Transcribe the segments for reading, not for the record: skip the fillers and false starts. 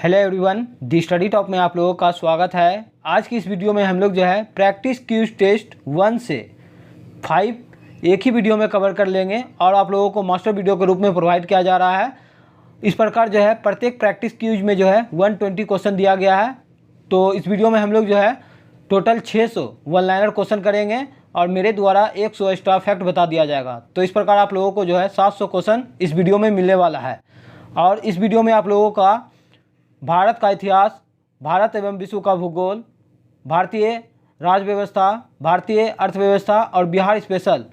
Hello everyone, दी study top में आप लोगों का स्वागत है। आज की इस वीडियो में हम लोग जो है प्रैक्टिस क्यूज टेस्ट 1 से 5 एक ही वीडियो में कवर कर लेंगे और आप लोगों को मास्टर वीडियो के रूप में प्रोवाइड किया जा रहा है। इस प्रकार जो है प्रत्येक प्रैक्टिस क्यूज में जो है 120 क्वेश्चन दिया गया है। तो इस वीडियो में हम लोग जो है टोटल 600 वन लाइनर क्वेश्चन करेंगे और मेरे द्वारा 100 एक्स्ट्रा फैक्ट बता दिया जाएगा। तो इस प्रकार आप लोगों को जो है 700 क्वेश्चन इस वीडियो में मिलने वाला है। और इस वीडियो में आप लोगों का भारत का इतिहास, भारत एवं विश्व का भूगोल, भारतीय राज व्यवस्था, भारतीय अर्थव्यवस्था और बिहार स्पेशल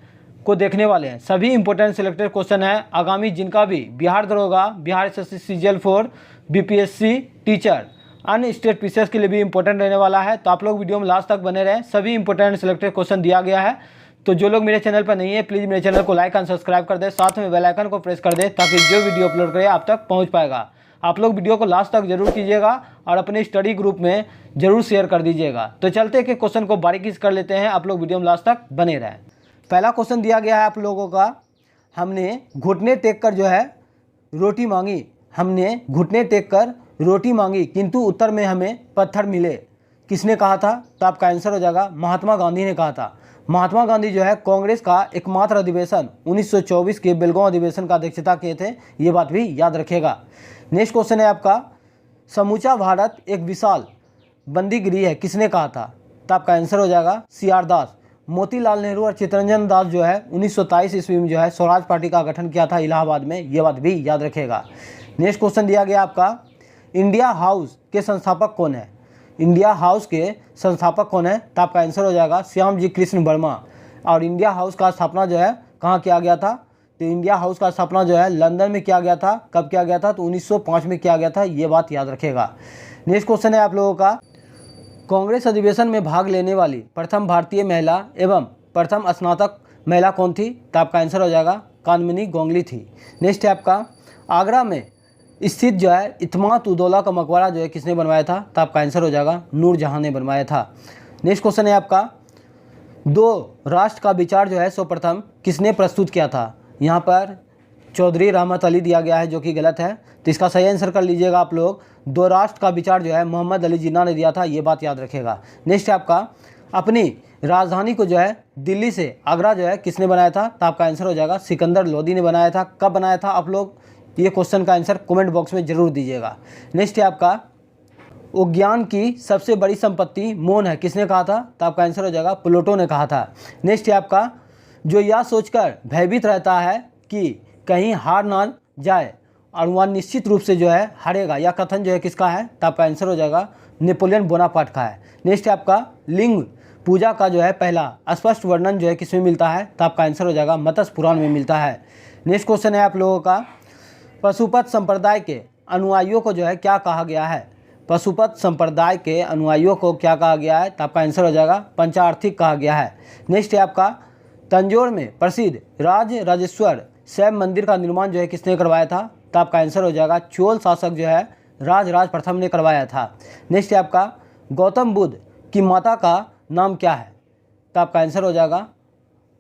को देखने वाले हैं। सभी इंपॉर्टेंट सिलेक्टेड क्वेश्चन हैं आगामी जिनका भी बिहार दरोगा, Bihar SSC CGL 4, BPSC teacher, अन्य स्टेट पीसीएस के लिए भी इंपॉर्टेंट रहने वाला है। तो आप लोग वीडियो में लास्ट तक बने रहें। सभी इंपॉर्टेंट सिलेक्टेड क्वेश्चन दिया गया है। तो जो लोग मेरे चैनल पर नहीं है प्लीज़ मेरे चैनल को लाइक एंड सब्सक्राइब कर दें, साथ में बेल आइकन को प्रेस कर दें ताकि जो वीडियो अपलोड करें आप तक पहुँच पाएगा। आप लोग वीडियो को लास्ट तक जरूर कीजिएगा और अपने स्टडी ग्रुप में जरूर शेयर कर दीजिएगा। तो चलते कि क्वेश्चन को बारीकी से कर लेते हैं। आप लोग वीडियो में लास्ट तक बने रहें। पहला क्वेश्चन दिया गया है आप लोगों का, हमने घुटने टेक कर जो है रोटी मांगी। हमने घुटने टेक कर रोटी मांगी किंतु उत्तर में हमें पत्थर मिले। किसने कहा था? तो आपका आंसर हो जाएगा महात्मा गांधी ने कहा था। महात्मा गांधी जो है कांग्रेस का एकमात्र अधिवेशन 1924 के बेलगांव अधिवेशन का अध्यक्षता किए थे। ये बात भी याद रखिएगा। नेक्स्ट क्वेश्चन है आपका, समूचा भारत एक विशाल बंदी गृह है। किसने कहा था? तो आपका आंसर हो जाएगा CR दास। मोतीलाल नेहरू और चित्तरंजन दास जो है 1923 ईस्वी में जो है स्वराज पार्टी का गठन किया था इलाहाबाद में। ये बात भी याद रखिएगा। नेक्स्ट क्वेश्चन दिया गया आपका, इंडिया हाउस के संस्थापक कौन है? इंडिया हाउस के संस्थापक कौन है? तो आपका आंसर हो जाएगा श्याम जी कृष्ण वर्मा। और इंडिया हाउस का स्थापना जो है कहाँ किया गया था? तो इंडिया हाउस का स्थापना जो है लंदन में किया गया था। कब किया गया था? तो 1905 में किया गया था। ये बात याद रखिएगा। नेक्स्ट क्वेश्चन है आप लोगों का, कांग्रेस अधिवेशन में भाग लेने वाली प्रथम भारतीय महिला एवं प्रथम स्नातक महिला कौन थी? तो आपका आंसर हो जाएगा कामिनी गोंगली थी। नेक्स्ट है आपका, आगरा में स्थित जो है इत्माद उदौला का मकबरा जो है किसने बनवाया था? तो आपका आंसर हो जाएगा नूरजहां ने बनवाया था। नेक्स्ट क्वेश्चन है आपका, दो राष्ट्र का विचार जो है सर्वप्रथम किसने प्रस्तुत किया था? यहाँ पर चौधरी रहमत अली दिया गया है जो कि गलत है। तो इसका सही आंसर कर लीजिएगा आप लोग। दो राष्ट्र का विचार जो है मोहम्मद अली जिन्ना ने दिया था। ये बात याद रखेगा। नेक्स्ट है आपका, अपनी राजधानी को जो है दिल्ली से आगरा जो है किसने बनाया था? तो आपका आंसर हो जाएगा सिकंदर लोदी ने बनाया था। कब बनाया था? आप लोग ये क्वेश्चन का आंसर कमेंट बॉक्स में जरूर दीजिएगा। नेक्स्ट है आपका, उद्यान की सबसे बड़ी संपत्ति मौन है। किसने कहा था? तो आपका आंसर हो जाएगा प्लूटो ने कहा था। नेक्स्ट है आपका, जो यह सोचकर भयभीत रहता है कि कहीं हार ना जाए और वह निश्चित रूप से जो है हारेगा, यह कथन जो है किसका है? तो आपका आंसर हो जाएगा नेपोलियन बोनापार्ट का है। नेक्स्ट है आपका, लिंग पूजा का जो है पहला स्पष्ट वर्णन जो है किसमें मिलता है? तो आपका आंसर हो जाएगा मत्स्य पुराण में मिलता है। नेक्स्ट क्वेश्चन है आप लोगों का, पशुपत संप्रदाय के अनुयायियों को जो है क्या कहा गया है? पशुपत संप्रदाय के अनुयायियों को क्या कहा गया है? तो आपका आंसर हो जाएगा पंचार्थिक कहा गया है। नेक्स्ट है आपका, तंजौर में प्रसिद्ध राज राजेश्वर शैव मंदिर का निर्माण जो है किसने करवाया था? तो आपका आंसर हो जाएगा चोल शासक जो है राज प्रथम ने करवाया था। नेक्स्ट है आपका, गौतम बुद्ध की माता का नाम क्या है? तो आपका आंसर हो जाएगा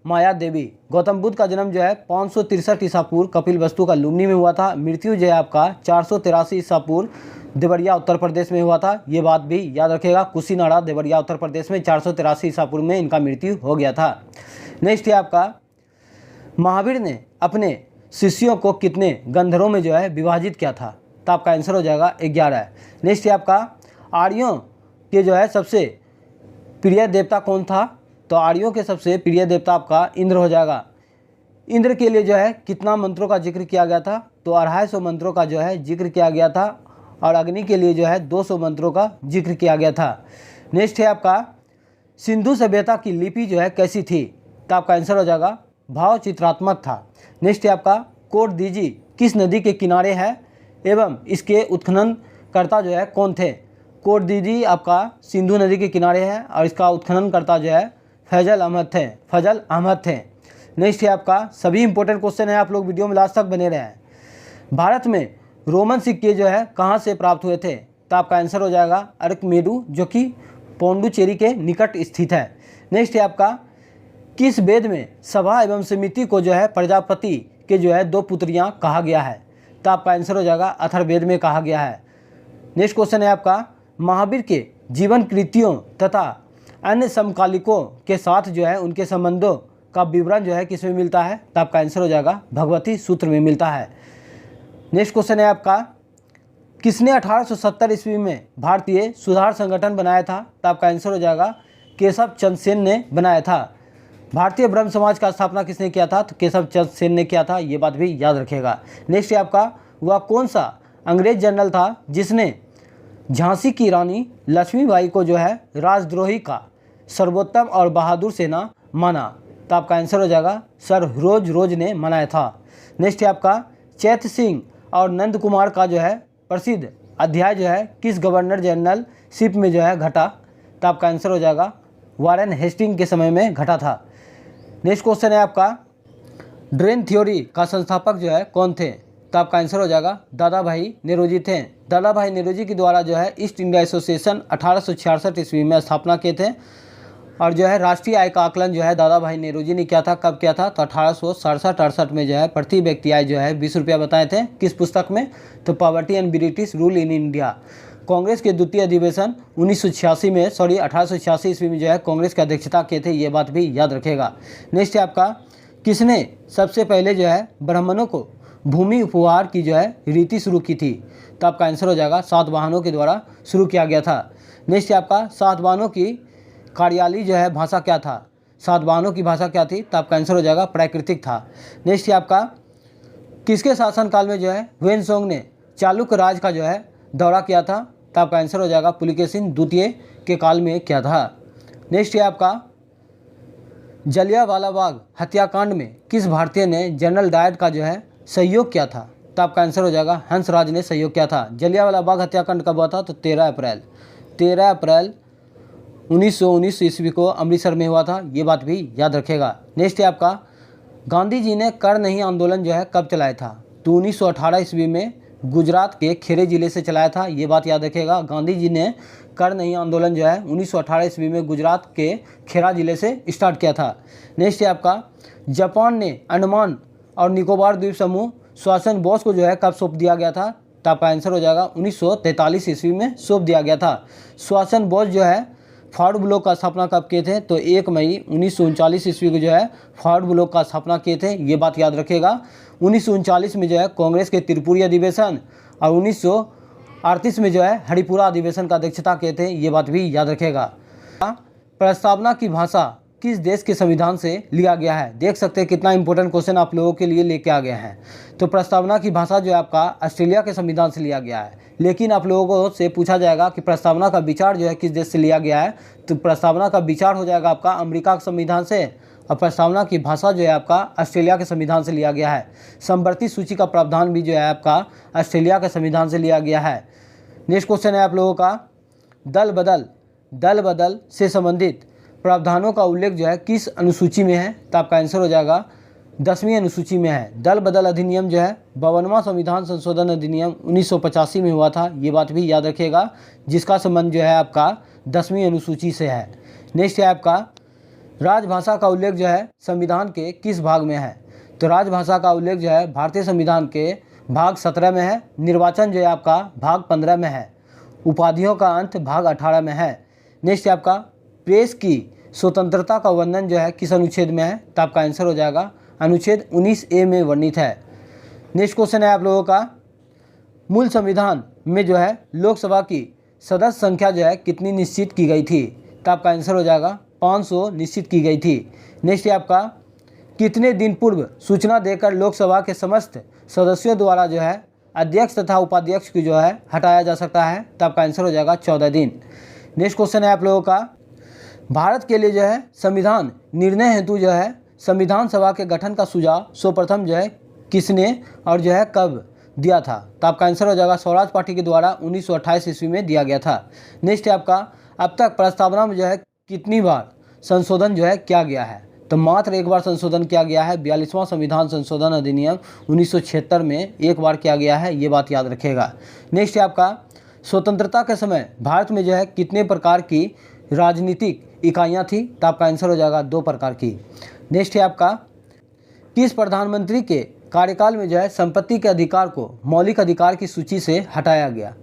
माया देवी। गौतम बुद्ध का जन्म जो है 563 ईसा पूर्व कपिलवस्तु का लुम्नी में हुआ था। मृत्यु जो है आपका 483 ईसा पूर्व देवरिया उत्तर प्रदेश में हुआ था। ये बात भी याद रखिएगा। कुशीनाड़ा देवरिया उत्तर प्रदेश में 483 ईसा पूर्व में इनका मृत्यु हो गया था। नेक्स्ट है आपका, महावीर ने अपने शिष्यों को कितने गंधर्वों में जो है विभाजित किया था? तो आपका आंसर हो जाएगा 11। नेक्स्ट है आपका, आर्यों के जो है सबसे प्रिय देवता कौन था? तो आर्यों के सबसे प्रिय देवता आपका इंद्र हो जाएगा। इंद्र के लिए जो है कितना मंत्रों का जिक्र किया गया था? तो 250 मंत्रों का जो है जिक्र किया गया था। और अग्नि के लिए जो है 200 मंत्रों का जिक्र किया गया था। नेक्स्ट है आपका, सिंधु सभ्यता की लिपि जो है कैसी थी? तो आपका आंसर हो जाएगा भाव चित्रात्मक था। नेक्स्ट है आपका, कोटदीजी किस नदी के किनारे है एवं इसके उत्खननकर्ता जो है कौन थे? कोटदीजी आपका सिंधु नदी के किनारे है और इसका उत्खननकर्ता जो है फजल अहमद थे। नेक्स्ट है आपका, सभी इंपॉर्टेंट क्वेश्चन है, आप लोग वीडियो में लास्ट तक बने रहे हैं। भारत में रोमन सिक्के जो है कहाँ से प्राप्त हुए थे? तो आपका आंसर हो जाएगा अरकमेडू जो कि पोंडुचेरी के निकट स्थित है। नेक्स्ट है आपका, किस वेद में सभा एवं समिति को जो है प्रजापति के जो है 2 पुत्रियां कहा गया है? तो आपका आंसर हो जाएगा अथर्ववेद में कहा गया है। नेक्स्ट क्वेश्चन है आपका, महावीर के जीवन कृतियों तथा अन्य समकालिकों के साथ जो है उनके संबंधों का विवरण जो है किसमें मिलता है? तो आपका आंसर हो जाएगा भगवती सूत्र में मिलता है। नेक्स्ट क्वेश्चन है आपका, किसने 1870 ईस्वी में भारतीय सुधार संगठन बनाया था? तो आपका आंसर हो जाएगा केशव चंद्र सेन ने बनाया था। भारतीय ब्रह्म समाज का स्थापना किसने किया था? तो केशव चंद्र सेन ने किया था, ये बात भी याद रखिएगा। नेक्स्ट है आपका, वह कौन सा अंग्रेज जनरल था जिसने झांसी की रानी लक्ष्मीबाई को जो है राजद्रोही का सर्वोत्तम और बहादुर सेना माना? तो आपका आंसर हो जाएगा सर रोज ने मनाया था। नेक्स्ट है आपका, चैत सिंह और नंद कुमार का जो है प्रसिद्ध अध्याय जो है किस गवर्नर जनरलशिप में जो है घटा? तो आपका आंसर हो जाएगा वारेन हेस्टिंग के समय में घटा था। नेक्स्ट क्वेश्चन है आपका, ड्रेन थ्योरी का संस्थापक जो है कौन थे? तो आपका आंसर हो जाएगा दादा भाई नेरोजी थे। दादा भाई नेरोजी के द्वारा जो है ईस्ट इंडिया एसोसिएशन 1866 ईस्वी में स्थापना किए थे और जो है राष्ट्रीय आय का आकलन जो है दादा भाई नेरोजी ने किया था। कब किया था? तो 1867-68 में जो है प्रति व्यक्ति आय जो है 20 रुपया बताए थे। किस पुस्तक में? तो poverty and British rule in India. Congress के द्वितीय अधिवेशन 1886 ईस्वी में जो है कांग्रेस की अध्यक्षता किए थे, ये बात भी याद रखेगा। नेक्स्ट है आपका, किसने सबसे पहले जो है ब्राह्मणों को भूमि उपहार की जो है रीति शुरू की थी? तो आपका आंसर हो जाएगा सातवाहनों के द्वारा शुरू किया गया था। नेक्स्ट है आपका, सातवाहनों की कार्यालय जो है भाषा क्या था? सातवाहनों की भाषा क्या थी? तो आपका आंसर हो जाएगा प्राकृतिक था। नेक्स्ट है आपका, किसके शासनकाल में जो है ह्वेनसोंग ने चालुक्य राज का जो है दौरा किया था? तो आपका आंसर हो जाएगा पुलिकेशिन द्वितीय के काल में किया था। नेक्स्ट है आपका, जलियांवाला बाग हत्याकांड में किस भारतीय ने जनरल डायर का जो है सहयोग किया था? तो आपका आंसर हो जाएगा हंसराज ने सहयोग किया था। जलियांवाला बाग हत्याकांड कब हुआ था? तो 13 अप्रैल 1919 ईस्वी को अमृतसर में हुआ था, ये बात भी याद रखेगा। नेक्स्ट है आपका, गांधी जी ने कर नहीं आंदोलन जो है कब चलाया था? तो 1918 ईस्वी में गुजरात के खेरे जिले से चलाया था, ये बात याद रखेगा। गांधी जी ने कर नहीं आंदोलन जो है 1918 ईस्वी में गुजरात के खेरा जिले से स्टार्ट किया था। नेक्स्ट है आपका, जापान ने अंडमान और निकोबार द्वीप समूह श्वासन बोस को जो है कब सौंप दिया गया था? तो आपका आंसर हो जाएगा 1943 ईस्वी में सौंप दिया गया था। श्वासन बोस जो है फॉरवर्ड ब्लॉक का स्थापना कब किए थे? तो 1 मई 1939 ईस्वी को जो है फॉरवर्ड ब्लॉक का स्थापना किए थे, ये बात याद रखेगा। 1939 में जो है कांग्रेस के त्रिपुरी अधिवेशन और 1938 में जो है हरिपुरा अधिवेशन का अध्यक्षता किए थे, ये बात भी याद रखेगा। प्रस्तावना की भाषा किस देश के संविधान से लिया गया है? देख सकते हैं कितना इंपॉर्टेंट क्वेश्चन आप लोगों के लिए लेके आ गए हैं। तो प्रस्तावना की भाषा जो है आपका ऑस्ट्रेलिया के संविधान से लिया गया है, लेकिन आप लोगों से पूछा जाएगा कि प्रस्तावना का विचार जो है किस देश से लिया गया है? तो प्रस्तावना का विचार हो जाएगा आपका अमेरिका के संविधान से और प्रस्तावना की भाषा जो है आपका ऑस्ट्रेलिया के संविधान से लिया गया है। समवर्ती सूची का प्रावधान भी जो है आपका ऑस्ट्रेलिया के संविधान से लिया गया है। नेक्स्ट क्वेश्चन है आप लोगों का, दल बदल से संबंधित प्रावधानों का उल्लेख जो है किस अनुसूची में है? तो आपका आंसर हो जाएगा 10वीं अनुसूची में है। दल बदल अधिनियम जो है 52वां संविधान संशोधन अधिनियम 1985 में हुआ था, ये बात भी याद रखिएगा, जिसका संबंध जो है आपका 10वीं अनुसूची से है। नेक्स्ट है आपका, राजभाषा का उल्लेख जो है संविधान के किस भाग में है? तो राजभाषा का उल्लेख जो है भारतीय संविधान के भाग 17 में है। निर्वाचन जो है आपका भाग 15 में है। उपाधियों का अंत भाग 18 में है। नेक्स्ट है आपका, प्रेस की स्वतंत्रता का वर्णन जो है किस अनुच्छेद में है? तो आपका आंसर हो जाएगा अनुच्छेद 19A में वर्णित है। नेक्स्ट क्वेश्चन है आप लोगों का, मूल संविधान में जो है लोकसभा की सदस्य संख्या जो है कितनी निश्चित की गई थी? तो आपका आंसर हो जाएगा 500 निश्चित की गई थी। नेक्स्ट है आपका, कितने दिन पूर्व सूचना देकर लोकसभा के समस्त सदस्यों द्वारा जो है अध्यक्ष तथा उपाध्यक्ष की जो है हटाया जा सकता है? तो आपका आंसर हो जाएगा 14 दिन। नेक्स्ट क्वेश्चन है आप लोगों का, भारत के लिए जो है संविधान निर्णय हेतु जो है संविधान सभा के गठन का सुझाव सर्वप्रथम जो है किसने और जो है कब दिया था? तो आपका आंसर हो जाएगा स्वराज पार्टी के द्वारा 1928 ईस्वी में दिया गया था। नेक्स्ट है आपका, अब तक प्रस्तावना में जो है कितनी बार संशोधन जो है किया गया है? तो मात्र एक बार संशोधन किया गया है। 42वां संविधान संशोधन अधिनियम 1976 में एक बार किया गया है, ये बात याद रखिएगा। नेक्स्ट है आपका, स्वतंत्रता के समय भारत में जो है कितने प्रकार की राजनीतिक इकाइयाँ थी? तो आपका आंसर हो जाएगा 2 प्रकार की। नेक्स्ट है आपका, किस प्रधानमंत्री के कार्यकाल में जो है संपत्ति के अधिकार को मौलिक अधिकार की सूची से हटाया गया?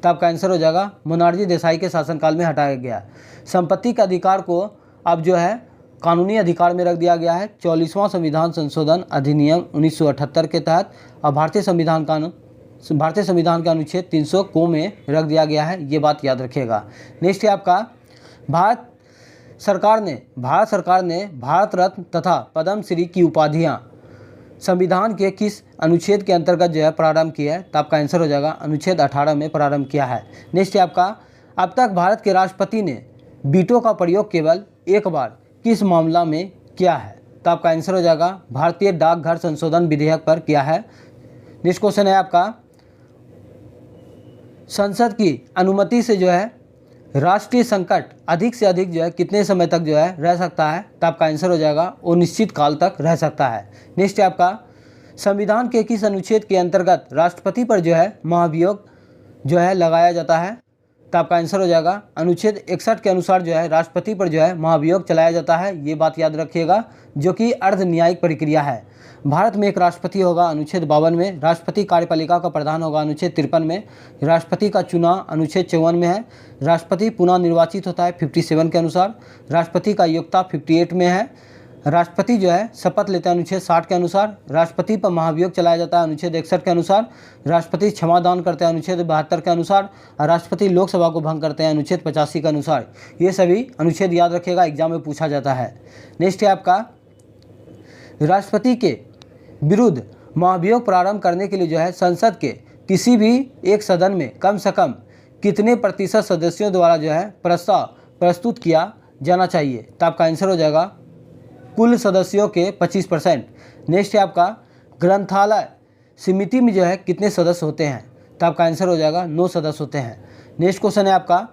तो आपका आंसर हो जाएगा मोनार्जी देसाई के शासनकाल में हटाया गया। संपत्ति के अधिकार को अब जो है कानूनी अधिकार में रख दिया गया है 44वां संविधान संशोधन अधिनियम 1978 के तहत, और भारतीय संविधान के अनुच्छेद 300 को में रख दिया गया है, ये बात याद रखिएगा। नेक्स्ट है आपका भारत सरकार ने भारत रत्न तथा पद्म श्री की उपाधियां संविधान के किस अनुच्छेद के अंतर्गत जो है प्रारंभ किया है, तो आपका आंसर हो जाएगा अनुच्छेद 18 में प्रारंभ किया है। नेक्स्ट है आपका अब तक भारत के राष्ट्रपति ने वीटो का प्रयोग केवल एक बार किस मामला में किया है, तो आपका आंसर हो जाएगा भारतीय डाकघर संशोधन विधेयक पर किया है। नेक्स्ट क्वेश्चन है आपका संसद की अनुमति से जो है राष्ट्रीय संकट अधिक से अधिक जो है कितने समय तक जो है रह सकता है, तो आपका आंसर हो जाएगा वो निश्चित काल तक रह सकता है। नेक्स्ट है आपका संविधान के किस अनुच्छेद के अंतर्गत राष्ट्रपति पर जो है महाभियोग जो है लगाया जाता है, तो आपका आंसर हो जाएगा अनुच्छेद 61 के अनुसार जो है राष्ट्रपति पर जो है महाभियोग चलाया जाता है, ये बात याद रखिएगा, जो कि अर्ध न्यायिक प्रक्रिया है। भारत में एक राष्ट्रपति होगा अनुच्छेद 52 में, राष्ट्रपति कार्यपालिका का प्रधान होगा अनुच्छेद 53 में, राष्ट्रपति का चुनाव अनुच्छेद 54 में है, राष्ट्रपति पुनः निर्वाचित होता है 57 के अनुसार, राष्ट्रपति का योग्यता 58 में है, राष्ट्रपति जो है शपथ लेते हैं अनुच्छेद 60 के अनुसार, राष्ट्रपति पर महाभियोग चलाया जाता है अनुच्छेद 61 के अनुसार, राष्ट्रपति क्षमादान करते हैं अनुच्छेद 72 के अनुसार, और राष्ट्रपति लोकसभा को भंग करते हैं अनुच्छेद 85 के अनुसार। ये सभी अनुच्छेद याद रखिएगा, एग्जाम में पूछा जाता है। नेक्स्ट है आपका राष्ट्रपति के विरुद्ध महाभियोग प्रारंभ करने के लिए जो है संसद के किसी भी एक सदन में कम से कम कितने प्रतिशत सदस्यों द्वारा जो है प्रस्ताव प्रस्तुत किया जाना चाहिए, तो आपका आंसर हो जाएगा कुल सदस्यों के 25%। नेक्स्ट है आपका ग्रंथालय समिति में जो है कितने सदस्य होते हैं, तो आपका आंसर हो जाएगा 9 सदस्य होते हैं। नेक्स्ट क्वेश्चन है आपका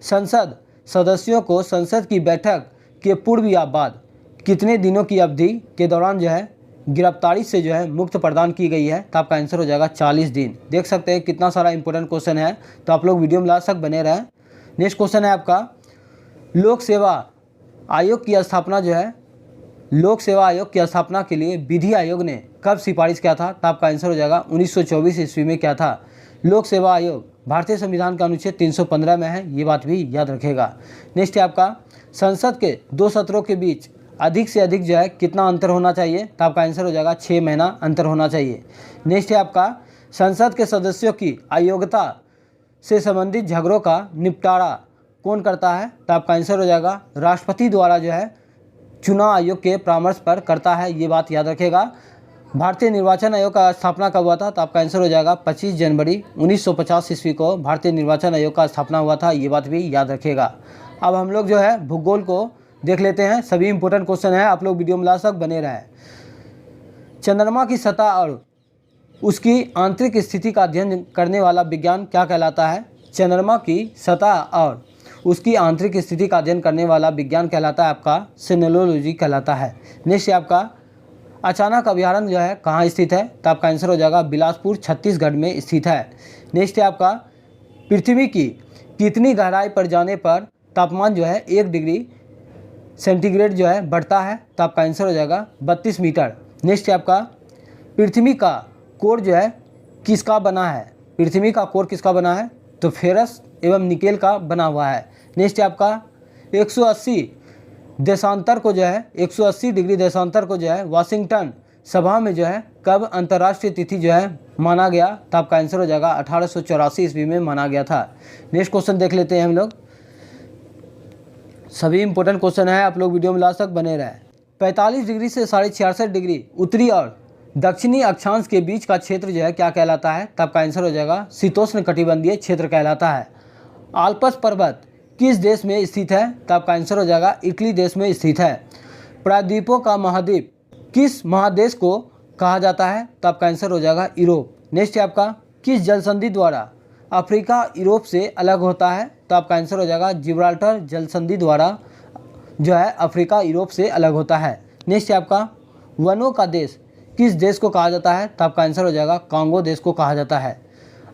संसद सदस्यों को संसद की बैठक के पूर्व या बाद कितने दिनों की अवधि के दौरान जो है गिरफ्तारी से जो है मुक्त प्रदान की गई है, तो आपका आंसर हो जाएगा 40 दिन। देख सकते हैं कितना सारा इंपॉर्टेंट क्वेश्चन है, तो आप लोग वीडियो में लास्ट तक बने रहें। नेक्स्ट क्वेश्चन है आपका लोक सेवा आयोग की स्थापना जो है लोक सेवा आयोग की स्थापना के लिए विधि आयोग ने कब सिफारिश किया था, तो आपका आंसर हो जाएगा 1924 ईस्वी में क्या था। लोक सेवा आयोग भारतीय संविधान का अनुच्छेद 315 में है, ये बात भी याद रखेगा। नेक्स्ट है आपका संसद के 2 सत्रों के बीच अधिक से अधिक जो है कितना अंतर होना चाहिए, तो आपका आंसर हो जाएगा 6 महीना अंतर होना चाहिए। नेक्स्ट है आपका संसद के सदस्यों की अयोग्यता से संबंधित झगड़ों का निपटारा कौन करता है, तो आपका आंसर हो जाएगा राष्ट्रपति द्वारा जो है चुनाव आयोग के परामर्श पर करता है, ये बात याद रखेगा। भारतीय निर्वाचन आयोग का स्थापना कब हुआ था, तो आपका आंसर हो जाएगा 25 जनवरी 1950 ईस्वी को भारतीय निर्वाचन आयोग का स्थापना हुआ था, ये बात भी याद रखेगा। अब हम लोग जो है भूगोल को देख लेते हैं, सभी इंपॉर्टेंट क्वेश्चन है, आप लोग वीडियो में लास्ट तक बने रहें। चंद्रमा की सतह और उसकी आंतरिक स्थिति का अध्ययन करने वाला विज्ञान क्या कहलाता है, चंद्रमा की सतह और उसकी आंतरिक स्थिति का अध्ययन करने वाला विज्ञान कहलाता है आपका सीनोलॉजी कहलाता है। नेक्स्ट आपका अचानक अभयारण्य जो है कहाँ स्थित है, तो आपका आंसर हो जाएगा बिलासपुर छत्तीसगढ़ में स्थित है। नेक्स्ट है आपका पृथ्वी की कितनी गहराई पर जाने पर तापमान जो है 1 डिग्री सेंटीग्रेड जो है बढ़ता है, तो आपका आंसर हो जाएगा 32 मीटर। नेक्स्ट है आपका पृथ्वी का कोर जो है किसका बना है, पृथ्वी का कोर किसका बना है, तो फेरस एवं निकेल का बना हुआ है। नेक्स्ट है आपका 180 देशांतर को जो है 180 डिग्री देशांतर को जो है वाशिंगटन सभा में जो है कब अंतर्राष्ट्रीय तिथि जो है माना गया, तो आपका आंसर हो जाएगा 1884 ईस्वी में माना गया था। नेक्स्ट क्वेश्चन देख लेते हैं हम लोग, सभी इंपॉर्टेंट क्वेश्चन है, आप लोग वीडियो में लास्ट तक बने रहे। 45 डिग्री से 66.5 डिग्री उत्तरी और दक्षिणी अक्षांश के बीच का क्षेत्र जो है क्या कहलाता है, तब का आंसर हो जाएगा शीतोष्ण कटिबंधीय क्षेत्र कहलाता है। आल्प्स पर्वत किस देश में स्थित है, तब का आंसर हो जाएगा इटली देश में स्थित है। प्रायद्वीपों का महाद्वीप किस महादेश को कहा जाता है, तब का आंसर हो जाएगा यूरोप। नेक्स्ट है आपका किस जल संधि द्वारा अफ्रीका यूरोप से अलग होता है, तो आपका आंसर हो जाएगा जिब्राल्टर जल संधि द्वारा जो है अफ्रीका यूरोप से अलग होता है। नेक्स्ट है आपका वनों का देश किस देश को कहा जाता है, तो आपका आंसर हो जाएगा कांगो देश को कहा जाता है।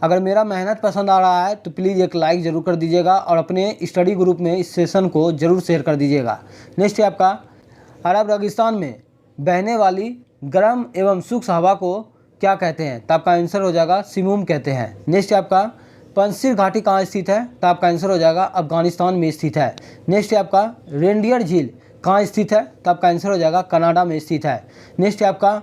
अगर मेरा मेहनत पसंद आ रहा है तो प्लीज़ एक लाइक ज़रूर कर दीजिएगा और अपने स्टडी ग्रुप में इस सेशन को ज़रूर शेयर कर दीजिएगा। नेक्स्ट है आपका अरब रेगिस्तान में बहने वाली गर्म एवं शुष्क हवा को क्या कहते हैं, तो आपका आंसर हो जाएगा सिमुम कहते हैं। नेक्स्ट है आपका पंजशीर घाटी कहाँ स्थित है? तो आपका आंसर हो जाएगा अफगानिस्तान में स्थित है। नेक्स्ट है आपका रेनडियर झील कहाँ स्थित है? तो आपका आंसर हो जाएगा कनाडा में स्थित है। नेक्स्ट है आपका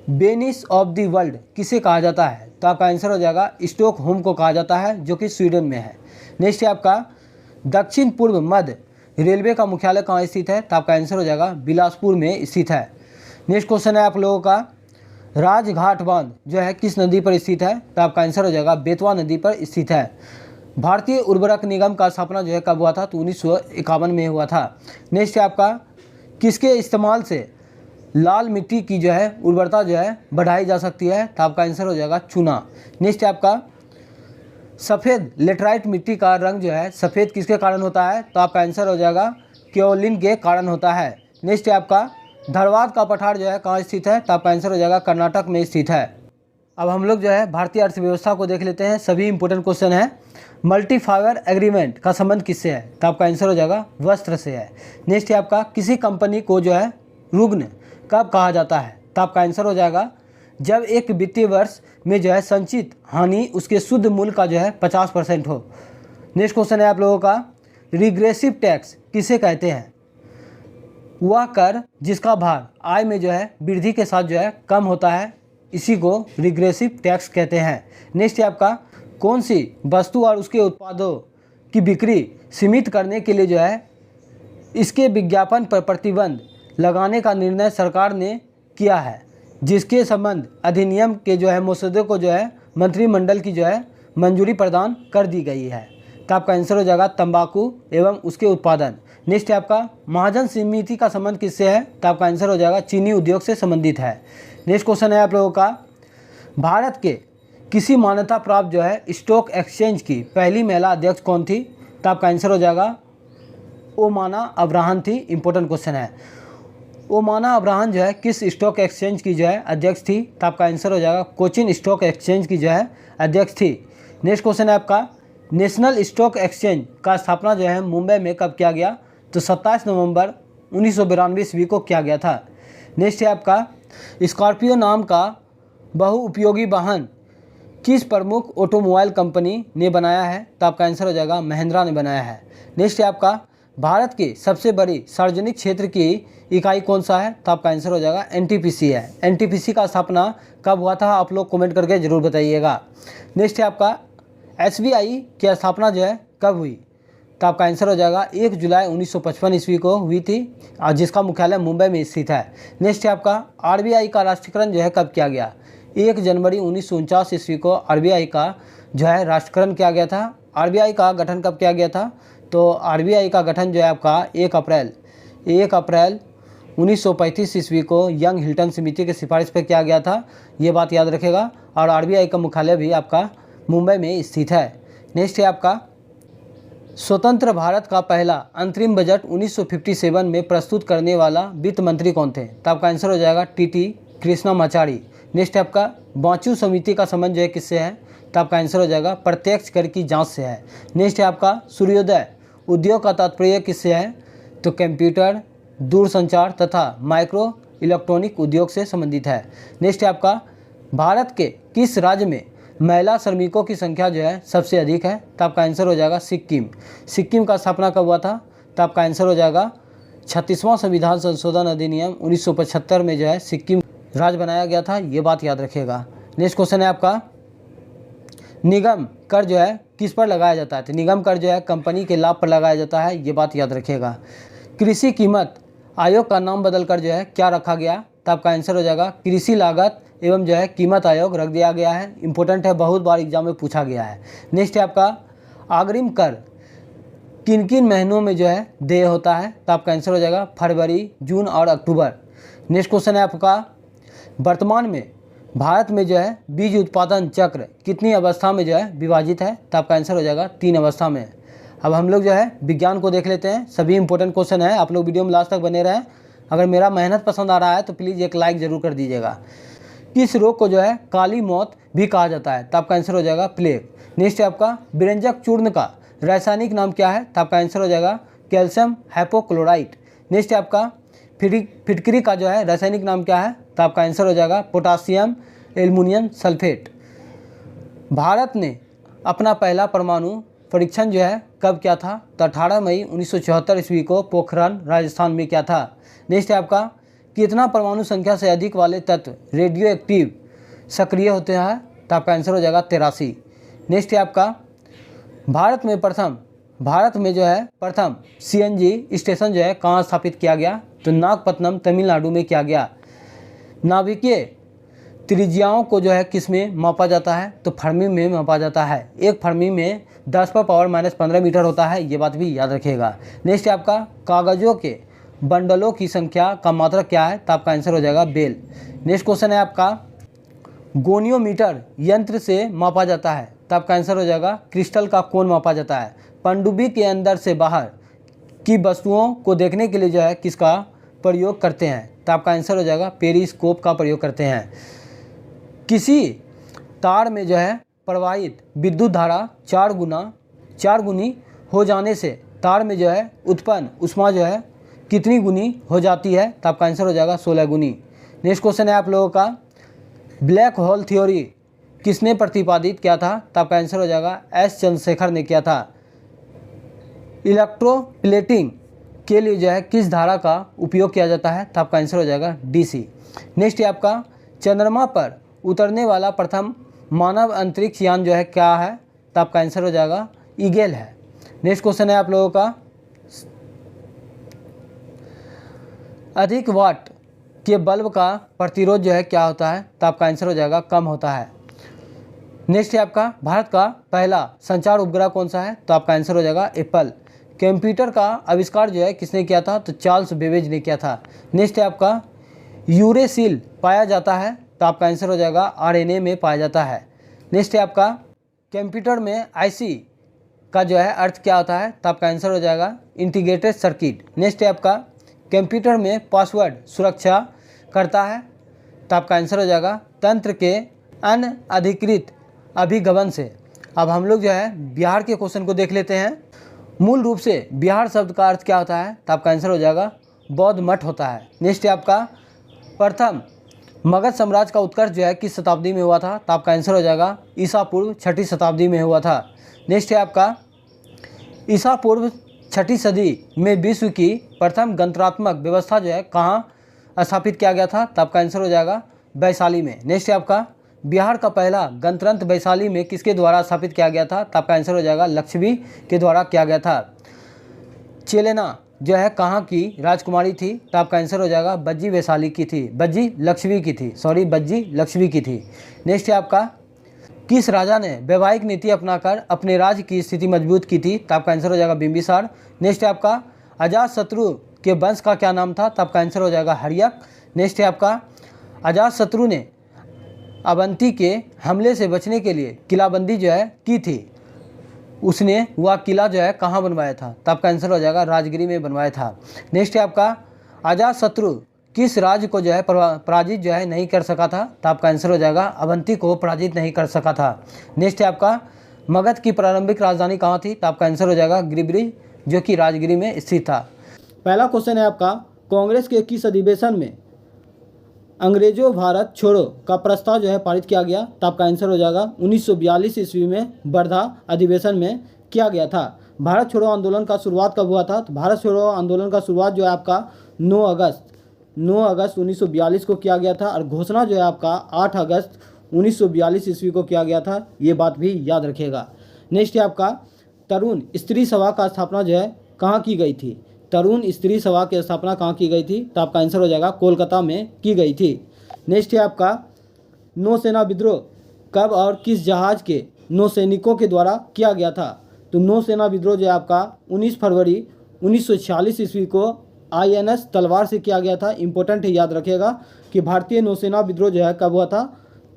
वेनिस ऑफ द वर्ल्ड किसे कहा जाता है? तो आपका आंसर हो जाएगा स्टॉकहोम को कहा जाता है, जो कि स्वीडन में है। नेक्स्ट है आपका दक्षिण पूर्व मध्य रेलवे का मुख्यालय कहाँ स्थित है? तो आपका आंसर हो जाएगा बिलासपुर में स्थित है। नेक्स्ट क्वेश्चन है आप लोगों का राजघाट बांध जो है किस नदी पर स्थित है? तो आपका आंसर हो जाएगा बेतवा नदी पर स्थित है। भारतीय उर्वरक निगम का स्थापना जो है कब हुआ था? तो 1951 में हुआ था। नेक्स्ट है आपका किसके इस्तेमाल से लाल मिट्टी की जो है उर्वरता जो है बढ़ाई जा सकती है? तो आपका आंसर हो जाएगा चूना। नेक्स्ट है आपका सफ़ेद लेटराइट मिट्टी का रंग जो है सफ़ेद किसके कारण होता है? तो आपका आंसर हो जाएगा क्योलिन के कारण होता है। नेक्स्ट है आपका धरवाद का पठार जो है कहाँ स्थित है? तो आपका आंसर हो जाएगा कर्नाटक में स्थित है। अब हम लोग जो है भारतीय अर्थव्यवस्था को देख लेते हैं। सभी इंपॉर्टेंट क्वेश्चन है। मल्टी फाइबर एग्रीमेंट का संबंध किससे है? तो आपका आंसर हो जाएगा वस्त्र से है। नेक्स्ट है आपका किसी कंपनी को जो है रुग्ण कब कहा जाता है? तो आपका आंसर हो जाएगा जब एक वित्तीय वर्ष में जो है संचित हानि उसके शुद्ध मूल्य का जो है 50% हो। नेक्स्ट क्वेश्चन है आप लोगों का रिग्रेसिव टैक्स किसे कहते हैं? वह कर जिसका भार आय में जो है वृद्धि के साथ जो है कम होता है, इसी को रिग्रेसिव टैक्स कहते हैं। नेक्स्ट है आपका कौन सी वस्तु और उसके उत्पादों की बिक्री सीमित करने के लिए जो है इसके विज्ञापन पर प्रतिबंध लगाने का निर्णय सरकार ने किया है, जिसके संबंध अधिनियम के जो है मसौदे को जो है मंत्रिमंडल की जो है मंजूरी प्रदान कर दी गई है। तो आपका आंसर हो जाएगा तंबाकू एवं उसके उत्पादन। नेक्स्ट है आपका महाजन समिति का संबंध किससे है? तो आपका आंसर हो जाएगा चीनी उद्योग से संबंधित है। नेक्स्ट क्वेश्चन है आप लोगों का भारत के किसी मान्यता प्राप्त जो है स्टॉक एक्सचेंज की पहली महिला अध्यक्ष कौन थी? तो आपका आंसर हो जाएगा ओमाना अब्राहम थी। इंपॉर्टेंट क्वेश्चन है। ओमाना अब्राहम जो है किस स्टॉक एक्सचेंज की जो है अध्यक्ष थी? तो आपका आंसर हो जाएगा कोचिन स्टॉक एक्सचेंज की जो है अध्यक्ष थी। नेक्स्ट क्वेश्चन है आपका नेशनल स्टॉक एक्सचेंज का स्थापना जो है मुंबई में कब किया गया? तो 27 नवंबर 1992 ईस्वी को किया गया था। नेक्स्ट है आपका स्कॉर्पियो नाम का बहुउपयोगी वाहन किस प्रमुख ऑटोमोबाइल कंपनी ने बनाया है? तो आपका आंसर हो जाएगा महिंद्रा ने बनाया है। नेक्स्ट है आपका भारत की सबसे बड़ी सार्वजनिक क्षेत्र की इकाई कौन सा है? तो आपका आंसर हो जाएगा एनटीपीसी है। एनटीपीसी का स्थापना कब हुआ था? आप लोग कमेंट करके जरूर बताइएगा। नेक्स्ट है आपका एसबीआई की स्थापना जो है कब हुई? तो आपका आंसर हो जाएगा 1 जुलाई 1955 ईस्वी को हुई थी, और जिसका मुख्यालय मुंबई में स्थित है। नेक्स्ट है आपका आरबीआई का राष्ट्रीयकरण जो है कब किया गया? 1 जनवरी 1949 ईस्वी को आरबीआई का जो है राष्ट्रीयकरण किया गया था। आरबीआई का गठन कब किया गया था? तो आरबीआई का गठन जो है आपका 1 अप्रैल 1935 ईस्वी को यंग हिल्टन समिति की सिफारिश पर किया गया था। ये बात याद रखेगा। और आरबीआई का मुख्यालय भी आपका मुंबई में स्थित है। नेक्स्ट है आपका स्वतंत्र भारत का पहला अंतरिम बजट 1957 में प्रस्तुत करने वाला वित्त मंत्री कौन थे? तो आपका आंसर हो जाएगा टीटी कृष्णामाचारी। नेक्स्ट है आपका बांचू समिति का संबंध जो है किससे है? तो आपका आंसर हो जाएगा प्रत्यक्ष कर की जांच से है। नेक्स्ट है आपका सूर्योदय उद्योग का तात्पर्य किससे है? तो कंप्यूटर, दूरसंचार तथा माइक्रो इलेक्ट्रॉनिक उद्योग से संबंधित है। नेक्स्ट है आपका भारत के किस राज्य में महिला श्रमिकों की संख्या जो है सबसे अधिक है? तो आपका आंसर हो जाएगा सिक्किम। सिक्किम का स्थापना कब हुआ था? तो आपका आंसर हो जाएगा 36वां संविधान संशोधन अधिनियम 1975 में जो है सिक्किम राज्य बनाया गया था। ये बात याद रखिएगा। नेक्स्ट क्वेश्चन है आपका निगम कर जो है किस पर लगाया जाता है? तो निगम कर जो है कंपनी के लाभ पर लगाया जाता है। ये बात याद रखिएगा। कृषि कीमत आयोग का नाम बदलकर जो है क्या रखा गया? तो आपका आंसर हो जाएगा कृषि लागत एवं जो है कीमत आयोग रख दिया गया है। इंपॉर्टेंट है, बहुत बार एग्जाम में पूछा गया है। नेक्स्ट है आपका अग्रिम कर किन किन महीनों में जो है देय होता है? तो आपका आंसर हो जाएगा फरवरी, जून और अक्टूबर। नेक्स्ट क्वेश्चन है आपका वर्तमान में भारत में जो है बीज उत्पादन चक्र कितनी अवस्था में जो है विभाजित है? तो आपका आंसर हो जाएगा 3 अवस्था में। अब हम लोग जो है विज्ञान को देख लेते हैं। सभी इंपॉर्टेंट क्वेश्चन है, आप लोग वीडियो में लास्ट तक बने रहें। अगर मेरा मेहनत पसंद आ रहा है तो प्लीज़ एक लाइक ज़रूर कर दीजिएगा। किस रोग को जो है काली मौत भी कहा जाता है? तो आपका आंसर हो जाएगा प्लेग। नेक्स्ट है आपका व्यंजक चूर्ण का रासायनिक नाम क्या है? तो आपका आंसर हो जाएगा कैल्शियम हाइपोक्लोराइट। नेक्स्ट है आपका फिटकरी का जो है रासायनिक नाम क्या है? तो आपका आंसर हो जाएगा पोटासियम एल्युमिनियम सल्फेट। भारत ने अपना पहला परमाणु परीक्षण जो है कब किया था? तो 18 मई 1974 ईस्वी को पोखरण राजस्थान में किया था। नेक्स्ट है आपका, कितना परमाणु संख्या से अधिक वाले तत्व रेडियो एक्टिव सक्रिय होते हैं? तो आपका आंसर हो जाएगा 83। नेक्स्ट है आपका, भारत में जो है प्रथम CNG स्टेशन जो है कहाँ स्थापित किया गया? तो नागपट्टनम तमिलनाडु में किया गया। नाभिकीय त्रिज्याओं को जो है किस में मापा जाता है? तो फर्मी में मापा जाता है। एक फर्मी में 10⁻⁻15 मीटर होता है, ये बात भी याद रखिएगा। नेक्स्ट है आपका, कागजों के बंडलों की संख्या का मात्रक क्या है? तो आपका आंसर हो जाएगा बेल। नेक्स्ट क्वेश्चन है आपका, गोनियोमीटर यंत्र से मापा जाता है? तो आपका आंसर हो जाएगा क्रिस्टल का कोण मापा जाता है। पनडुब्बी के अंदर से बाहर की वस्तुओं को देखने के लिए जो है किसका प्रयोग करते हैं? तो आपका आंसर हो जाएगा पेरिस्कोप का प्रयोग करते हैं। किसी तार में जो है प्रवाहित विद्युत धारा 4 गुनी हो जाने से तार में जो है उत्पन्न ऊष्मा जो है कितनी गुनी हो जाती है? तो आपका आंसर हो जाएगा 16 गुनी। नेक्स्ट क्वेश्चन है आप लोगों का, ब्लैक होल थ्योरी किसने प्रतिपादित किया था? तो आपका आंसर हो जाएगा S चंद्रशेखर ने किया था। इलेक्ट्रोप्लेटिंग के लिए जो है किस धारा का उपयोग किया जाता है? तो आपका आंसर हो जाएगा DC। नेक्स्ट है आपका, चंद्रमा पर उतरने वाला प्रथम मानव अंतरिक्ष यान जो है क्या है? तो आपका आंसर हो जाएगा ईगल है। नेक्स्ट क्वेश्चन है आप लोगों का, अधिक वाट के बल्ब का प्रतिरोध जो है क्या होता है? तो आपका आंसर हो जाएगा कम होता है। नेक्स्ट है आपका, भारत का पहला संचार उपग्रह कौन सा है? तो आपका आंसर हो जाएगा एप्पल। कंप्यूटर का आविष्कार जो है किसने किया था? तो चार्ल्स बेबेज ने किया था। नेक्स्ट है आपका, यूरेसिल पाया जाता है? तो आपका आंसर हो जाएगा RNA में पाया जाता है। नेक्स्ट है आपका, कंप्यूटर में IC का जो है अर्थ क्या होता है? तो आपका आंसर हो जाएगा इंटीग्रेटेड सर्किट। नेक्स्ट है आपका, कंप्यूटर में पासवर्ड सुरक्षा करता है? तो आपका आंसर हो जाएगा तंत्र के अनधिकृत अभिगमन से। अब हम लोग जो है बिहार के क्वेश्चन को देख लेते हैं। मूल रूप से बिहार शब्द का अर्थ क्या होता है? तो आपका आंसर हो जाएगा बौद्ध मठ होता है। नेक्स्ट है आपका, प्रथम मगध साम्राज्य का उत्कर्ष जो है किस शताब्दी में हुआ था? तो आपका आंसर हो जाएगा ईसा पूर्व 6ठी शताब्दी में हुआ था। नेक्स्ट है आपका, ईसा पूर्व 6ठी सदी में विश्व की प्रथम गणतंत्रात्मक व्यवस्था जो है कहाँ स्थापित किया गया था? तो आपका आंसर हो जाएगा वैशाली में। नेक्स्ट है आपका, बिहार का पहला गणतंत्र वैशाली में किसके द्वारा स्थापित किया गया था? तो आपका आंसर हो जाएगा लक्ष्मी के द्वारा किया गया था। चेलेना जो है कहाँ की राजकुमारी थी? तो आपका आंसर हो जाएगा बज्जी वैशाली की थी, बज्जी लक्ष्मी की थी। नेक्स्ट है आपका, किस राजा ने वैवाहिक नीति अपनाकर अपने राज्य की स्थिति मजबूत की थी? तो आपका आंसर हो जाएगा बिंबिसार। नेक्स्ट है आपका, अजातशत्रु के वंश का क्या नाम था? तो आपका आंसर हो जाएगा हर्यक। नेक्स्ट है आपका, अजातशत्रु ने अवंती के हमले से बचने के लिए किलाबंदी जो है की थी, उसने वह किला जो है कहाँ बनवाया था? तो आपका आंसर हो जाएगा राजगिरी में बनवाया था। नेक्स्ट है आपका, अजातशत्रु किस राज्य को जो है पराजित जो है नहीं कर सका था? तो आपका आंसर हो जाएगा अवंती को पराजित नहीं कर सका था। नेक्स्ट है आपका, मगध की प्रारंभिक राजधानी कहाँ थी? तो आपका आंसर हो जाएगा गिरिब्री, जो कि राजगिरी में स्थित था। पहला क्वेश्चन है आपका, कांग्रेस के किस अधिवेशन में अंग्रेजों भारत छोड़ो का प्रस्ताव जो है पारित किया गया? तो आपका आंसर हो जाएगा 1942 ईस्वी में वर्धा अधिवेशन में किया गया था। भारत छोड़ो आंदोलन का शुरुआत कब हुआ था? तो भारत छोड़ो आंदोलन का शुरुआत जो है आपका 9 अगस्त 1942 को किया गया था और घोषणा जो है आपका 8 अगस्त 1942 ईस्वी को किया गया था। ये बात भी याद रखिएगा। नेक्स्ट है आपका, तरुण स्त्री सभा का स्थापना जो है कहाँ की गई थी? तरुण स्त्री सभा की स्थापना कहाँ की गई थी? तो आपका आंसर हो जाएगा कोलकाता में की गई थी। नेक्स्ट है आपका, नौसेना विद्रोह कब और किस जहाज के नौसैनिकों के द्वारा किया गया था? तो नौसेना विद्रोह जो है आपका 19 फरवरी 1946 ईस्वी को INS तलवार से किया गया था। इंपॉर्टेंट है, याद रखिएगा कि भारतीय नौसेना विद्रोह जो है कब हुआ था?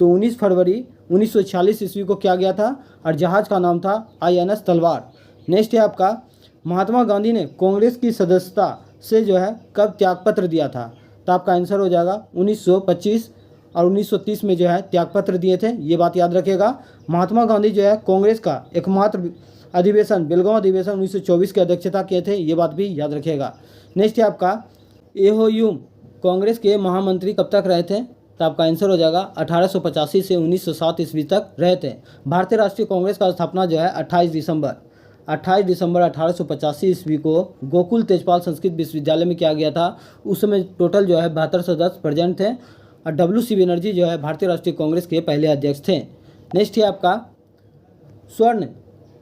तो 19 फरवरी 1946 ईस्वी को किया गया था और जहाज़ का नाम था INS तलवार। नेक्स्ट है आपका, महात्मा गांधी ने कांग्रेस की सदस्यता से जो है कब त्यागपत्र दिया था? तो आपका आंसर हो जाएगा 1925 और 1930 में जो है त्यागपत्र दिए थे। ये बात याद रखिएगा। महात्मा गांधी जो है कांग्रेस का एकमात्र अधिवेशन बेलगांव अधिवेशन 1924 की अध्यक्षता किए थे। ये बात भी याद रखिएगा। नेक्स्ट है आपका, एहोयूम कांग्रेस के महामंत्री कब तक रहे थे? तो आपका आंसर हो जाएगा 1885 से 1907 ईस्वी तक रहे थे। भारतीय राष्ट्रीय कांग्रेस का स्थापना जो है 28 दिसंबर 1885 ईस्वी को गोकुल तेजपाल संस्कृत विश्वविद्यालय में किया गया था। उस समय टोटल जो है 72 सदस्य प्रेजेंट थे और WC बनर्जी जो है भारतीय राष्ट्रीय कांग्रेस के पहले अध्यक्ष थे। नेक्स्ट है आपका स्वर्ण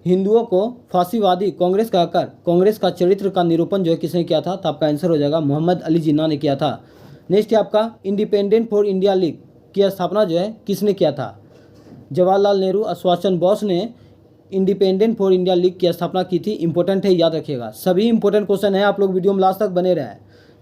हिंदुओं को फांसीवादी कांग्रेस कहकर कांग्रेस का चरित्र का निरूपण जो है किसने किया था, तो आपका आंसर हो जाएगा मोहम्मद अली जिन्ना ने किया था। नेक्स्ट है आपका इंडिपेंडेंट फॉर इंडिया लीग की स्थापना जो है किसने किया था, जवाहरलाल नेहरू और सुभाष चंद्र बोस ने इंडिपेंडेंट फॉर इंडिया लीग की स्थापना की थी। इंपॉर्टेंट है, याद रखिएगा, सभी इंपॉर्टेंट क्वेश्चन है, आप लोग वीडियो में लास्ट तक बने रहे।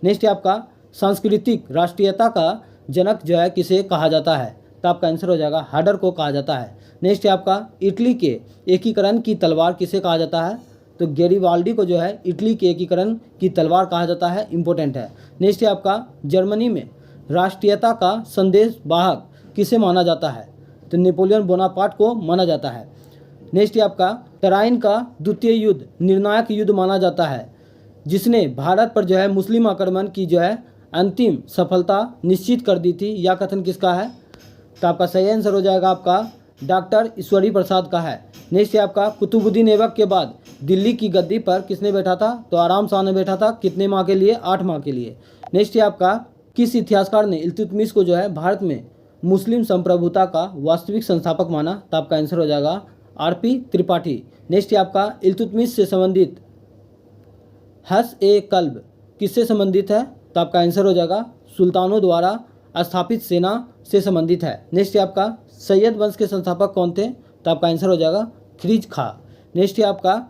नेक्स्ट है आपका सांस्कृतिक राष्ट्रीयता का जनक जो है किसे कहा जाता है, तो आपका आंसर हो जाएगा हार्डर को कहा जाता है। नेक्स्ट है आपका इटली के एकीकरण की तलवार किसे कहा जाता है, तो गैरिबाल्डी को जो है इटली के एकीकरण की तलवार कहा जाता है। इंपॉर्टेंट है। नेक्स्ट है आपका जर्मनी में राष्ट्रीयता का संदेश वाहक किसे माना जाता है, तो नेपोलियन बोनापार्ट को माना जाता है। नेक्स्ट है आपका तराइन का द्वितीय युद्ध निर्णायक युद्ध माना जाता है, जिसने भारत पर जो है मुस्लिम आक्रमण की जो है अंतिम सफलता निश्चित कर दी थी। यह कथन किसका है, तो आपका सही आंसर हो जाएगा आपका डॉक्टर ईश्वरी प्रसाद का है। नेक्स्ट है आपका कुतुबुद्दीन ऐबक के बाद दिल्ली की गद्दी पर किसने बैठा था, तो आराम शाह ने बैठा था। कितने माह के लिए, 8 माह के लिए। नेक्स्ट है आपका किस इतिहासकार ने इल्तुतमिश को जो है भारत में मुस्लिम संप्रभुता का वास्तविक संस्थापक माना, तो आपका आंसर हो जाएगा RP त्रिपाठी। नेक्स्ट है आपका इल्तुतमिश से संबंधित हस-ए-कल्ब किससे संबंधित है, तो आपका आंसर हो जाएगा सुल्तानों द्वारा स्थापित सेना से संबंधित है। नेक्स्ट है आपका सैयद वंश के संस्थापक कौन थे, तो आपका आंसर हो जाएगा खिरिज खां। नेक्स्ट है आपका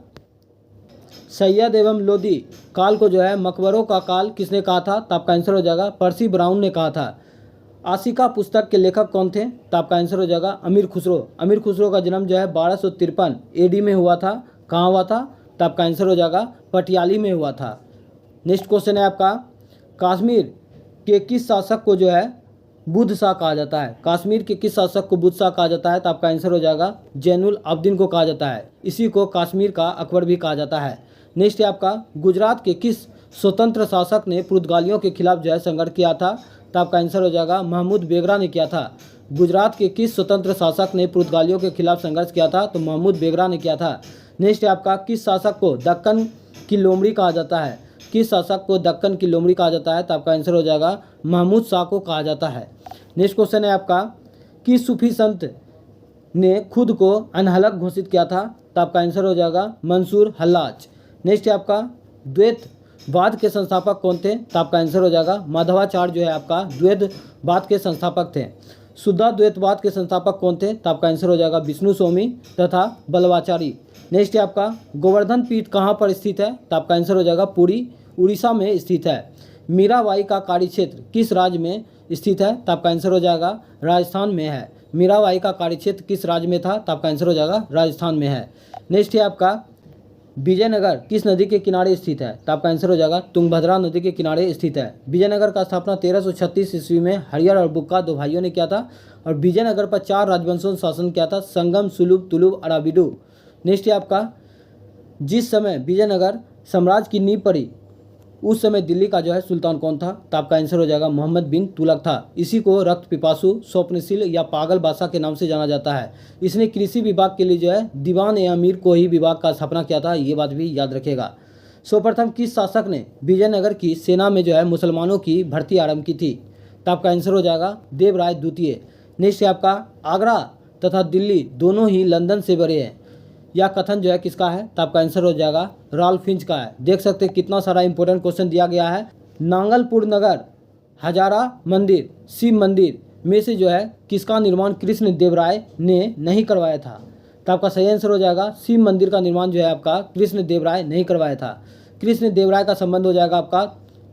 सैयद एवं लोदी काल को जो है मकबरों का काल किसने कहा था, तो आपका आंसर हो जाएगा पर्सी ब्राउन ने कहा था। आशिका पुस्तक के लेखक कौन थे, तो आपका आंसर हो जाएगा अमीर खुसरो। अमीर खुसरो का जन्म जो है 1253 AD में हुआ था। कहाँ हुआ था, तो आपका आंसर हो जाएगा पटियाली में हुआ था। नेक्स्ट क्वेश्चन है आपका कश्मीर के किस शासक को जो है बुद्ध शाह कहा जाता है, कश्मीर के किस शासक को बुद्ध शाह कहा जाता है, तो आपका आंसर हो जाएगा जैनुल आब्दीन को कहा जाता है। इसी को कश्मीर का अकबर भी कहा जाता है। नेक्स्ट है आपका गुजरात के किस स्वतंत्र शासक ने पुर्तगालियों के खिलाफ जो है संघर्ष किया था, तो आपका आंसर हो जाएगा महमूद बेगरा ने किया था। गुजरात के किस स्वतंत्र शासक ने पुर्तगालियों के खिलाफ संघर्ष किया था, तो महमूद बेगरा ने किया था। नेक्स्ट है आपका किस शासक को दक्कन की लोमड़ी कहा जाता है, किस शासक को दक्कन की लोमड़ी कहा जाता है, तो आपका आंसर हो जाएगा महमूद शाह को कहा जाता है। नेक्स्ट क्वेश्चन है आपका किस सूफी संत ने खुद को अनहलक घोषित किया था, तो आपका आंसर हो जाएगा मंसूर हल्लाज। नेक्स्ट है आपका द्वैतवाद के संस्थापक कौन थे, तो आपका आंसर हो जाएगा माधवाचार्य जो है आपका द्वैतवाद के संस्थापक थे। शुद्धाद्वैतवाद के संस्थापक कौन थे, तो आपका आंसर हो जाएगा विष्णु स्वामी तथा बल्लवाचारी। नेक्स्ट है आपका गोवर्धन पीठ कहाँ पर स्थित है, तो आपका आंसर हो जाएगा पुरी उड़ीसा में स्थित है। मीराबाई का कार्यक्षेत्र किस राज्य में स्थित है, तो आपका आंसर हो जाएगा राजस्थान में है। मीराबाई का कार्यक्षेत्र किस राज्य में था, तो आपका आंसर हो जाएगा राजस्थान में है। नेक्स्ट है आपका विजयनगर किस नदी के किनारे स्थित है, तो आपका आंसर हो जाएगा तुंगभद्रा नदी के किनारे स्थित है। विजयनगर का स्थापना 1336 ईस्वी में हरियर और बुक्का 2 भाइयों ने किया था और विजयनगर पर 4 राजवंशों ने शासन किया था, संगम, सुलभ, तुलुभ, अराबिडू। नेक्स्ट है आपका जिस समय विजयनगर साम्राज्य की नींव पड़ी उस समय दिल्ली का जो है सुल्तान कौन था, तो आपका आंसर हो जाएगा मोहम्मद बिन तुगलक था। इसी को रक्त पिपासु, स्वप्नशील या पागल बादशाह के नाम से जाना जाता है। इसने कृषि विभाग के लिए जो है दीवान ए अमीर को ही विभाग का स्थापना किया था, ये बात भी याद रखेगा। सर्वप्रथम किस शासक ने विजयनगर की सेना में जो है मुसलमानों की भर्ती आरंभ की थी, तो आपका आंसर हो जाएगा देवराय द्वितीय। नेक्स्ट है आपका आगरा तथा दिल्ली दोनों ही लंदन से बड़े हैं, यह कथन जो है किसका है, तो आपका आंसर हो जाएगा राल्फ फिंच का है। देख सकते हैं कितना सारा इंपॉर्टेंट क्वेश्चन दिया गया है। नांगलपुर नगर हजारा मंदिर, शिव मंदिर में से जो है किसका निर्माण कृष्ण देव राय ने नहीं करवाया था, तो आपका सही आंसर हो जाएगा शिव मंदिर का निर्माण जो है आपका कृष्ण देव राय नहीं करवाया था। कृष्ण देव राय का संबंध हो जाएगा आपका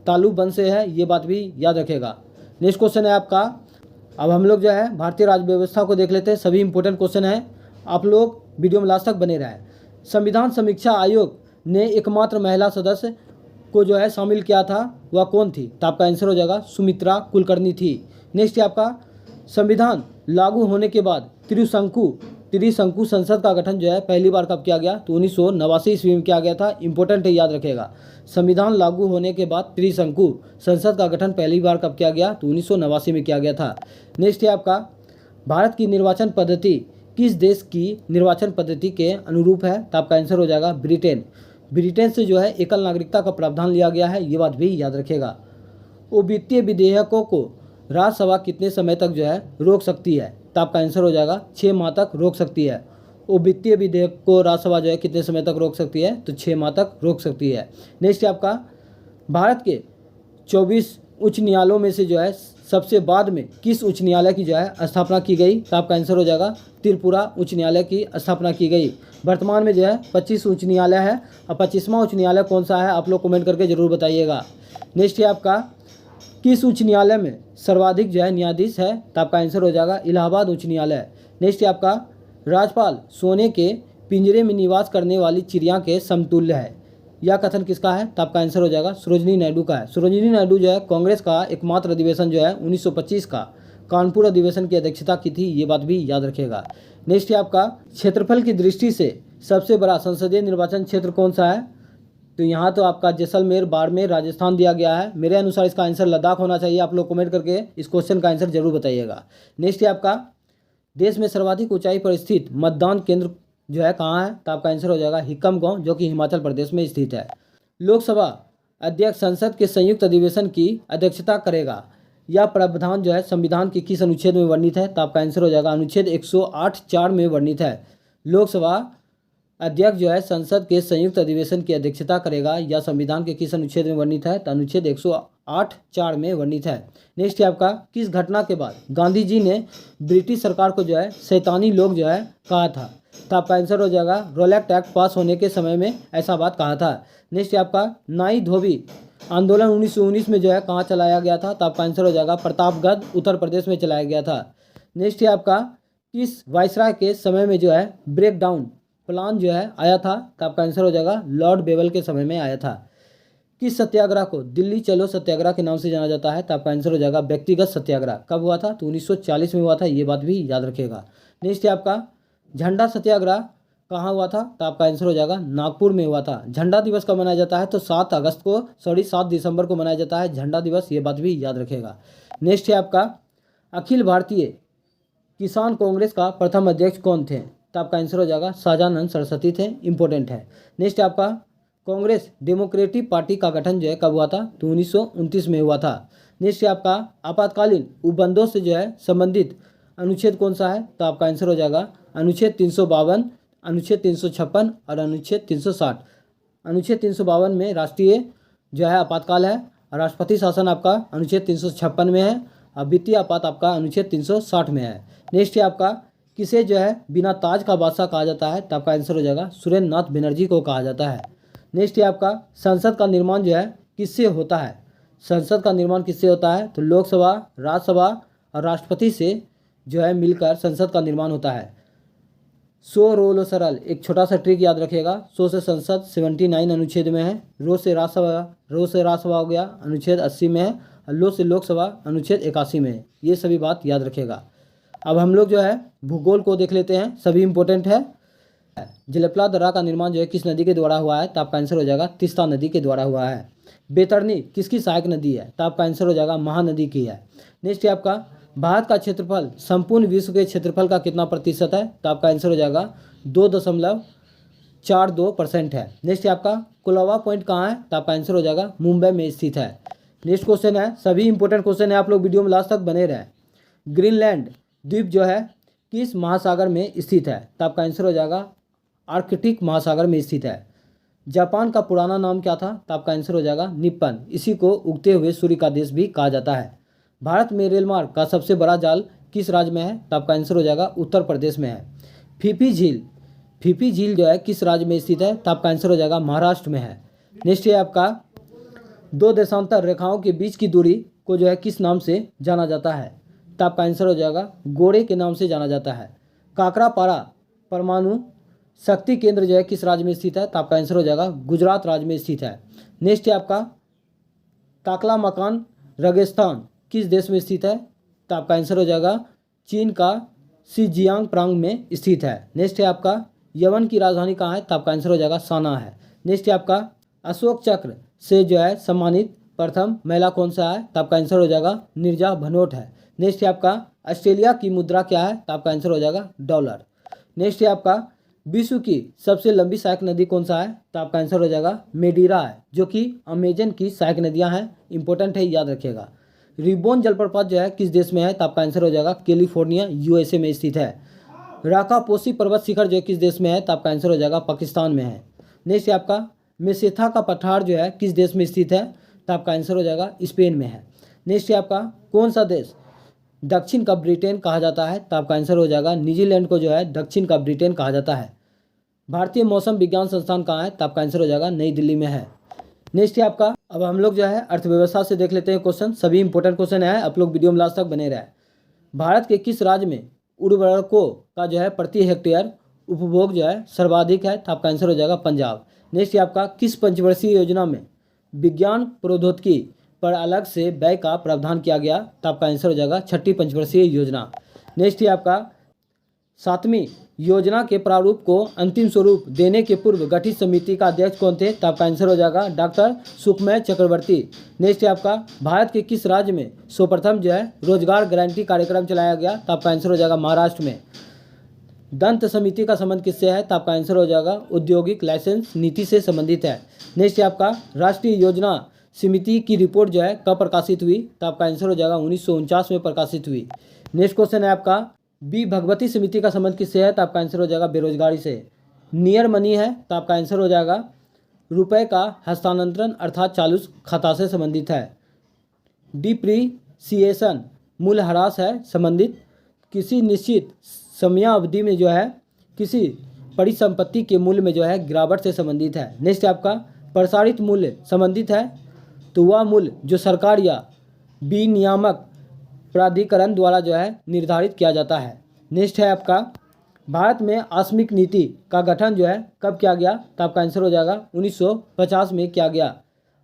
तालु वंश से है, ये बात भी याद रखेगा। नेक्स्ट क्वेश्चन है आपका, अब हम लोग जो है भारतीय राज्य व्यवस्था को देख लेते हैं। सभी इंपॉर्टेंट क्वेश्चन है, आप लोग वीडियो में लास्ट तक बने रहें। संविधान समीक्षा आयोग ने एकमात्र महिला सदस्य को जो है शामिल किया था, वह कौन थी, तो आपका आंसर हो जाएगा सुमित्रा कुलकर्णी थी। नेक्स्ट है आपका संविधान लागू होने के बाद त्रिशंकु संसद का गठन जो है पहली बार कब किया गया? तो 1989 ईस्वी में किया गया था। इंपॉर्टेंट है, याद रखेगा। संविधान लागू होने के बाद त्रिशंकु संसद का गठन पहली बार कब किया गया? तो 1989 में किया गया था। नेक्स्ट है आपका, भारत की निर्वाचन पद्धति किस देश की निर्वाचन पद्धति के अनुरूप है? तो आपका आंसर हो जाएगा ब्रिटेन। ब्रिटेन से जो है एकल नागरिकता का प्रावधान लिया गया है, ये बात भी याद रखेगा। वो वित्तीय विधेयकों को राज्यसभा कितने समय तक जो है रोक सकती है? तो आपका आंसर हो जाएगा 6 माह तक रोक सकती है। वो वित्तीय विधेयक को राज्यसभा जो है कितने समय तक रोक सकती है? तो 6 माह तक रोक सकती है। नेक्स्ट है आपका, भारत के 24 उच्च न्यायालयों में से जो है सबसे बाद में किस उच्च न्यायालय की जो है स्थापना की गई? तो आपका आंसर हो जाएगा त्रिपुरा उच्च न्यायालय की स्थापना की गई। वर्तमान में जो है 25 उच्च न्यायालय है और 25वां उच्च न्यायालय कौन सा है? आप लोग कमेंट करके जरूर बताइएगा। नेक्स्ट है आपका, किस उच्च न्यायालय में सर्वाधिक जो है न्यायाधीश है? तो आपका आंसर हो जाएगा इलाहाबाद उच्च न्यायालय। नेक्स्ट है आपका, राज्यपाल सोने के पिंजरे में निवास करने वाली चिड़िया के समतुल्य है, यह कथन किसका है? तो आपका आंसर हो जाएगा सरोजिनी नायडू का है। सरोजिनी नायडू जो है कांग्रेस का एकमात्र अधिवेशन जो है 1925 का कानपुर अधिवेशन की अध्यक्षता की थी, ये बात भी याद रखेगा। नेक्स्ट है आपका, क्षेत्रफल की दृष्टि से सबसे बड़ा संसदीय निर्वाचन क्षेत्र कौन सा है? तो यहाँ तो आपका जैसलमेर, बाड़मेर, राजस्थान दिया गया है। मेरे अनुसार इसका आंसर लद्दाख होना चाहिए। आप लोग कमेंट करके इस क्वेश्चन का आंसर जरूर बताइएगा। नेक्स्ट है आपका, देश में सर्वाधिक ऊंचाई पर स्थित मतदान केंद्र जो है कहाँ है? तो आपका आंसर हो जाएगा हिक्कम गाँव, जो कि हिमाचल प्रदेश में स्थित है। लोकसभा अध्यक्ष संसद के संयुक्त अधिवेशन की अध्यक्षता करेगा, यह प्रावधान जो है संविधान के किस अनुच्छेद में वर्णित है? तो आपका आंसर हो जाएगा अनुच्छेद 108(4) में वर्णित है। लोकसभा अध्यक्ष जो है संसद के संयुक्त अधिवेशन की अध्यक्षता करेगा, यह संविधान के किस अनुच्छेद में वर्णित है? तो अनुच्छेद 108(4) में वर्णित है। नेक्स्ट है आपका, किस घटना के बाद गांधी जी ने ब्रिटिश सरकार को जो है शैतानी लोग जो है कहा था? तो आपका आंसर हो जाएगा रोलैक्ट एक्ट पास होने के समय में ऐसा बात कहा था। नेक्स्ट है आपका, नाई धोबी आंदोलन 1919 में जो है कहाँ चलाया गया था? तो आपका आंसर हो जाएगा प्रतापगढ़, उत्तर प्रदेश में चलाया गया था। नेक्स्ट है आपका, किस वायसराय के समय में जो है ब्रेक डाउन प्लान जो है आया था? तो आपका आंसर हो जाएगा लॉर्ड बेवल के समय में आया था। किस सत्याग्रह को दिल्ली चलो सत्याग्रह के नाम से जाना जाता है? तो आपका आंसर हो जाएगा व्यक्तिगत सत्याग्रह। कब हुआ था? तो 1940 में हुआ था, ये बात भी याद रखेगा। नेक्स्ट है आपका, झंडा सत्याग्रह कहाँ हुआ था? तो आपका आंसर हो जाएगा नागपुर में हुआ था। झंडा दिवस कब मनाया जाता है? तो 7 दिसंबर को मनाया जाता है झंडा दिवस, ये बात भी याद रखेगा। नेक्स्ट है आपका, अखिल भारतीय किसान कांग्रेस का प्रथम अध्यक्ष कौन थे? तो आपका आंसर हो जाएगा शाहजानंद सरस्वती थे। इंपॉर्टेंट है। नेक्स्ट है आपका, कांग्रेस डेमोक्रेटिक पार्टी का गठन जो है कब हुआ था? तो 1929 में हुआ था। नेक्स्ट है आपका, आपातकालीन उपबंधों से जो है संबंधित अनुच्छेद कौन सा है? तो आपका आंसर हो जाएगा अनुच्छेद 352, अनुच्छेद 356 और अनुच्छेद 360। अनुच्छेद 352 में राष्ट्रीय जो है आपातकाल है, और राष्ट्रपति शासन आपका अनुच्छेद 356 में है, और वित्तीय आपात आपका अनुच्छेद 360 में है। नेक्स्ट है आपका, किसे जो है बिना ताज का बादशाह कहा जाता है? तो आपका आंसर हो जाएगा सुरेंद्र नाथ बनर्जी को कहा जाता है। नेक्स्ट है आपका, संसद का निर्माण जो है किससे होता है? संसद का निर्माण किससे होता है? तो लोकसभा, राज्यसभा और राष्ट्रपति से जो है मिलकर संसद का निर्माण होता है। सो रोलो सरल, एक छोटा सा ट्रिक याद रखिएगा। सो से संसद 79 अनुच्छेद में है, रो से राज्यसभा हो गया अनुच्छेद 80 में है, और लो से लोकसभा अनुच्छेद 81 में है। ये सभी बात याद रखेगा। अब हम लोग जो है भूगोल को देख लेते हैं, सभी इंपॉर्टेंट है। जलपला दर्रा का निर्माण जो है किस नदी के द्वारा हुआ है? तो आपका आंसर हो जाएगा तीस्ता नदी के द्वारा हुआ है। बैतरनी किसकी सहायक नदी है? तो आपका आंसर हो जाएगा महानदी की है। नेक्स्ट है आपका, भारत का क्षेत्रफल संपूर्ण विश्व के क्षेत्रफल का कितना प्रतिशत है? तो आपका आंसर हो जाएगा 2.42% है। नेक्स्ट है आपका, कोलाबा पॉइंट कहाँ है? तो आपका आंसर हो जाएगा मुंबई में स्थित है। नेक्स्ट क्वेश्चन है, सभी इंपॉर्टेंट क्वेश्चन है, आप लोग वीडियो में लास्ट तक बने रहें। ग्रीनलैंड द्वीप जो है किस महासागर में स्थित है? तो आपका आंसर हो जाएगा आर्कटिक महासागर में स्थित है। जापान का पुराना नाम क्या था? तो आपका आंसर हो जाएगा निप्पन। इसी को उगते हुए सूर्य का देश भी कहा जाता है। भारत में रेल मार्ग का सबसे बड़ा जाल किस राज्य में है? तो आपका आंसर हो जाएगा उत्तर प्रदेश में है। फीफी झील जो है किस राज्य में स्थित है? तो आपका आंसर हो जाएगा महाराष्ट्र में है। नेक्स्ट है आपका, दो देशांतर रेखाओं के बीच की दूरी को जो है किस नाम से जाना जाता है? तो आपका आंसर हो जाएगा गोड़े के नाम से जाना जाता है। काकरापारा परमाणु शक्ति केंद्र जो है किस राज्य में स्थित है? तो आपका आंसर हो जाएगा गुजरात राज्य में स्थित है। नेक्स्ट है आपका, ताकलामकान रेगिस्तान किस देश में स्थित है? तो आपका आंसर हो जाएगा चीन का शिजियांग प्रांत में स्थित है। नेक्स्ट है आपका यमन की राजधानी कहाँ है, तो आपका आंसर हो जाएगा साना है। नेक्स्ट है आपका अशोक चक्र से जो है सम्मानित प्रथम महिला कौन सा है, तो आपका आंसर हो जाएगा नीरजा भनोट है। नेक्स्ट है आपका ऑस्ट्रेलिया की मुद्रा क्या है, तो आपका आंसर हो जाएगा डॉलर। नेक्स्ट है आपका विश्व की सबसे लंबी सहायक नदी कौन सा है, तो आपका आंसर हो जाएगा मेडीरा है, जो कि अमेजन की सहायक नदियां हैं, इंपॉर्टेंट है, याद रखिएगा। रिबोन जलप्रपात जो है किस देश में है, तो आपका आंसर हो जाएगा कैलिफोर्निया यूएसए में स्थित है। राकापोसी पर्वत शिखर जो है किस देश में है, तो आपका आंसर हो जाएगा पाकिस्तान में है। नेक्स्ट है आपका मेसेथा का पठार जो है किस देश में स्थित है, तो आपका आंसर हो जाएगा स्पेन में है। नेक्स्ट है आपका कौन सा देश दक्षिण का ब्रिटेन कहा जाता है, तो आपका आंसर हो जाएगा न्यूजीलैंड को जो है दक्षिण का ब्रिटेन कहा जाता है। भारतीय मौसम विज्ञान संस्थान कहाँ है, तो आपका आंसर हो जाएगा नई दिल्ली में है। नेक्स्ट है आपका अब हम लोग जो है अर्थव्यवस्था से देख लेते हैं क्वेश्चन, सभी इंपॉर्टेंट क्वेश्चन है, आप लोग वीडियो में लास्ट तक बने रहे। भारत के किस राज्य में उर्वरकों का जो है प्रति हेक्टेयर उपभोग जो है सर्वाधिक है, तो आपका आंसर हो जाएगा पंजाब। नेक्स्ट है आपका किस पंचवर्षीय योजना में विज्ञान प्रौद्योगिकी पर अलग से व्यय का प्रावधान किया गया, तो आपका आंसर हो जाएगा छठी पंचवर्षीय योजना। नेक्स्ट है आपका 7वीं योजना के प्रारूप को अंतिम स्वरूप देने के पूर्व गठित समिति का अध्यक्ष कौन थे, तो आपका आंसर हो जाएगा डॉक्टर सुखमय चक्रवर्ती। नेक्स्ट है आपका भारत के किस राज्य में सर्वप्रथम जो है रोजगार गारंटी कार्यक्रम चलाया गया, तो आपका आंसर हो जाएगा महाराष्ट्र में। दंत समिति का संबंध किससे है, तो आपका आंसर हो जाएगा औद्योगिक लाइसेंस नीति से संबंधित है। नेक्स्ट है आपका राष्ट्रीय योजना समिति की रिपोर्ट जो है कब प्रकाशित हुई, तो आपका आंसर हो जाएगा 1949 में प्रकाशित हुई। नेक्स्ट क्वेश्चन है आपका बी भगवती समिति का संबंध किससे है, तो आपका आंसर हो जाएगा बेरोजगारी से। नियर मनी है, तो आपका आंसर हो जाएगा रुपए का हस्तांतरण अर्थात चालू खाता से संबंधित है। डिप्रीसिएशन मूल्यह्रास है, संबंधित किसी निश्चित समयावधि में जो है किसी परिसंपत्ति के मूल्य में जो है गिरावट से संबंधित है। नेक्स्ट आपका प्रसारित मूल्य संबंधित है, तो वह मूल्य जो सरकार या विनियामक प्राधिकरण द्वारा जो है निर्धारित किया जाता है। नेक्स्ट है आपका भारत में आकस्मिक नीति का गठन जो है कब किया गया, तो आपका आंसर हो जाएगा 1950 में किया गया।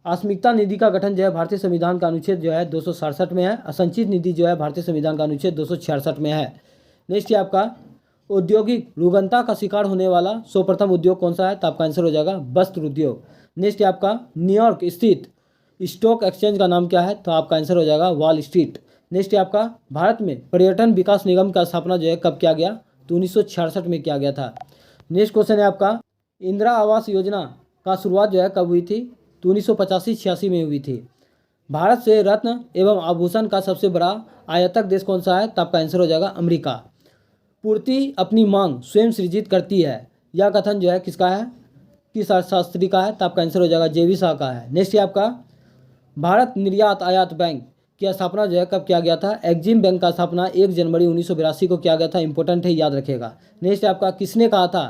आकस्मिकता निधि का गठन जो है भारतीय संविधान का अनुच्छेद जो है 267 में है। असंचित निधि जो है भारतीय संविधान का अनुच्छेद 266 में है। नेक्स्ट है आपका औद्योगिक रुग्णता का शिकार होने वाला सर्वप्रथम उद्योग कौन सा है, तो आपका आंसर हो जाएगा वस्त्र उद्योग। नेक्स्ट है आपका न्यूयॉर्क स्थित स्टॉक एक्सचेंज का नाम क्या है, तो आपका आंसर हो जाएगा वॉल स्ट्रीट। नेक्स्ट है आपका भारत में पर्यटन विकास निगम का स्थापना जो है कब किया गया, तो 1966 में किया गया था। नेक्स्ट क्वेश्चन है आपका इंदिरा आवास योजना का शुरुआत जो है कब हुई थी, तो 1985-86 में हुई थी। भारत से रत्न एवं आभूषण का सबसे बड़ा आयातक देश कौन सा है, तो आपका आंसर हो जाएगा अमेरिका। पूर्ति अपनी मांग स्वयं सृजित करती है, यह कथन जो है किसका है, किस अर्थशास्त्री का है, तो आपका आंसर हो जाएगा जेवी शाह का है। नेक्स्ट है आपका भारत निर्यात आयात बैंक की स्थापना जो है कब किया गया था, एग्जिम बैंक का स्थापना 1 जनवरी 1982 को किया गया था, इंपॉर्टेंट है, याद रखिएगा। नेक्स्ट है आपका किसने कहा था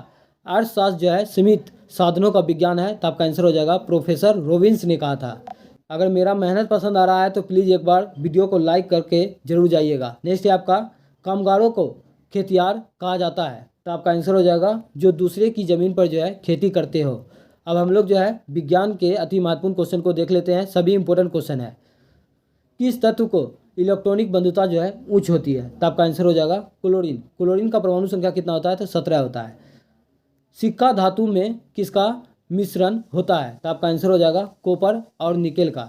अर्थशास्त्र जो है सीमित साधनों का विज्ञान है, तो आपका आंसर हो जाएगा प्रोफेसर रोबिन्स ने कहा था। अगर मेरा मेहनत पसंद आ रहा है तो प्लीज़ एक बार वीडियो को लाइक करके जरूर जाइएगा। नेक्स्ट है आपका कामगारों को खेतियार कहा जाता है, तो आपका आंसर हो जाएगा जो दूसरे की ज़मीन पर जो है खेती करते हो। अब हम लोग जो है विज्ञान के अति महत्वपूर्ण क्वेश्चन को देख लेते हैं, सभी इंपॉर्टेंट क्वेश्चन है। किस तत्व को इलेक्ट्रॉनिक बंधुता जो है उच्च होती है, तो आपका आंसर हो जाएगा क्लोरीन। क्लोरीन का परमाणु संख्या कितना होता है, तो 17 होता है। सिक्का धातु में किसका मिश्रण होता है, तो आपका आंसर हो जाएगा कॉपर और निकेल का।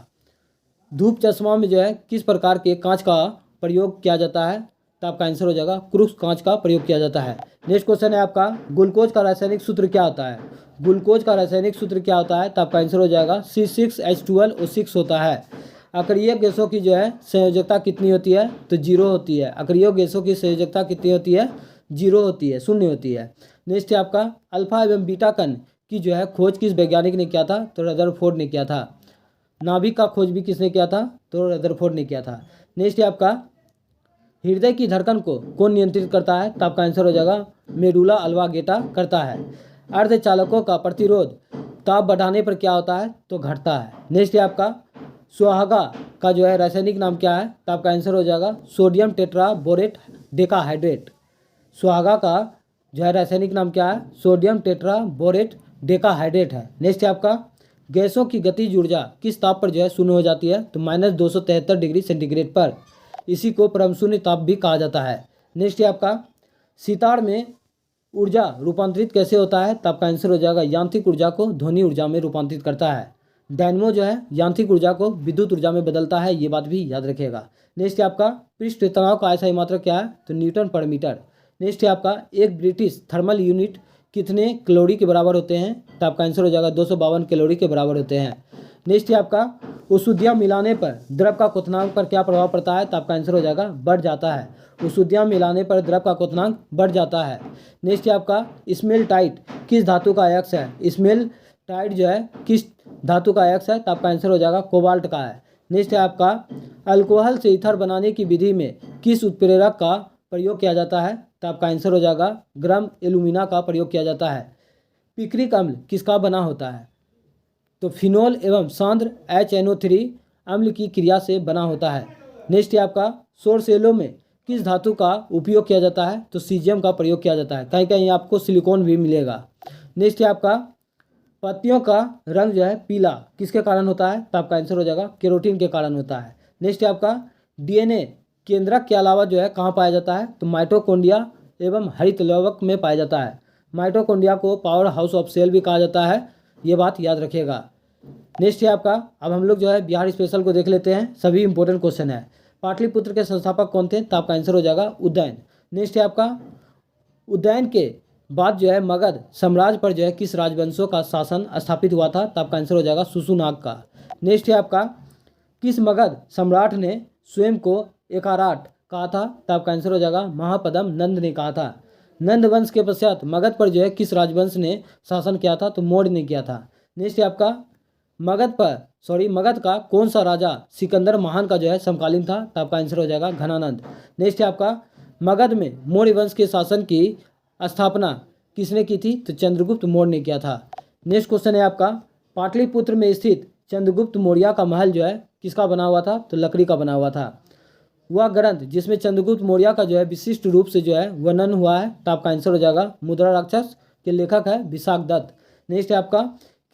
धूप चश्मा में जो है किस प्रकार के कांच का प्रयोग किया जाता है, तो आपका आंसर हो जाएगा क्रूक्स कांच का प्रयोग किया जाता है। नेक्स्ट क्वेश्चन है आपका ग्लूकोज का रासायनिक सूत्र क्या होता है। ग्लूकोज का रासायनिक सूत्र क्या होता है, तो आपका आंसर हो जाएगा C6H12O6 होता है। अक्रिय गैसों की जो है संयोजकता कितनी होती है, तो 0 होती है। अक्रिय गैसों की संयोजकता कितनी होती है, 0 होती है, 0 होती है। नेक्स्ट है आपका अल्फा एवं बीटा कण की जो है खोज किस वैज्ञानिक ने किया था, तो रदरफोर्ड ने किया था। नाभिक का खोज भी किसने किया था, तो रदरफोर्ड ने किया था। नेक्स्ट है आपका हृदय की धड़कन को कौन नियंत्रित करता है, तो आपका आंसर हो जाएगा मेडुला अल्वागेटा करता है। अर्धचालकों का प्रतिरोध ताप बढ़ाने पर क्या होता है, तो घटता है। नेक्स्ट है आपका सुहागा का जो है रासायनिक नाम क्या है, तो आपका आंसर हो जाएगा सोडियम टेट्राबोरेट डेकाहाइड्रेट। सुहागा का जो है रासायनिक नाम क्या है, सोडियम टेट्राबोरेट डेकाहाइड्रेट है। नेक्स्ट है आपका गैसों की गतिज ऊर्जा किस ताप पर जो है शून्य हो जाती है, तो -273 डिग्री सेंटीग्रेड पर। इसी को परम शून्य ताप भी कहा जाता है। नेक्स्ट है आपका सितार में ऊर्जा रूपांतरित कैसे होता है? तो आपका आंसर हो जाएगा यांत्रिक ऊर्जा को ध्वनि ऊर्जा में रूपांतरित करता है। डायनमो जो है यांत्रिक ऊर्जा को विद्युत ऊर्जा में बदलता है, ये बात भी याद रखिएगा। नेक्स्ट है आपका पृष्ठ तनाव का अस्थायी मात्रक क्या है? तो न्यूटन पर मीटर। नेक्स्ट है आपका एक ब्रिटिश थर्मल यूनिट कितने कैलोरी के बराबर होते हैं? तो आपका आंसर हो जाएगा 252 कैलोरी के बराबर होते हैं। नेक्स्ट है आपका औषधियाँ मिलाने पर द्रव का क्वथनांक पर क्या प्रभाव पड़ता है? तो आपका आंसर हो जाएगा बढ़ जाता है। औषधियाँ मिलाने पर द्रव का क्वथनांक बढ़ जाता है। नेक्स्ट है आपका स्मेल्टाइट किस धातु का अयस्क है? स्मेल्टाइट जो है किस धातु का अयस्क है? तो आपका आंसर हो जाएगा कोबाल्ट का है। नेक्स्ट है आपका अल्कोहल से ईथर बनाने की विधि में किस उत्प्रेरक का प्रयोग किया जाता है? तो आपका आंसर हो जाएगा ग्रम एल्यूमिना का प्रयोग किया जाता है। पिक्रिक अम्ल किसका बना होता है? तो फिनोल एवं सांद्र HNO3 अम्ल की क्रिया से बना होता है। नेक्स्ट है आपका सौर सेलों में किस धातु का उपयोग किया जाता है? तो सीजियम का प्रयोग किया जाता है। कहीं कहीं आपको सिलिकॉन भी मिलेगा। नेक्स्ट है आपका पत्तियों का रंग जो है पीला किसके कारण होता है? तो आपका आंसर हो जाएगा केरोटीन के कारण होता है। नेक्स्ट है आपका DNA केंद्रक के अलावा जो है कहाँ पाया जाता है? तो माइटोकॉन्ड्रिया एवं हरित लवक में पाया जाता है। माइटोकॉन्ड्रिया को पावर हाउस ऑफ सेल भी कहा जाता है, ये बात याद रखिएगा। नेक्स्ट है आपका अब हम लोग जो है बिहार स्पेशल को देख लेते हैं, सभी इंपॉर्टेंट क्वेश्चन है। पाटलिपुत्र के संस्थापक कौन थे? तो आपका आंसर हो जाएगा उदयन। नेक्स्ट है आपका उदयन के बाद जो है मगध साम्राज्य पर जो है किस राजवंशों का शासन स्थापित हुआ था? तो आपका आंसर हो जाएगा सुसुनाग का। नेक्स्ट है आपका किस मगध सम्राट ने स्वयं को एकाराट कहा था? तो आपका आंसर हो जाएगा महापदम नंद ने कहा था। नंद वंश के पश्चात मगध पर जो है किस राजवंश ने शासन किया था? तो मौर्य ने किया था। नेक्स्ट है आपका मगध का कौन सा राजा सिकंदर महान का जो है समकालीन था? तो आपका आंसर हो जाएगा घनानंद। नेक्स्ट है आपका मगध में मौर्य वंश के शासन की स्थापना किसने की थी? तो चंद्रगुप्त मौर्य ने किया था। नेक्स्ट क्वेश्चन है आपका पाटलिपुत्र में स्थित चंद्रगुप्त मौर्य का महल जो है किसका बना हुआ था? तो लकड़ी का बना हुआ था। वह ग्रंथ जिसमें चंद्रगुप्त मौर्य का जो है विशिष्ट रूप से जो है वर्णन हुआ है, तो आपका आंसर हो जाएगा मुद्रा राक्षस के लेखक है विशाखदत्त। नेक्स्ट है आपका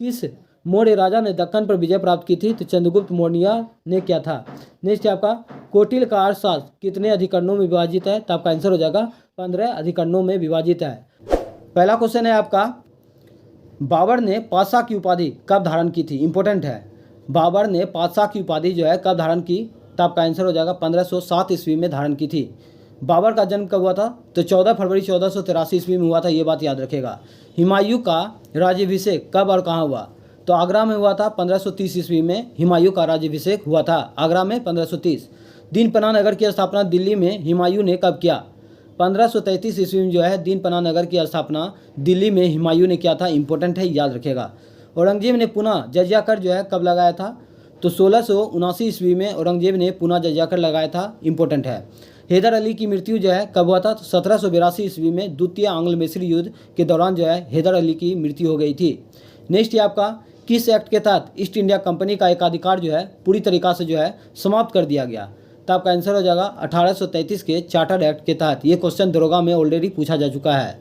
किस मौर्य राजा ने दक्कन पर विजय प्राप्त की थी? तो चंद्रगुप्त मौर्य ने किया था। नेक्स्ट है आपका कोटिल का अर्थशास्त्र कितने अधिकरणों में विभाजित है? तो आपका आंसर हो जाएगा 15 अधिकरणों में विभाजित है। पहला क्वेश्चन है आपका बाबर ने पातशाह की उपाधि कब धारण की थी? इंपॉर्टेंट है। बाबर ने पातशाह की उपाधि जो है कब धारण की? तो आपका आंसर हो जाएगा 1507 ईस्वी में धारण की थी। बाबर का जन्म कब हुआ था? तो 14 फरवरी 1483 ईस्वी में हुआ था, ये बात याद रखेगा। हुमायूं का राज्याभिषेक कब और कहाँ हुआ? तो आगरा में हुआ था 1530 ईस्वी में हुमायूं का राज्याभिषेक हुआ था, आगरा में 1530। दीन पनाह नगर की स्थापना दिल्ली में हुमायूं ने कब किया? 1533 ईस्वी में जो है दीन पनाह नगर की स्थापना दिल्ली में हुमायूं ने किया था। इंपॉर्टेंट है, याद रखेगा। औरंगजेब ने पुनः जजिया कर जो है कब लगाया था? तो 1679 ईस्वी में औरंगजेब ने पुनः जजिया कर लगाया था। इंपॉर्टेंट है। हैदर अली की मृत्यु जो है कब हुआ था? तो 1782 ईस्वी में द्वितीय आंग्ल मैसूर युद्ध के दौरान जो है हैदर अली की मृत्यु हो गई थी। नेक्स्ट है आपका किस एक्ट के तहत ईस्ट इंडिया कंपनी का एकाधिकार जो है पूरी तरीका से जो है समाप्त कर दिया गया? तो आपका आंसर हो जाएगा 1833 के चार्टर्ड एक्ट के तहत। ये क्वेश्चन दरोगा में ऑलरेडी पूछा जा चुका है।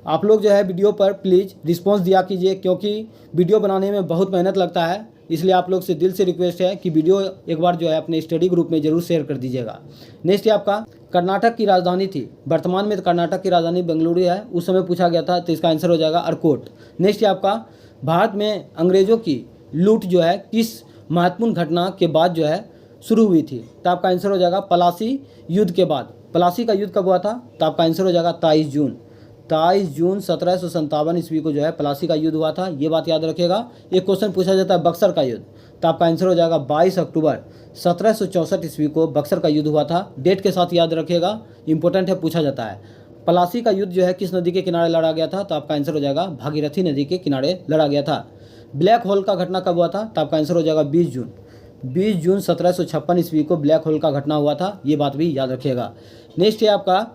आप लोग जो है वीडियो पर प्लीज़ रिस्पॉन्स दिया कीजिए, क्योंकि वीडियो बनाने में बहुत मेहनत लगता है, इसलिए आप लोग से दिल से रिक्वेस्ट है कि वीडियो एक बार जो है अपने स्टडी ग्रुप में जरूर शेयर कर दीजिएगा। नेक्स्ट है आपका कर्नाटक की राजधानी थी, वर्तमान में कर्नाटक की राजधानी बेंगलुरु है, उस समय पूछा गया था, तो इसका आंसर हो जाएगा अर्कोट। नेक्स्ट है आपका भारत में अंग्रेजों की लूट जो है किस महत्वपूर्ण घटना के बाद जो है शुरू हुई थी? तो आपका आंसर हो जाएगा पलासी युद्ध के बाद। पलासी का युद्ध कब हुआ था? तो आपका आंसर हो जाएगा 23 जून 1757 ईस्वी को जो है पलासी का युद्ध हुआ था, ये बात याद रखिएगा। एक क्वेश्चन पूछा जाता है बक्सर का युद्ध, तो आपका आंसर हो जाएगा 22 अक्टूबर 1764 ईस्वी को बक्सर का युद्ध हुआ था। डेट के साथ याद रखिएगा, इंपॉर्टेंट है, पूछा जाता है। पलासी का युद्ध जो है किस नदी के किनारे लड़ा गया था? तो आपका आंसर हो जाएगा भागीरथी नदी के किनारे लड़ा गया था। ब्लैक होल का घटना कब हुआ था? तो आपका आंसर हो जाएगा 20 जून 1756 ईस्वी को ब्लैक होल का घटना हुआ था, ये बात भी याद रखिएगा। नेक्स्ट है आपका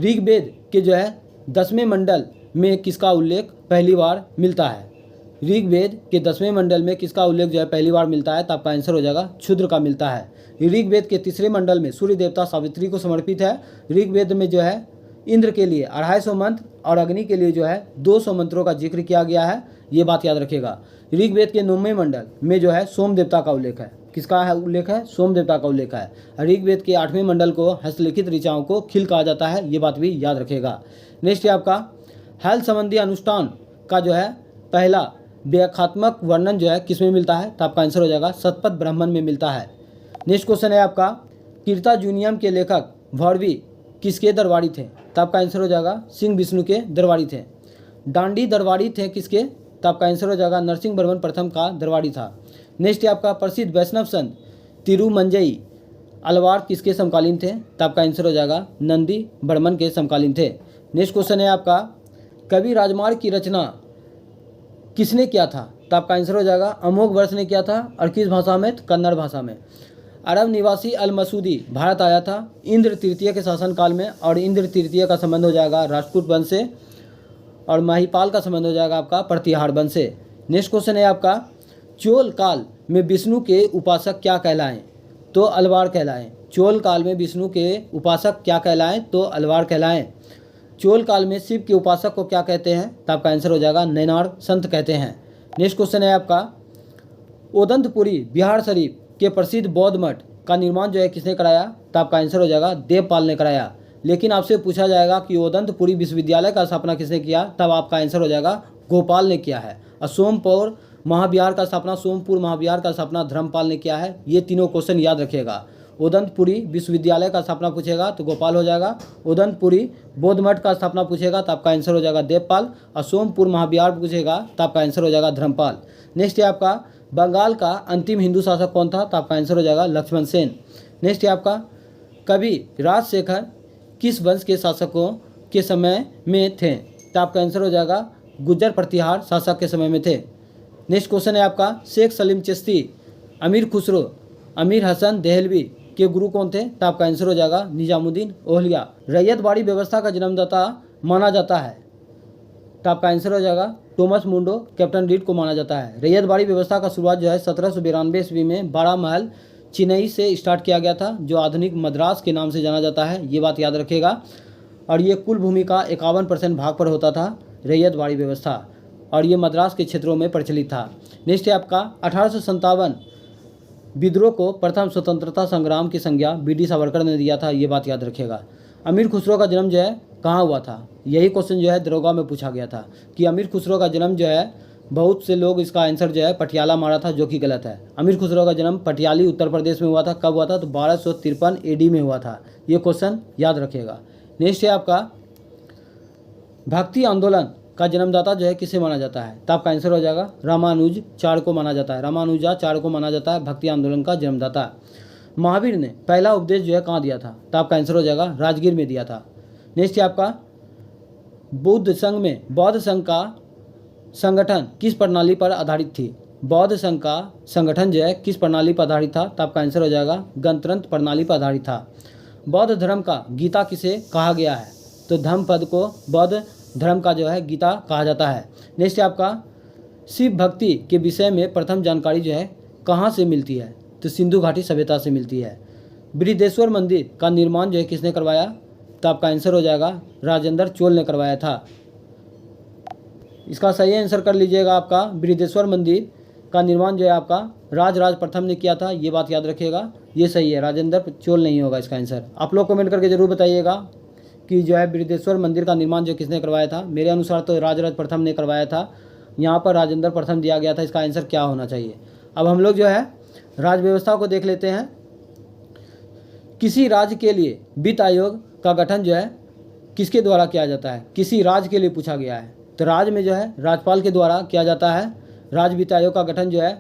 ऋग्वेद के जो है 10वें मंडल में किसका उल्लेख पहली बार मिलता है? ऋग्वेद के 10वें मंडल में किसका उल्लेख जो है पहली बार मिलता है? तो आपका आंसर हो जाएगा क्षुद्र का मिलता है। ऋग्वेद के तीसरे मंडल में सूर्य देवता सावित्री को समर्पित है। ऋग्वेद में जो है इंद्र के लिए 250 मंत्र और अग्नि के लिए जो है 200 मंत्रों का जिक्र किया गया है। ये बात याद रखिएगा। ऋग्वेद के 9वें मंडल में जो है सोम देवता का उल्लेख है। किसका है उल्लेख है? सोम देवता का उल्लेख है। ऋग्वेद के 8वें मंडल को हस्तलिखित ऋचाओं को खिल कहा जाता है, ये बात भी याद रखिएगा। नेक्स्ट है आपका हेल्थ संबंधी अनुष्ठान का जो है पहला व्याख्यात्मक वर्णन जो है किसमें मिलता है? तो आपका आंसर हो जाएगा शतपथ ब्राह्मण में मिलता है। नेक्स्ट क्वेश्चन है आपका कीर्ताजुनियम के लेखक भौरवी किसके दरबारी थे? तो आपका आंसर हो जाएगा सिंह विष्णु के दरबारी थे। डांडी दरबारी थे किसके? तो आपका आंसर हो जाएगा नरसिंह वर्मन प्रथम का दरबारी था। नेक्स्ट है आपका प्रसिद्ध वैष्णव संत तिरुमंजई अलवार किसके समकालीन थे? तो आपका आंसर हो जाएगा नंदी वर्मन के समकालीन थे। नेक्स्ट क्वेश्चन है आपका कवि राजमार्ग की रचना किसने किया था? तो आपका आंसर हो जाएगा अमोघ वर्ष ने किया था। और किस भाषा में? तो कन्नड़ भाषा में। अरब निवासी अल मसूदी भारत आया था इंद्र तृतीय के शासनकाल में, और इंद्र तृतीय का संबंध हो जाएगा राजपूत वंश से, और महिपाल का संबंध हो जाएगा आपका प्रतिहार वंश से। नेक्स्ट क्वेश्चन है आपका चोल काल में विष्णु के उपासक क्या कहलाएं? तो अलवार कहलाएं। चोल काल में विष्णु के उपासक क्या कहलाएं? तो अलवार कहलाएं। चोल काल में शिव के उपासक को क्या कहते हैं? तो आपका आंसर हो जाएगा नैनार संत कहते हैं। नेक्स्ट क्वेश्चन है आपका ओदंतपुरी बिहार शरीफ के प्रसिद्ध बौद्ध मठ का निर्माण जो है किसने कराया? तो आपका आंसर हो जाएगा देवपाल ने कराया। लेकिन आपसे पूछा जाएगा कि ओदंतपुरी विश्वविद्यालय का स्थापना किसने किया? तब आपका आंसर हो जाएगा गोपाल ने किया है। और सोमपुर महाविहार का स्थापना सोमपुर महाविहार का स्थापना धर्मपाल ने किया है। ये तीनों क्वेश्चन याद रखिएगा। ओदंतपुरी विश्वविद्यालय का स्थापना पूछेगा तो गोपाल हो जाएगा। ओदंतपुरी बौद्ध मठ का स्थापना पूछेगा तो आपका आंसर हो जाएगा देवपाल। और सोमपुर महाविहार पूछेगा तो आपका आंसर हो जाएगा धर्मपाल। नेक्स्ट है आपका बंगाल का अंतिम हिंदू शासक कौन था? तो आपका आंसर हो जाएगा लक्ष्मण सेन। नेक्स्ट है आपका कवि राजशेखर किस वंश के शासकों के समय में थे? तो आपका आंसर हो जाएगा गुज्जर प्रतिहार शासक के समय में थे। नेक्स्ट क्वेश्चन है आपका शेख सलीम चिश्ती अमीर खुसरो अमीर हसन देहलवी के गुरु कौन थे? तो आपका आंसर हो जाएगा निजामुद्दीन ओहलिया। रैयतवाड़ी व्यवस्था का जन्मदाता माना जाता है तो आपका आंसर हो जाएगा टॉमस मुंडो कैप्टन रीड को माना जाता है। रैयतवाड़ी व्यवस्था का शुरुआत जो है 1792 ईस्वी में 12 महल चेन्नई से स्टार्ट किया गया था, जो आधुनिक मद्रास के नाम से जाना जाता है, ये बात याद रखिएगा। और ये कुल भूमि का 51% भाग पर होता था रैयतवाड़ी व्यवस्था, और ये मद्रास के क्षेत्रों में प्रचलित था। नेक्स्ट है आपका 1857 विद्रोह को प्रथम स्वतंत्रता संग्राम की संज्ञा बी.डी. सावरकर ने दिया था, ये बात याद रखिएगा। अमीर खुसरो का जन्म जो है कहाँ हुआ था? यही क्वेश्चन जो है दरोगा में पूछा गया था कि अमीर खुसरो का जन्म जो है, बहुत से लोग इसका आंसर जो है पटियाला मारा था, जो कि गलत है। अमीर खुसरो का जन्म पटियाली उत्तर प्रदेश में हुआ था। कब हुआ था? तो 1253 AD में हुआ था। ये क्वेश्चन याद रखिएगा। नेक्स्ट है आपका भक्ति आंदोलन का जन्मदाता जो है किसे माना जाता है? तो आपका आंसर हो जाएगा रामानुजाचार्य को माना जाता है। रामानुजाचार्य को माना जाता है भक्ति आंदोलन का जन्मदाता। महावीर ने पहला उपदेश जो है कहाँ दिया था? तो आपका आंसर हो जाएगा राजगीर में दिया था। नेक्स्ट है आपका बौद्ध संघ में बौद्ध संघ का संगठन किस प्रणाली पर आधारित थी? बौद्ध संघ का संगठन जो है किस प्रणाली पर आधारित था? तो आपका आंसर हो जाएगा गणतंत्र प्रणाली पर आधारित था। बौद्ध धर्म का गीता किसे कहा गया है? तो धम्मपद को बौद्ध धर्म का जो है गीता कहा जाता है। नेक्स्ट है आपका शिव भक्ति के विषय में प्रथम जानकारी जो है कहाँ से मिलती है? तो सिंधु घाटी सभ्यता से मिलती है। बृहदेश्वर मंदिर का निर्माण जो है किसने करवाया? तो आपका आंसर हो जाएगा राजेंद्र चोल ने करवाया था। इसका सही आंसर कर लीजिएगा। आपका बृहदेश्वर मंदिर का निर्माण जो है आपका राजराज प्रथम ने किया था, ये बात याद रखिएगा। ये सही है, राजेंद्र चोल नहीं होगा इसका आंसर। आप लोग कमेंट करके जरूर बताइएगा कि जो है बृहदेश्वर मंदिर का निर्माण जो किसने करवाया था। मेरे अनुसार तो राजराज प्रथम ने करवाया था, यहाँ पर राजेंद्र प्रथम दिया गया था। इसका आंसर क्या होना चाहिए? अब हम लोग जो है राज व्यवस्था को देख लेते हैं। किसी राज्य के लिए वित्त आयोग का गठन जो है किसके द्वारा किया जाता है? किसी राज्य के लिए पूछा गया है, तो राज्य में जो है राज्यपाल के द्वारा किया जाता है। राज्य वित्त आयोग का गठन जो है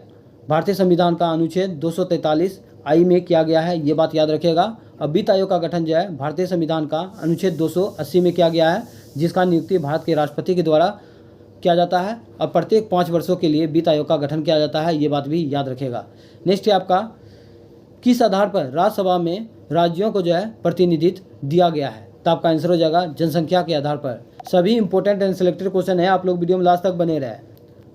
भारतीय संविधान का अनुच्छेद 243I में किया गया है, ये बात याद रखिएगा। अब वित्त आयोग का गठन जो है भारतीय संविधान का अनुच्छेद 280 में किया गया है, जिसका नियुक्ति भारत के राष्ट्रपति के द्वारा किया जाता है। और प्रत्येक 5 वर्षों के लिए वित्त आयोग का गठन किया जाता है, ये बात भी याद रखेगा। नेक्स्ट है आपका किस आधार पर राज्यसभा में राज्यों को जो है प्रतिनिधित्व दिया गया है? तो आपका आंसर हो जाएगा जनसंख्या के आधार पर। सभी इंपॉर्टेंट एंड सिलेक्टेड क्वेश्चन है, आप लोग वीडियो में लास्ट तक बने रहे।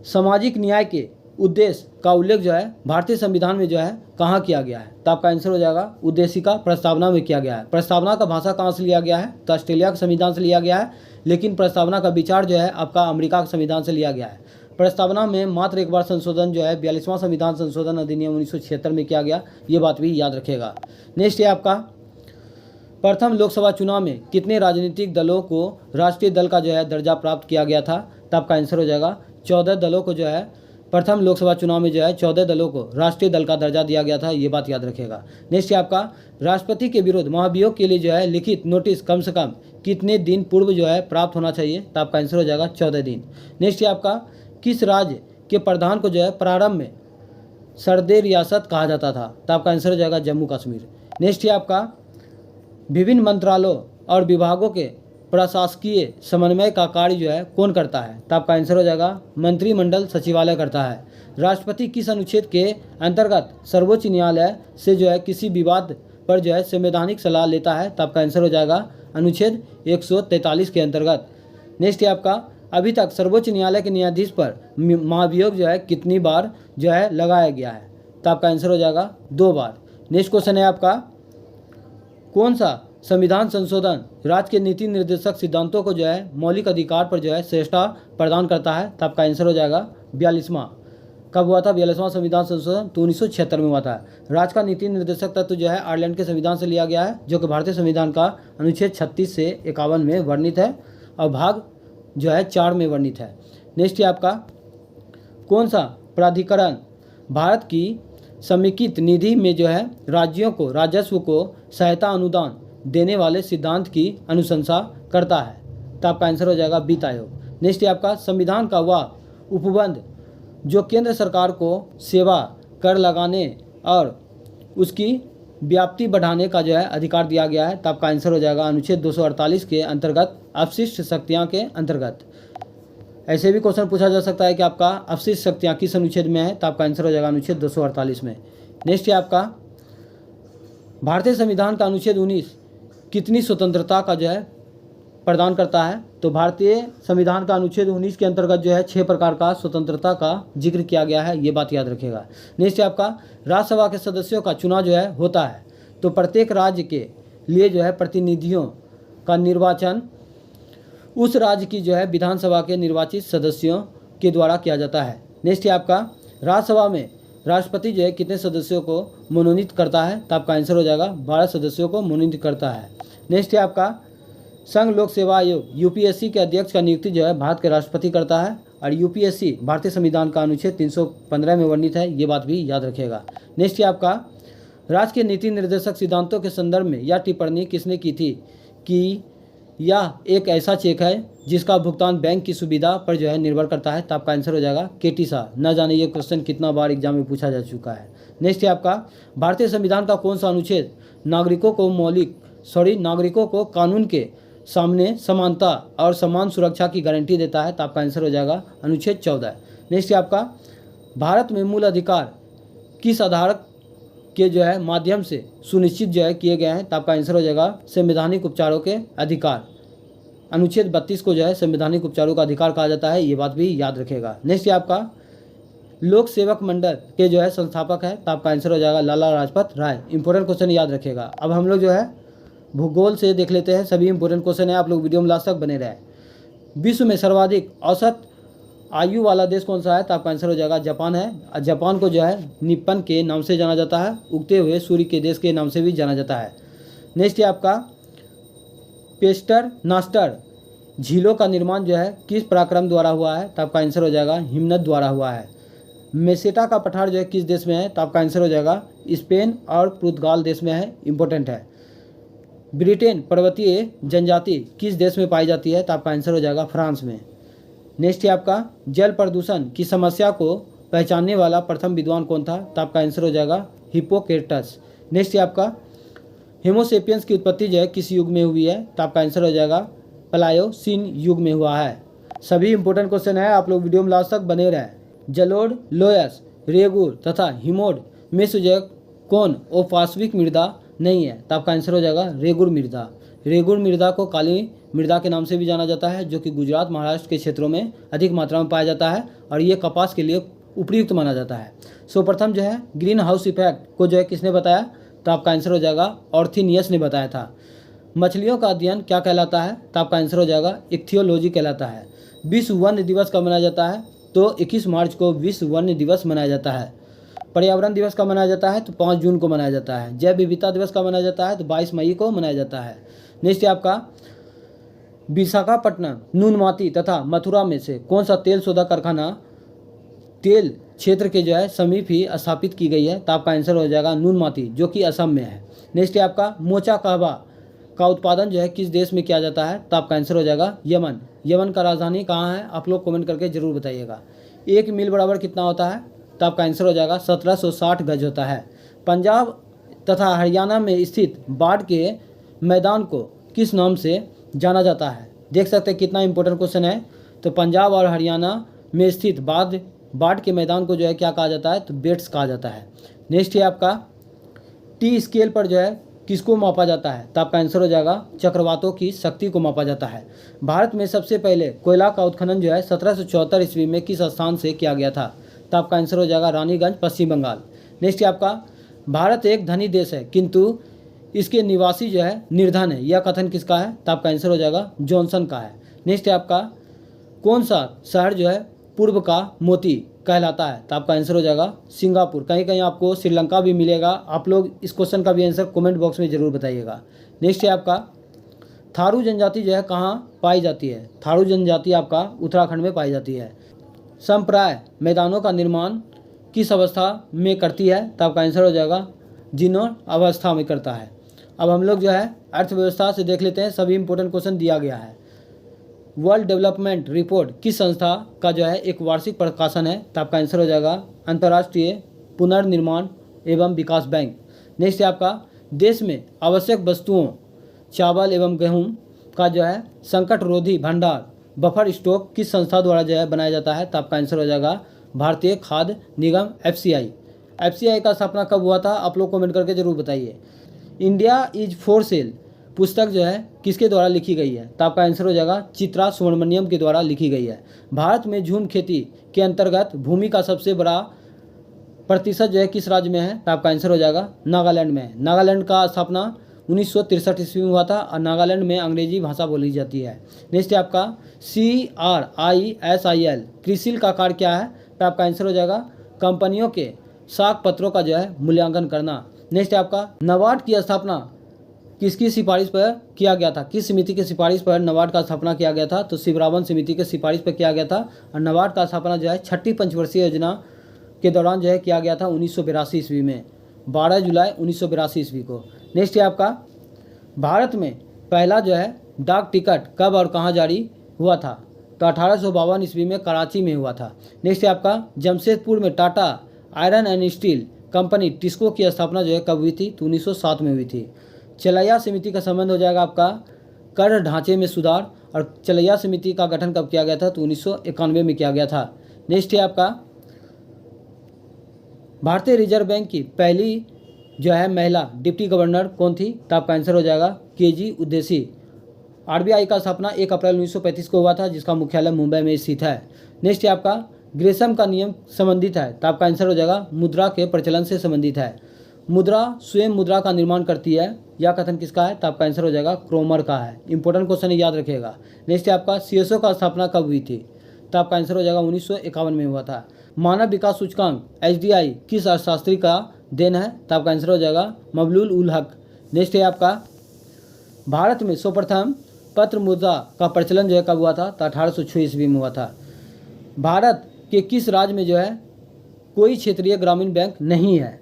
सामाजिक न्याय के उद्देश्य का उल्लेख जो है भारतीय संविधान में जो है कहाँ किया गया है? तो आपका आंसर हो जाएगा उद्देशिका प्रस्तावना में किया गया है। प्रस्तावना का भाषा कहाँ से लिया गया है? तो ऑस्ट्रेलिया के संविधान से लिया गया है, लेकिन प्रस्तावना का विचार जो है आपका अमेरिका के संविधान से लिया गया है। प्रस्तावना में मात्र एक बार संशोधन जो है 42वां संविधान संशोधन अधिनियम 1976 में किया गया, ये बात भी याद रखेगा। नेक्स्ट है आपका प्रथम लोकसभा चुनाव में कितने राजनीतिक दलों को राष्ट्रीय दल का जो है दर्जा प्राप्त किया गया था, तो आपका आंसर हो जाएगा 14 दलों को जो है प्रथम लोकसभा चुनाव में जो है 14 दलों को राष्ट्रीय दल का दर्जा दिया गया था, ये बात याद रखेगा। नेक्स्ट है आपका राष्ट्रपति के विरुद्ध महाभियोग के लिए जो है लिखित नोटिस कम से कम कितने दिन पूर्व जो है प्राप्त होना चाहिए, तो आपका आंसर हो जाएगा 14 दिन। नेक्स्ट है आपका किस राज्य के प्रधान को जो है प्रारंभ में सरदे रियासत कहा जाता था, तो आपका आंसर हो जाएगा जम्मू कश्मीर। नेक्स्ट है आपका विभिन्न मंत्रालयों और विभागों के प्रशासकीय समन्वय का कार्य जो है कौन करता है, तो आपका आंसर हो जाएगा मंत्रिमंडल सचिवालय करता है। राष्ट्रपति किस अनुच्छेद के अंतर्गत सर्वोच्च न्यायालय से जो है किसी विवाद पर जो है संवैधानिक सलाह लेता है, तो आपका आंसर हो जाएगा अनुच्छेद 143 के अंतर्गत। नेक्स्ट है आपका अभी तक सर्वोच्च न्यायालय के न्यायाधीश पर महाभियोग जो है कितनी बार जो है लगाया गया है, तो आपका आंसर हो जाएगा 2 बार। नेक्स्ट क्वेश्चन है आपका कौन सा संविधान संशोधन राज्य के नीति निर्देशक सिद्धांतों को जो है मौलिक अधिकार पर जो है श्रेष्ठता प्रदान करता है, तो आपका आंसर हो जाएगा 42वां। कब हुआ था 42वां संविधान संशोधन, तो 1976 में हुआ था। राज्य का नीति निर्देशक तत्व जो है आयरलैंड के संविधान से लिया गया है, जो कि भारतीय संविधान का अनुच्छेद 36 से 51 में वर्णित है और भाग जो है 4 में वर्णित है। नेक्स्ट है आपका कौन सा प्राधिकरण भारत की समेकित निधि में जो है राज्यों को राजस्व को सहायता अनुदान देने वाले सिद्धांत की अनुशंसा करता है, तो आपका आंसर हो जाएगा वित्त आयोग। नेक्स्ट है आपका संविधान का वह उपबंध जो केंद्र सरकार को सेवा कर लगाने और उसकी व्याप्ति बढ़ाने का जो है अधिकार दिया गया है, तो आपका आंसर हो जाएगा अनुच्छेद 248 के अंतर्गत अपशिष्ट शक्तियाँ के अंतर्गत। ऐसे भी क्वेश्चन पूछा जा सकता है कि आपका अपशिष्ट शक्तियाँ किस अनुच्छेद में है, तो आपका आंसर हो जाएगा अनुच्छेद 248 में। नेक्स्ट है आपका भारतीय संविधान का अनुच्छेद 19 कितनी स्वतंत्रता का जो है प्रदान करता है, तो भारतीय संविधान का अनुच्छेद 19 के अंतर्गत जो है 6 प्रकार का स्वतंत्रता का जिक्र किया गया है, ये बात याद रखेगा। नेक्स्ट है आपका राज्यसभा के सदस्यों का चुनाव जो है होता है, तो प्रत्येक राज्य के लिए जो है प्रतिनिधियों का निर्वाचन उस राज्य की जो है विधानसभा के निर्वाचित सदस्यों के द्वारा किया जाता है। नेक्स्ट है आपका राज्यसभा में राष्ट्रपति जो है कितने सदस्यों को मनोनीत करता है, तो आपका आंसर हो जाएगा 12 सदस्यों को मनोनीत करता है। नेक्स्ट है आपका संघ लोक सेवा आयोग यूपीएससी के अध्यक्ष का नियुक्ति जो है भारत के राष्ट्रपति करता है और यूपीएससी भारतीय संविधान का अनुच्छेद 315 में वर्णित है, ये बात भी याद रखेगा। नेक्स्ट है आपका राज्य के नीति निर्देशक सिद्धांतों के संदर्भ में यह टिप्पणी किसने की थी कि यह एक ऐसा चेक है जिसका भुगतान बैंक की सुविधा पर जो है निर्भर करता है, तो आपका आंसर हो जाएगा केटी शाह। न जाने ये क्वेश्चन कितना बार एग्जाम में पूछा जा चुका है। नेक्स्ट है आपका भारतीय संविधान का कौन सा अनुच्छेद नागरिकों को कानून के सामने समानता और समान सुरक्षा की गारंटी देता है, तो आपका आंसर हो जाएगा अनुच्छेद 14। नेक्स्ट है आपका भारत में मूल अधिकार किस आधार के जो है माध्यम से सुनिश्चित जो है किए गए हैं, तो आपका आंसर हो जाएगा संवैधानिक उपचारों के अधिकार। अनुच्छेद 32 को जो है संवैधानिक उपचारों का अधिकार कहा जाता है, ये बात भी याद रखेगा। नेक्स्ट है आपका लोक सेवक मंडल के जो है संस्थापक है, तो आपका आंसर हो जाएगा लाला लाजपत राय। इंपॉर्टेंट क्वेश्चन याद रखेगा। अब हम लोग जो है भूगोल से देख लेते हैं, सभी इंपॉर्टेंट क्वेश्चन है, आप लोग वीडियो में लास्ट तक बने रहे। विश्व में सर्वाधिक औसत आयु वाला देश कौन सा है, तो आपका आंसर हो जाएगा जापान है। जापान को जो है निप्पन के नाम से जाना जाता है, उगते हुए सूर्य के देश के नाम से भी जाना जाता है। नेक्स्ट है आपका पेस्टर नास्टर झीलों का निर्माण जो है किस पराक्रम द्वारा हुआ है, तो आपका आंसर हो जाएगा हिमनद द्वारा हुआ है। मेसेटा का पठार जो है किस देश में है, तो आपका आंसर हो जाएगा स्पेन और पुर्तगाल देश में है, इंपॉर्टेंट है। ब्रिटेन पर्वतीय जनजाति किस देश में पाई जाती है, तो आपका आंसर हो जाएगा फ्रांस में। नेक्स्ट है आपका जल प्रदूषण की समस्या को पहचानने वाला प्रथम विद्वान कौन था, तो आपका आंसर हो जाएगा हिप्पोक्रेटस। नेक्स्ट है आपका होमोसेपियंस की उत्पत्ति जो है किस युग में हुई है, तो आपका आंसर हो जाएगा प्लायोसीन युग में हुआ है। सभी इंपॉर्टेंट क्वेश्चन है, आप लोग वीडियो में लास्ट तक बने रहें। जलोढ़, लोयस, रेगुर तथा हिमोड में से जो कौन अपार्श्विक मृदा नहीं है, तो आपका आंसर हो जाएगा रेगुर मृदा। रेगुर मृदा को काली मृदा के नाम से भी जाना जाता है, जो कि गुजरात महाराष्ट्र के क्षेत्रों में अधिक मात्रा में पाया जाता है और ये कपास के लिए उपयुक्त माना जाता है। सर्वप्रथम जो है ग्रीन हाउस इफेक्ट को जो है किसने बताया, तो आपका आंसर हो जाएगा ऑर्थिनियस ने बताया था। मछलियों का अध्ययन क्या कहलाता है, तो आपका आंसर हो जाएगा इक्थियोलॉजी कहलाता है। विश्व वन्य दिवस कब मनाया जाता है, तो 21 मार्च को विश्व वन्य दिवस मनाया जाता है। पर्यावरण दिवस का मनाया जाता है तो 5 जून को मनाया जाता है। जैव विविधता दिवस का मनाया जाता है तो 22 मई को मनाया जाता है। नेक्स्ट है आपका विशाखापट्टनम, नुनमाती तथा मथुरा में से कौन सा तेल शोधक कारखाना तेल क्षेत्र के जो है समीप ही स्थापित की गई है? तो आपका आंसर हो जाएगा नुनमाती, जो कि असम में है। नेक्स्ट है आपका मोचा कहवा का उत्पादन जो है किस देश में किया जाता है? तो आपका आंसर हो जाएगा यमन। यमन का राजधानी कहाँ है? आप लोग कमेंट करके जरूर बताइएगा। 1 मील बराबर कितना होता है? तो आपका आंसर हो जाएगा 1760 गज होता है। पंजाब तथा हरियाणा में स्थित बाढ़ के मैदान को किस नाम से जाना जाता है? देख सकते हैं कितना इंपॉर्टेंट क्वेश्चन है। तो पंजाब और हरियाणा में स्थित बाढ़ के मैदान को जो है क्या कहा जाता है? तो बेट्स कहा जाता है। नेक्स्ट है आपका टी स्केल पर जो है किसको मापा जाता है? तो आपका आंसर हो जाएगा चक्रवातों की शक्ति को मापा जाता है। भारत में सबसे पहले कोयला का उत्खनन जो है 1774 ईस्वी में किस स्थान से किया गया था? तो आपका आंसर हो जाएगा रानीगंज, पश्चिम बंगाल। नेक्स्ट है आपका भारत एक धनी देश है किंतु इसके निवासी जो है निर्धन है, यह कथन किसका है? तो आपका आंसर हो जाएगा जॉनसन का है। नेक्स्ट है आपका कौन सा शहर जो है पूर्व का मोती कहलाता है? तो आपका आंसर हो जाएगा सिंगापुर। कहीं कहीं आपको श्रीलंका भी मिलेगा। आप लोग इस क्वेश्चन का भी आंसर कमेंट बॉक्स में जरूर बताइएगा। नेक्स्ट है आपका थारू जनजाति जो है कहाँ पाई जाती है? थारू जनजाति आपका उत्तराखंड में पाई जाती है। संप्राय मैदानों का निर्माण किस अवस्था में करती है? तो आपका आंसर हो जाएगा जीर्ण अवस्था में करता है। अब हम लोग जो है अर्थव्यवस्था से देख लेते हैं। सभी इंपॉर्टेंट क्वेश्चन दिया गया है। वर्ल्ड डेवलपमेंट रिपोर्ट किस संस्था का जो है एक वार्षिक प्रकाशन है? तो आपका आंसर हो जाएगा अंतर्राष्ट्रीय पुनर्निर्माण एवं विकास बैंक। नेक्स्ट है आपका देश में आवश्यक वस्तुओं चावल एवं गेहूं का जो है संकट रोधी भंडार बफर स्टॉक किस संस्था द्वारा जो है बनाया जाता है? तो आपका आंसर हो जाएगा भारतीय खाद्य निगम FCI। FCI का स्थापना कब हुआ था? आप लोग कमेंट करके जरूर बताइए। इंडिया इज फॉर सेल पुस्तक जो है किसके द्वारा लिखी गई है? तो आपका आंसर हो जाएगा चित्रा सुब्रमण्यम के द्वारा लिखी गई है। भारत में झूम खेती के अंतर्गत भूमि का सबसे बड़ा प्रतिशत जो है किस राज्य में है? तो आपका आंसर हो जाएगा नागालैंड में। नागालैंड का स्थापना 1963 ईस्वी में हुआ था और नागालैंड में अंग्रेजी भाषा बोली जाती है। नेक्स्ट है आपका CRISIL क्रिसिल का कार्य क्या है? तो आपका आंसर हो जाएगा कंपनियों के साख पत्रों का जो है मूल्यांकन करना। नेक्स्ट है आपका नाबार्ड की स्थापना किसकी सिफारिश पर किया गया था? किस समिति की सिफारिश पर नाबार्ड का स्थापना किया गया था? तो शिवरावन समिति की सिफारिश पर किया गया था। और नाबार्ड का स्थापना जो है 6ठी पंचवर्षीय योजना के दौरान जो है किया गया था 1982 ईस्वी में, 12 जुलाई 1982 ईस्वी को। नेक्स्ट है आपका भारत में पहला जो है डाक टिकट कब और कहाँ जारी हुआ था? तो 1852 ईस्वी में कराची में हुआ था। नेक्स्ट है आपका जमशेदपुर में Tata iron and steel company TISCO की स्थापना जो है कब हुई थी? तो 1907 में हुई थी। चलैया समिति का संबंध हो जाएगा आपका कर ढांचे में सुधार। और चलैया समिति का गठन कब किया गया था? तो 1991 में किया गया था। नेक्स्ट है आपका भारतीय रिजर्व बैंक की पहली जो है महिला डिप्टी गवर्नर कौन थी? तो आपका आंसर हो जाएगा KG उद्देशी। RBI का स्थापना 1 अप्रैल 1935 को हुआ था, जिसका मुख्यालय मुंबई में स्थित है। नेक्स्ट है आपका ग्रेसम का नियम संबंधित है? तो आपका आंसर हो जाएगा मुद्रा के प्रचलन से संबंधित है। मुद्रा स्वयं मुद्रा का निर्माण करती है, यह कथन किसका है? तो आपका आंसर हो जाएगा क्रोमर का है। इंपॉर्टेंट क्वेश्चन याद रखिएगा। नेक्स्ट है आपका CSO का स्थापना कब हुई थी? तो आपका आंसर हो जाएगा 1951 में हुआ था। मानव विकास सूचकांक HDI किस अर्थशास्त्री का देन है? तो आपका आंसर हो जाएगा मबलूल उल हक। नेक्स्ट है आपका भारत में सर्वप्रथम पत्र मुद्रा का प्रचलन जो है कब हुआ था? तो 1806 ईस्वी में हुआ था। भारत के किस राज्य में जो है कोई क्षेत्रीय ग्रामीण बैंक नहीं है?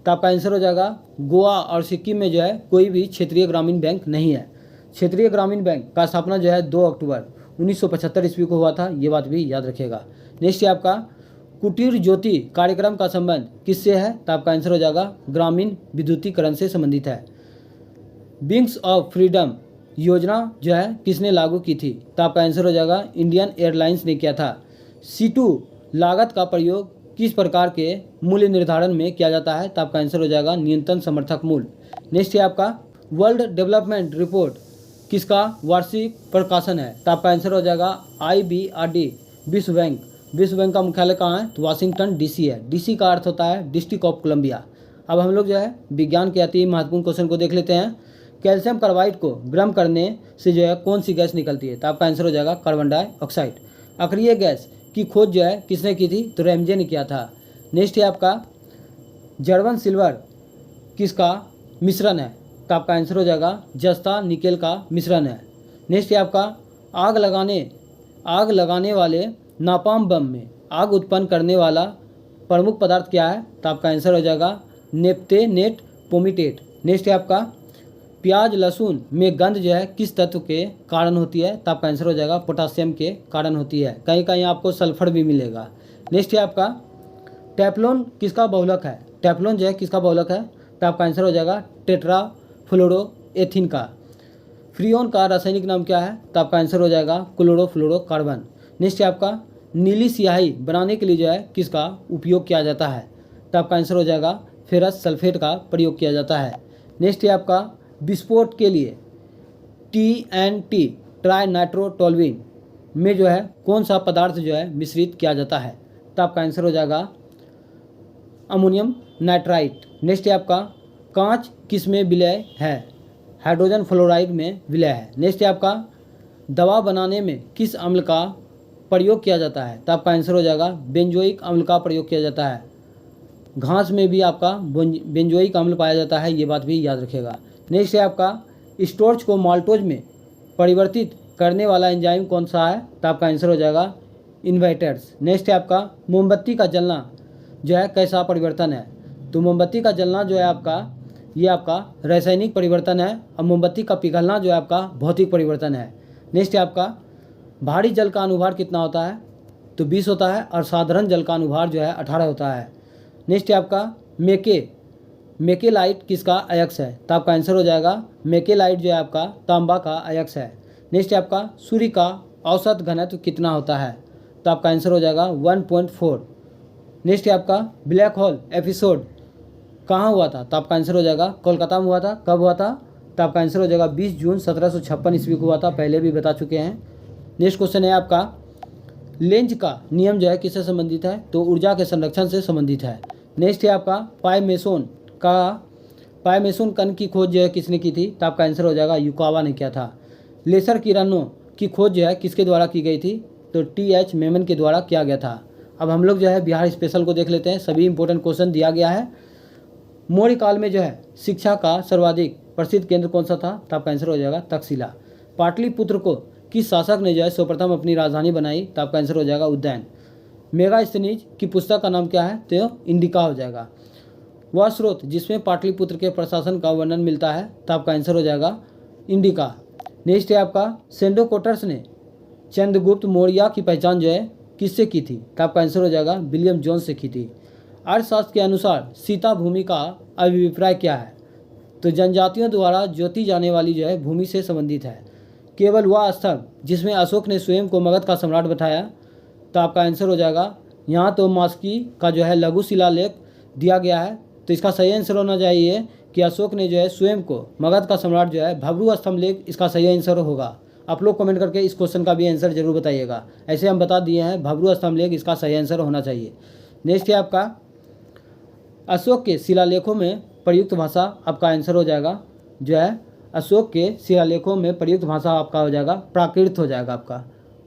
तो आपका आंसर हो जाएगा गोवा और सिक्किम में जो है कोई भी क्षेत्रीय ग्रामीण बैंक नहीं है। क्षेत्रीय ग्रामीण बैंक का स्थापना जो है 2 अक्टूबर 1975 ईस्वी को हुआ था, ये बात भी याद रखिएगा। नेक्स्ट है आपका कुटीर ज्योति कार्यक्रम का संबंध किससे है? तो आपका आंसर हो जाएगा ग्रामीण विद्युतीकरण से संबंधित है। विंग्स ऑफ फ्रीडम योजना जो है किसने लागू की थी? तो आपका आंसर हो जाएगा इंडियन एयरलाइंस ने किया था। C2 लागत का प्रयोग किस प्रकार के मूल्य निर्धारण में किया जाता है? तो आपका आंसर हो जाएगा न्यूनतम समर्थक मूल्य। नेक्स्ट है आपका वर्ल्ड डेवलपमेंट रिपोर्ट किसका वार्षिक प्रकाशन है? तो आपका आंसर हो जाएगा IBRD विश्व बैंक। विश्व बैंक का मुख्यालय कहाँ है? तो वाशिंगटन DC है। DC का अर्थ होता है डिस्ट्रिक्ट ऑफ कोलंबिया। अब हम लोग जो है विज्ञान के अति महत्वपूर्ण क्वेश्चन को देख लेते हैं। कैल्शियम कार्बाइड को गर्म करने से जो है कौन सी गैस निकलती है? तो आपका आंसर हो जाएगा कार्बन डाइऑक्साइड। अक्रिय गैस की खोज जो है किसने की थी? तो रैमजे ने किया था। नेक्स्ट है आपका जर्मन सिल्वर किसका मिश्रण है? तो आपका आंसर हो जाएगा जस्ता निकेल का मिश्रण है। नेक्स्ट है आपका आग लगाने वाले नापाम बम में आग उत्पन्न करने वाला प्रमुख पदार्थ क्या है? तो आपका आंसर हो जाएगा नेप्थेनेट पोमिटेट। नेक्स्ट है आपका प्याज लहसुन में गंध जो है किस तत्व के कारण होती है? तो आपका आंसर हो जाएगा पोटासियम के कारण होती है। कहीं कहीं आपको सल्फर भी मिलेगा। नेक्स्ट है आपका टेफ्लॉन किसका बहुलक है? टेफ्लॉन जो है किसका बहुलक है? तो आपका आंसर हो जाएगा टेट्राफ्लोरोएथीन का। फ्रियोन का रासायनिक नाम क्या है? तो आपका आंसर हो जाएगा क्लोरोफ्लोरोकार्बन। नेक्स्ट है आपका नीली स्याही बनाने के लिए जो है किसका उपयोग किया जाता है? तो आपका आंसर हो जाएगा फेरस सल्फेट का प्रयोग किया जाता है। नेक्स्ट है आपका विस्फोट के लिए TNT ट्राई नाइट्रोटोल्यूइन में जो है कौन सा पदार्थ जो है मिश्रित किया जाता है? तो आपका आंसर हो जाएगा अमोनियम नाइट्राइट। नेक्स्ट है आपका कांच किस में विलय है? हाइड्रोजन फ्लोराइड में विलय है। नेक्स्ट है आपका दवा बनाने में किस अम्ल का प्रयोग किया जाता है? तो आपका आंसर हो जाएगा बेंजोइक अम्ल का प्रयोग किया जाता है। घास में भी आपका बेंजोइक अम्ल पाया जाता है, ये बात भी याद रखिएगा। नेक्स्ट है आपका स्टार्च को माल्टोज में परिवर्तित करने वाला एंजाइम कौन सा है? तो आपका आंसर हो जाएगा इन्वर्टर्स। नेक्स्ट है आपका मोमबत्ती का जलना जो है कैसा परिवर्तन है? तो मोमबत्ती का जलना जो है आपका ये आपका रासायनिक परिवर्तन है और मोमबत्ती का पिघलना जो है आपका भौतिक परिवर्तन है। नेक्स्ट है आपका भारी जल का अनुभार कितना होता है? तो 20 होता है और साधारण जल का अनुभार जो है 18 होता है। नेक्स्ट है आपका मेकेलाइट किसका अयस्क है? तो आपका आंसर हो जाएगा मेकेलाइट जो है आपका तांबा का अयस्क है। नेक्स्ट है आपका सूर्य का औसत घनत्व कितना होता है? तो आपका आंसर हो जाएगा 1.4। नेक्स्ट है आपका ब्लैक होल एपिसोड कहाँ हुआ था? तो आपका आंसर हो जाएगा कोलकाता में हुआ था। कब हुआ था? तो आपका आंसर हो जाएगा 20 जून 1756 ईस्वी को हुआ था, पहले भी बता चुके हैं। नेक्स्ट क्वेश्चन है आपका लेंज का नियम जो है किससे संबंधित है? तो ऊर्जा के संरक्षण से संबंधित है। नेक्स्ट है आपका पायमेसोन कण की खोज जो है किसने की थी? तो आपका आंसर हो जाएगा युकावा ने किया था। लेसर किरणों की खोज जो है किसके द्वारा की गई थी? तो TH मेमन के द्वारा किया गया था। अब हम लोग जो है बिहार स्पेशल को देख लेते हैं। सभी इंपॉर्टेंट क्वेश्चन दिया गया है। मौर्य काल में जो है शिक्षा का सर्वाधिक प्रसिद्ध केंद्र कौन सा था? तो आपका आंसर हो जाएगा तक्षशिला। पाटलिपुत्र को किस शासक ने जो है सर्वप्रथम अपनी राजधानी बनाई? तो आपका आंसर हो जाएगा उज्जैन। मेगास्थनीज की पुस्तक का नाम क्या है? तो इंडिका हो जाएगा। वह स्रोत जिसमें पाटलिपुत्र के प्रशासन का वर्णन मिलता है? तो आपका आंसर हो जाएगा इंडिका। नेक्स्ट है आपका सेंडोकोटर्स ने चंद्रगुप्त मौर्य की पहचान जो है किससे की थी? तो आपका आंसर हो जाएगा विलियम जोन्स से की थी। अर्थशास्त्र के अनुसार सीता भूमि का अभिप्राय क्या है? तो जनजातियों द्वारा जोती जाने वाली जो है भूमि से संबंधित है। केवल वह स्थल जिसमें अशोक ने स्वयं को मगध का सम्राट बताया? तो आपका आंसर हो जाएगा यहाँ तो मास्की का जो है लघु शिलालेख दिया गया है, तो इसका सही आंसर होना चाहिए कि अशोक ने जो है स्वयं को मगध का सम्राट जो है भब्रू स्तंभ लेख इसका सही आंसर होगा। आप लोग कमेंट करके इस क्वेश्चन का भी आंसर जरूर बताइएगा। ऐसे हम बता दिए हैं भब्रू स्तंभ लेख इसका सही आंसर होना चाहिए। नेक्स्ट है आपका अशोक के शिलालेखों में प्रयुक्त भाषा, आपका आंसर हो जाएगा जो है अशोक के शिलालेखों में प्रयुक्त भाषा आपका हो जाएगा प्राकृत हो जाएगा। आपका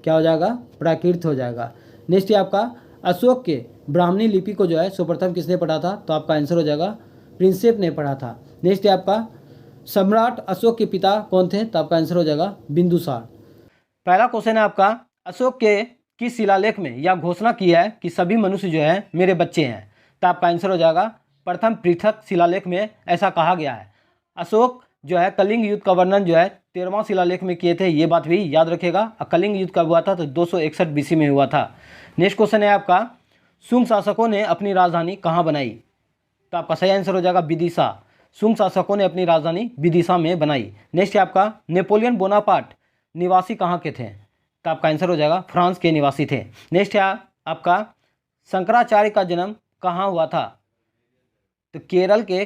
क्या हो जाएगा? प्राकृत हो जाएगा। नेक्स्ट है आपका अशोक के ब्राह्मणी लिपि को जो है सर्वप्रथम किसने पढ़ा था? तो आपका आंसर हो जाएगा प्रिंसेप ने पढ़ा था। नेक्स्ट है आपका सम्राट अशोक के पिता कौन थे? तो आपका आंसर हो जाएगा बिंदुसार। पहला क्वेश्चन है आपका अशोक के किस शिलालेख में यह घोषणा की है कि सभी मनुष्य जो है मेरे बच्चे हैं? तो आपका आंसर हो जाएगा प्रथम पृथक शिलालेख में ऐसा कहा गया है। अशोक जो है कलिंग युद्ध का वर्णन जो है 13वां शिलालेख में किए थे, ये बात भी याद रखेगा। कलिंग युद्ध कब हुआ था? तो 261 BC में हुआ था। नेक्स्ट क्वेश्चन है आपका शुंग शासकों ने अपनी राजधानी कहाँ बनाई? तो आपका सही आंसर हो जाएगा विदिशा। शुंग शासकों ने अपनी राजधानी विदिशा में बनाई। नेक्स्ट है आपका नेपोलियन बोनापार्ट निवासी कहाँ के थे? तो आपका आंसर हो जाएगा फ्रांस के निवासी थे। नेक्स्ट है आपका शंकराचार्य का जन्म कहाँ हुआ था? तो केरल के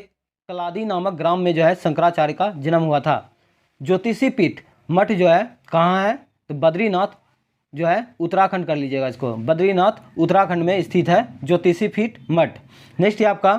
कलादी नामक ग्राम में जो है शंकराचार्य का जन्म हुआ था। ज्योतिषी पीठ मठ जो है कहाँ है? तो बद्रीनाथ जो है उत्तराखंड कर लीजिएगा इसको, बद्रीनाथ उत्तराखंड में स्थित है ज्योतिषी पीठ मठ। नेक्स्ट है आपका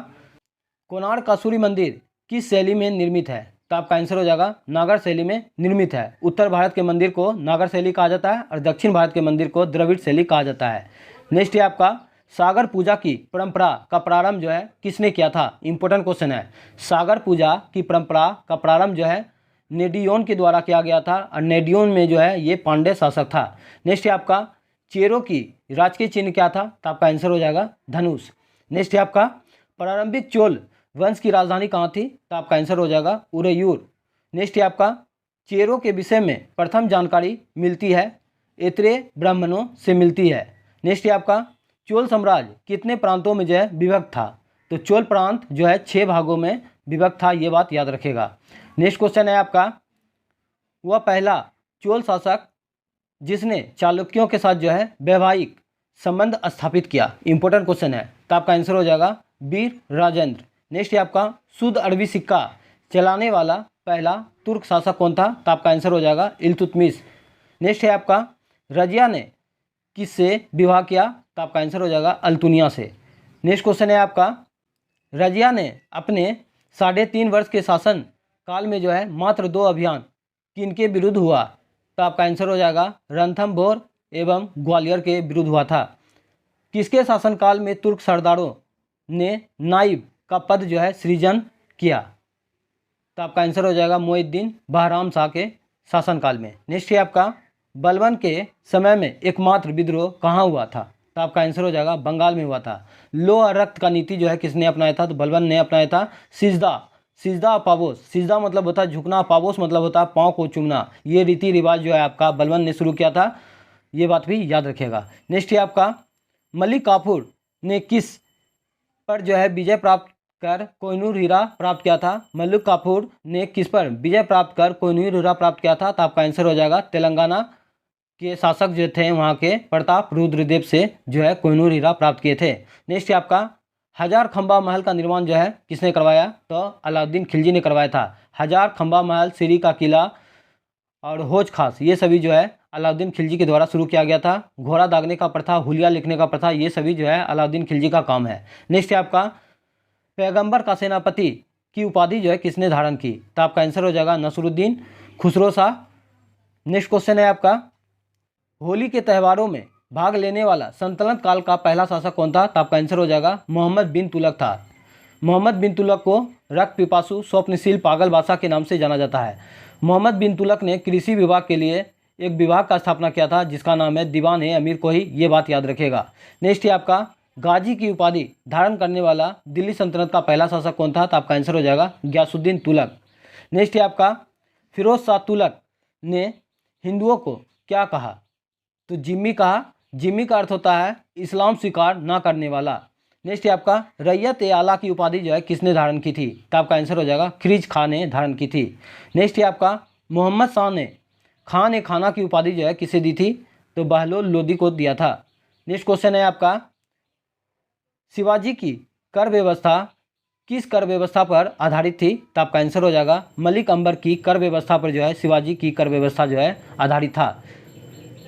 कोणार्क का सूर्य मंदिर किस शैली में निर्मित है? तो आपका आंसर हो जाएगा नागर शैली में निर्मित है। उत्तर भारत के मंदिर को नागर शैली कहा जाता है और दक्षिण भारत के मंदिर को द्रविड़ शैली कहा जाता है। नेक्स्ट है आपका सागर पूजा की परंपरा का प्रारंभ जो है किसने किया था? इंपॉर्टेंट क्वेश्चन है। सागर पूजा की परंपरा का प्रारंभ जो है नेडियोन के द्वारा किया गया था और नेडियोन में जो है ये पांड्य शासक था। नेक्स्ट है आपका चेरों की राजकीय चिन्ह क्या था? तो आपका आंसर हो जाएगा धनुष। नेक्स्ट है आपका प्रारंभिक चोल वंश की राजधानी कहाँ थी? तो आपका आंसर हो जाएगा उरैयूर। नेक्स्ट है आपका चेरों के विषय में प्रथम जानकारी मिलती है ऐत्रेय ब्राह्मणों से मिलती है। नेक्स्ट है आपका चोल साम्राज्य कितने प्रांतों में जो है विभक्त था? तो चोल प्रांत जो है 6 भागों में विभक्त था, ये बात याद रखेगा। नेक्स्ट क्वेश्चन है आपका वह पहला चोल शासक जिसने चालुक्यों के साथ जो है वैवाहिक संबंध स्थापित किया। इंपॉर्टेंट क्वेश्चन है, तो आपका आंसर हो जाएगा वीर राजेंद्र। नेक्स्ट है आपका शुद्ध अरबी सिक्का चलाने वाला पहला तुर्क शासक कौन था? तो आपका आंसर हो जाएगा इल्तुतमिश। नेक्स्ट है आपका रजिया ने किससे विवाह किया? तो आपका आंसर हो जाएगा अल्तुनिया से। नेक्स्ट क्वेश्चन है आपका रजिया ने अपने 3.5 वर्ष के शासन काल में जो है मात्र 2 अभियान किनके विरुद्ध हुआ? तो आपका आंसर हो जाएगा रणथंभौर एवं ग्वालियर के विरुद्ध हुआ था। किसके शासनकाल में तुर्क सरदारों ने नाइब का पद जो है सृजन किया? तो आपका आंसर हो जाएगा मोइनुद्दीन बहराम शाह के शासनकाल में। नेक्स्ट है आपका बलबन के समय में एकमात्र विद्रोह कहाँ हुआ था? तो आपका आंसर हो जाएगा बंगाल में हुआ था। लोह रक्त का नीति जो है किसने अपनाया था? तो बलबन ने अपनाया था। सिजदा पावोस, सिजदा मतलब होता है झुकना, पावोस मतलब होता है पाँव को चूमना। ये रीति रिवाज जो है आपका बलबन ने शुरू किया था, ये बात भी याद रखिएगा। नेक्स्ट है आपका मलिक काफूर ने किस पर जो है विजय प्राप्त कर कोहिनूर हीरा प्राप्त किया था? मलिक काफूर ने किस पर विजय प्राप्त कर कोहिनूर हीरा प्राप्त किया था? तो आपका आंसर हो जाएगा तेलंगाना के शासक जो थे वहाँ के प्रताप रुद्रदेव से जो है कोहिनूर हीरा प्राप्त किए थे। नेक्स्ट है आपका हजार खंबा महल का निर्माण जो है किसने करवाया? तो अलाउद्दीन खिलजी ने करवाया था। हजार खंबा महल, सिरी का किला और हौज खास ये सभी जो है अलाउद्दीन खिलजी के द्वारा शुरू किया गया था। घोड़ा दागने का प्रथा, हुलिया लिखने का प्रथा, ये सभी जो है अलाउद्दीन खिलजी का काम है। नेक्स्ट है आपका पैगंबर का सेनापति की उपाधि जो है किसने धारण की? तो आपका आंसर हो जाएगा नसरुद्दीन खुसरो शाह। नेक्स्ट क्वेश्चन है आपका होली के त्योहारों में भाग लेने वाला सल्तनत काल का पहला शासक कौन था? तो आपका आंसर हो जाएगा मोहम्मद बिन तुगलक था। मोहम्मद बिन तुगलक को रक्त पिपासु, स्वप्नशील, पागल बादशाह के नाम से जाना जाता है। मोहम्मद बिन तुगलक ने कृषि विभाग के लिए एक विभाग का स्थापना किया था जिसका नाम है दीवान ए अमीर कोही, ये बात याद रखेगा। नेक्स्ट है आपका गाजी की उपाधि धारण करने वाला दिल्ली सल्तनत का पहला शासक कौन था? तो आपका आंसर हो जाएगा गयासुद्दीन तुगलक। नेक्स्ट है आपका फिरोज शाह तुगलक ने हिंदुओं को क्या कहा? तो जिम्मी कहा। जिम्मी का अर्थ होता है इस्लाम स्वीकार ना करने वाला। नेक्स्ट है आपका रैयत ए आला की उपाधि जो है किसने धारण की थी? तो आपका आंसर हो जाएगा खिरीज खां ने धारण की थी। नेक्स्ट है आपका मोहम्मद शाह ने खान ए खाना की उपाधि जो है किसे दी थी? तो बहलोल लोदी को दिया था। नेक्स्ट क्वेश्चन है आपका शिवाजी की कर व्यवस्था किस कर व्यवस्था पर आधारित थी? तो आपका आंसर हो जाएगा मलिक अंबर की कर व्यवस्था पर जो है शिवाजी की कर व्यवस्था जो है आधारित था।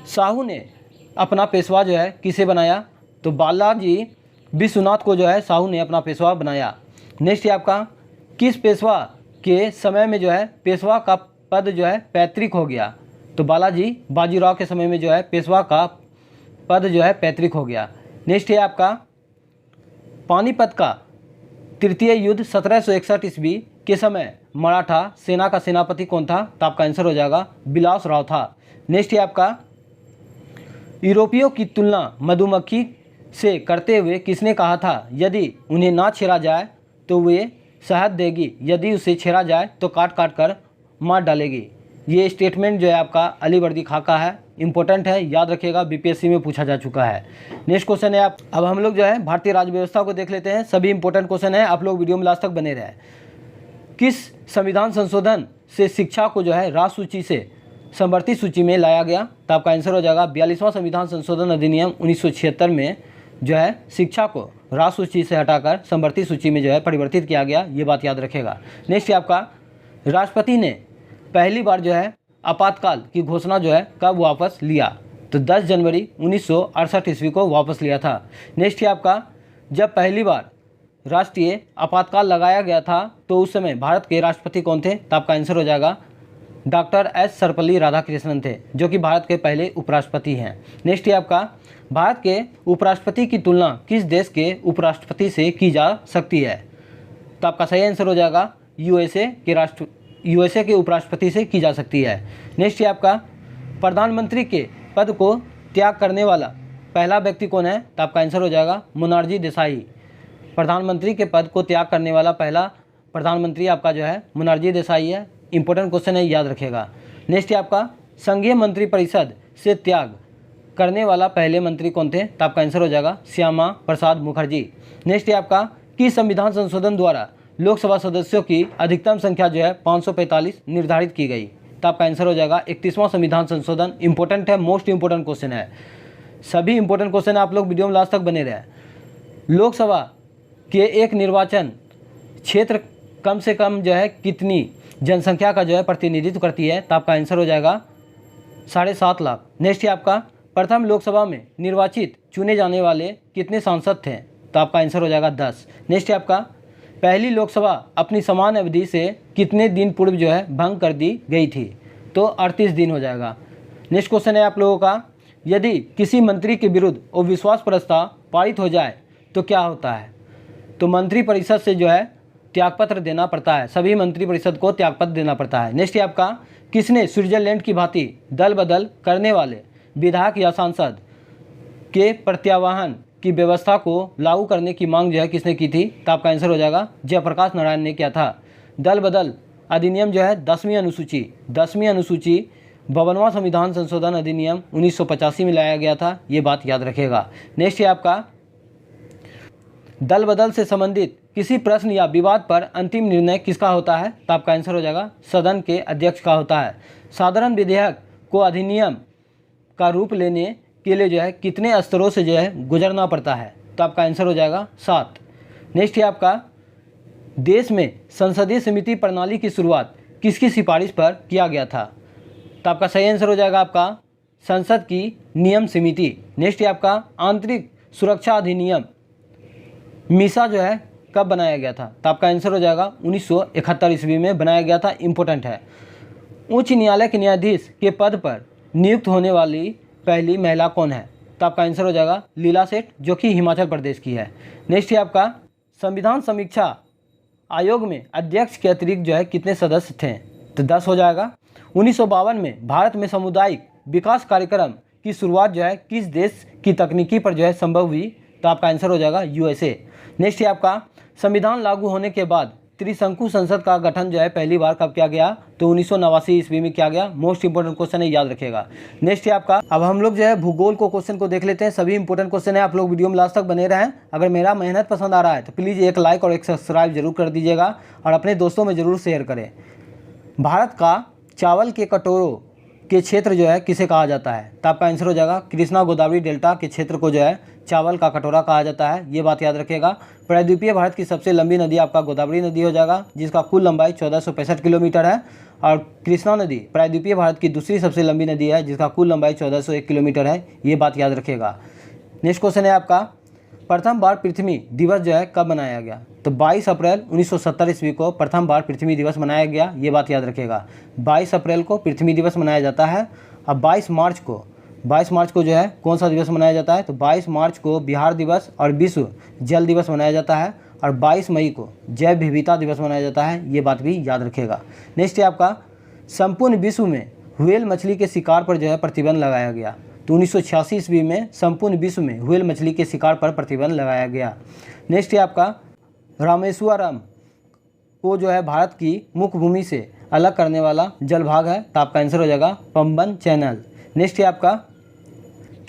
शाहू ने अपना पेशवा जो है किसे बनाया? तो बालाजी विश्वनाथ को जो है शाहू ने अपना पेशवा बनाया। नेक्स्ट है आपका किस पेशवा के समय में जो है पेशवा का पद जो है पैतृक हो गया? तो बालाजी बाजीराव के समय में जो है पेशवा का पद जो है पैतृक हो गया। नेक्स्ट है आपका पानीपत का तृतीय युद्ध 1761 ईस्वी के समय मराठा सेना का सेनापति कौन था? तो आपका आंसर हो जाएगा बिलास राव था। नेक्स्ट है आपका यूरोपियों की तुलना मधुमक्खी से करते हुए किसने कहा था यदि उन्हें ना छेड़ा जाए तो वे शहद देगी, यदि उसे छेड़ा जाए तो काट काट कर मार डालेगी। ये स्टेटमेंट जो है आपका अलीवर्दी खां का है, इंपॉर्टेंट है, याद रखिएगा, बीपीएससी में पूछा जा चुका है। नेक्स्ट क्वेश्चन है आप अब हम लोग जो है भारतीय राज्य व्यवस्था को देख लेते हैं। सभी इंपॉर्टेंट क्वेश्चन है, आप लोग वीडियो में लास्ट तक बने रहे। किस संविधान संशोधन से शिक्षा को जो है राष्ट्र सूची से संवर्धित सूची में लाया गया? तो आपका आंसर हो जाएगा 42वां संविधान संशोधन अधिनियम 1976 में जो है शिक्षा को राष्ट्र सूची से हटाकर संवर्धित सूची में जो है परिवर्तित किया गया, ये बात याद रखेगा। नेक्स्ट है आपका राष्ट्रपति ने पहली बार जो है आपातकाल की घोषणा जो है कब वापस लिया? तो 10 जनवरी 1968 ईस्वी को वापस लिया था। नेक्स्ट है आपका जब पहली बार राष्ट्रीय आपातकाल लगाया गया था तो उस समय भारत के राष्ट्रपति कौन थे? तो आपका आंसर हो जाएगा डॉक्टर एस सर्वपल्ली राधाकृष्णन थे, जो कि भारत के पहले उपराष्ट्रपति हैं। नेक्स्ट है आपका, भारत के उपराष्ट्रपति की तुलना किस देश के उपराष्ट्रपति से की जा सकती है? तो आपका सही आंसर हो जाएगा यूएसए के उपराष्ट्रपति से की जा सकती है। नेक्स्ट है आपका, प्रधानमंत्री के पद को त्याग करने वाला पहला व्यक्ति कौन है? तो आपका आंसर हो जाएगा मोनार्जी देसाई। प्रधानमंत्री के पद को त्याग करने वाला पहला प्रधानमंत्री आपका जो है मोनार्जी देसाई है। इंपॉर्टेंट क्वेश्चन है, याद रखिएगा। नेक्स्ट है आपका, संघीय मंत्रिपरिषद से त्याग करने वाला पहले मंत्री कौन थे? तो आपका आंसर हो जाएगा श्यामा प्रसाद मुखर्जी। नेक्स्ट है आपका, किस संविधान संशोधन द्वारा लोकसभा सदस्यों की अधिकतम संख्या जो है 545 निर्धारित की गई? तो आपका आंसर हो जाएगा 31वां संविधान संशोधन। इंपॉर्टेंट है, मोस्ट इंपॉर्टेंट क्वेश्चन है। सभी इंपॉर्टेंट क्वेश्चन आप लोग वीडियो में लास्ट तक बने रहे। लोकसभा के एक निर्वाचन क्षेत्र कम से कम जो है कितनी जनसंख्या का जो है प्रतिनिधित्व करती है? तो आपका आंसर हो जाएगा 7.5 लाख। नेक्स्ट है आपका, प्रथम लोकसभा में निर्वाचित चुने जाने वाले कितने सांसद थे? तो आपका आंसर हो जाएगा 10। नेक्स्ट है आपका, पहली लोकसभा अपनी समान अवधि से कितने दिन पूर्व जो है भंग कर दी गई थी? तो 38 दिन हो जाएगा। नेक्स्ट क्वेश्चन है आप लोगों का, यदि किसी मंत्री के विरुद्ध अविश्वास प्रस्ताव पारित हो जाए तो क्या होता है? तो मंत्रिपरिषद से जो है त्यागपत्र देना पड़ता है, सभी मंत्रिपरिषद को त्यागपत्र देना पड़ता है। नेक्स्ट है आपका, किसने स्विट्जरलैंड की भांति दल बदल करने वाले विधायक या सांसद के प्रत्यावाहन की व्यवस्था को लागू करने की मांग जो है किसने की थी? तो आपका आंसर हो जाएगा जयप्रकाश नारायण ने किया था। दल बदल अधिनियम जो है 10वीं अनुसूची 52वां संविधान संशोधन अधिनियम 1985 में लाया गया था, ये बात याद रखेगा। नेक्स्ट है आपका, दल बदल से संबंधित किसी प्रश्न या विवाद पर अंतिम निर्णय किसका होता है? तो आपका आंसर हो जाएगा सदन के अध्यक्ष का होता है। साधारण विधेयक को अधिनियम का रूप लेने के लिए जो है कितने स्तरों से जो है गुजरना पड़ता है? तो आपका आंसर हो जाएगा 7। नेक्स्ट है आपका, देश में संसदीय समिति प्रणाली की शुरुआत किसकी सिफारिश पर किया गया था? तो आपका सही आंसर हो जाएगा आपका संसद की नियम समिति। नेक्स्ट है आपका, आंतरिक सुरक्षा अधिनियम मीसा जो है कब बनाया गया था? तो आपका आंसर हो जाएगा 1971 ईस्वी में बनाया गया था। इंपॉर्टेंट है। उच्च न्यायालय के न्यायाधीश के पद पर नियुक्त होने वाली पहली महिला कौन है? तो आपका आंसर हो जाएगा लीला सेठ, जो कि हिमाचल प्रदेश की है। नेक्स्ट है आपका, संविधान समीक्षा आयोग में अध्यक्ष के अतिरिक्त जो है कितने सदस्य थे? तो 10 हो जाएगा। 1952 में भारत में सामुदायिक विकास कार्यक्रम की शुरुआत जो है किस देश की तकनीकी पर जो है संभव हुई? तो आपका आंसर हो जाएगा यूएसए। नेक्स्ट है आपका, संविधान लागू होने के बाद त्रिशंकु संसद का गठन जो है पहली बार कब किया गया? तो 1989 ईस्वी में किया गया। मोस्ट इंपोर्टेंट क्वेश्चन है, याद रखिएगा। नेक्स्ट है आपका, अब हम लोग जो है भूगोल को क्वेश्चन को देख लेते हैं। सभी इंपोर्टेंट क्वेश्चन है, आप लोग वीडियो में लास्ट तक बने रहें। अगर मेरा मेहनत पसंद आ रहा है तो प्लीज़ एक लाइक और एक सब्सक्राइब जरूर कर दीजिएगा और अपने दोस्तों में ज़रूर शेयर करें। भारत का चावल के कटोरों के क्षेत्र जो है किसे कहा जाता है? तो आपका आंसर हो जाएगा कृष्णा गोदावरी डेल्टा के क्षेत्र को जो है चावल का कटोरा कहा जाता है, ये बात याद रखिएगा। प्रायद्वीपीय भारत की सबसे लंबी नदी आपका गोदावरी नदी हो जाएगा, जिसका कुल लंबाई 1465 किलोमीटर है। और कृष्णा नदी प्रायद्वीपीय भारत की दूसरी सबसे लंबी नदी है, जिसका कुल लंबाई 1401 किलोमीटर है, ये बात याद रखिएगा। नेक्स्ट क्वेश्चन है आपका, प्रथम बार पृथ्वी दिवस जो है कब मनाया गया? तो 22 अप्रैल 1970 ईस्वी को प्रथम बार पृथ्वी दिवस मनाया गया, ये बात याद रखिएगा। 22 अप्रैल को पृथ्वी दिवस मनाया जाता है। अब 22 मार्च को जो है कौन सा दिवस मनाया जाता है? तो 22 मार्च को बिहार दिवस और विश्व जल दिवस मनाया जाता है। और 22 मई को जैव विविधता दिवस मनाया जाता है, ये बात भी याद रखिएगा। नेक्स्ट है आपका, संपूर्ण विश्व में व्हेल मछली के शिकार पर जो है प्रतिबंध लगाया गया। तो 1986 ईस्वी में संपूर्ण विश्व में व्हेल मछली के शिकार पर प्रतिबंध लगाया गया। नेक्स्ट है आपका, रामेश्वरम को जो है भारत की मुख्य भूमि से अलग करने वाला जलभाग है, तो आपका आंसर हो जाएगा पंबन चैनल। नेक्स्ट है आपका,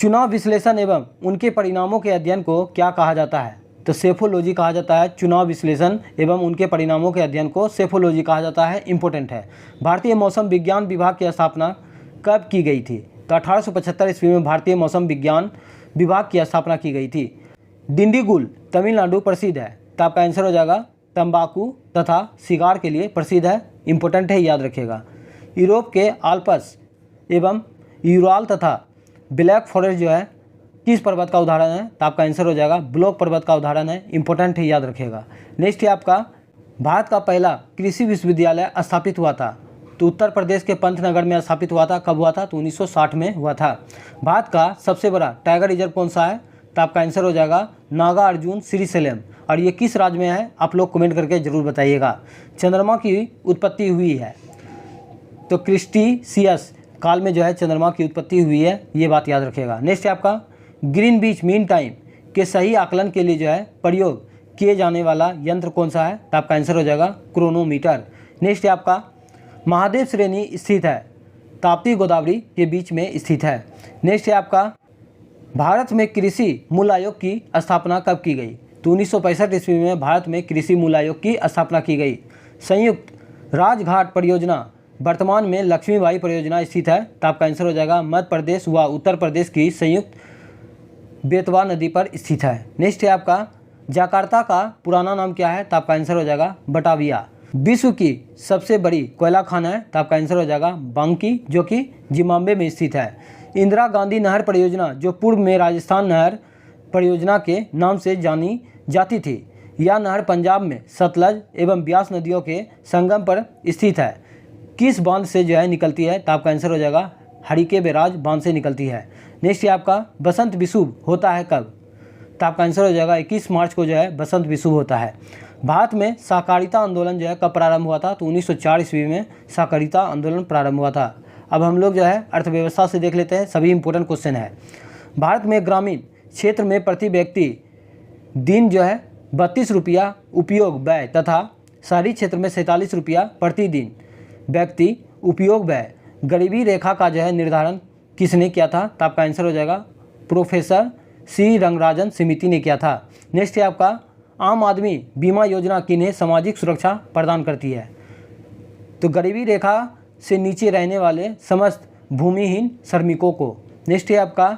चुनाव विश्लेषण एवं उनके परिणामों के अध्ययन को क्या कहा जाता है? तो सेफोलॉजी कहा जाता है। चुनाव विश्लेषण एवं उनके परिणामों के अध्ययन को सेफोलॉजी कहा जाता है। इंपॉर्टेंट है। भारतीय मौसम विज्ञान विभाग की स्थापना कब की गई थी? तो 1875 ईस्वी में भारतीय मौसम विज्ञान विभाग की स्थापना की गई थी। डिंडीगुल तमिलनाडु प्रसिद्ध है, तो आपका आंसर हो जाएगा तंबाकू तथा सिगार के लिए प्रसिद्ध है। इंपॉर्टेंट है, याद रखिएगा। यूरोप के आल्प्स एवं यूराल तथा ब्लैक फॉरेस्ट जो है किस पर्वत का उदाहरण है? तो आपका आंसर हो जाएगा ब्लॉक पर्वत का उदाहरण है। इंपॉर्टेंट है, याद रखिएगा। नेक्स्ट है आपका, भारत का पहला कृषि विश्वविद्यालय स्थापित हुआ था? तो उत्तर प्रदेश के पंतनगर में स्थापित हुआ था। कब हुआ था? तो 1960 में हुआ था। भारत का सबसे बड़ा टाइगर रिजर्व कौन सा है? तो आपका आंसर हो जाएगा नागार्जुन श्रीशैलम। और ये किस राज्य में है? आप लोग कमेंट करके जरूर बताइएगा। चंद्रमा की उत्पत्ति हुई है? तो क्रिस्टीशियस काल में जो है चंद्रमा की उत्पत्ति हुई है, ये बात याद रखिएगा। नेक्स्ट है आपका, ग्रीनविच मीन टाइम के सही आकलन के लिए जो है प्रयोग किए जाने वाला यंत्र कौन सा है? तो आपका आंसर हो जाएगा क्रोनोमीटर। नेक्स्ट है आपका, महादेव श्रेणी स्थित है? ताप्ती गोदावरी के बीच में स्थित है। नेक्स्ट है आपका, भारत में कृषि मूल आयोग की स्थापना कब की गई? तो 1965 ईस्वी में भारत में कृषि मूल आयोग की स्थापना की गई। संयुक्त राजघाट परियोजना वर्तमान में लक्ष्मीबाई परियोजना स्थित है? तो आपका आंसर हो जाएगा मध्य प्रदेश व उत्तर प्रदेश की संयुक्त बेतवा नदी पर स्थित है। नेक्स्ट है आपका, जकार्ता का पुराना नाम क्या है? तो आपका आंसर हो जाएगा बटाविया। विश्व की सबसे बड़ी कोयला खान है? तो आपका आंसर हो जाएगा बांकी, जो कि जिम्बाब्वे में स्थित है। इंदिरा गांधी नहर परियोजना जो पूर्व में राजस्थान नहर परियोजना के नाम से जानी जाती थी, यह नहर पंजाब में सतलज एवं ब्यास नदियों के संगम पर स्थित है। किस बांध से जो है निकलती है? तो आपका आंसर हो जाएगा हरिके बैराज बांध से निकलती है। नेक्स्ट है आपका, बसंत विषुव होता है कब? तो आपका आंसर हो जाएगा 21 मार्च को जो है बसंत विषुव होता है। भारत में सहकारिता आंदोलन जो है कब प्रारंभ हुआ था? तो 1904 ईस्वी में सहकारिता आंदोलन प्रारंभ हुआ था। अब हम लोग जो है अर्थव्यवस्था से देख लेते हैं, सभी इंपॉर्टेंट क्वेश्चन है। भारत में ग्रामीण क्षेत्र में प्रति व्यक्ति दिन जो है 32 रुपया उपयोग व्यय तथा शहरी क्षेत्र में 47 रुपया प्रतिदिन व्यक्ति उपयोग व्यय गरीबी रेखा का जो है निर्धारण किसने किया था? तो आपका आंसर हो जाएगा प्रोफेसर सी रंगराजन समिति ने किया था। नेक्स्ट है आपका, आम आदमी बीमा योजना किन्हें सामाजिक सुरक्षा प्रदान करती है? तो गरीबी रेखा से नीचे रहने वाले समस्त भूमिहीन श्रमिकों को। नेक्स्ट है आपका,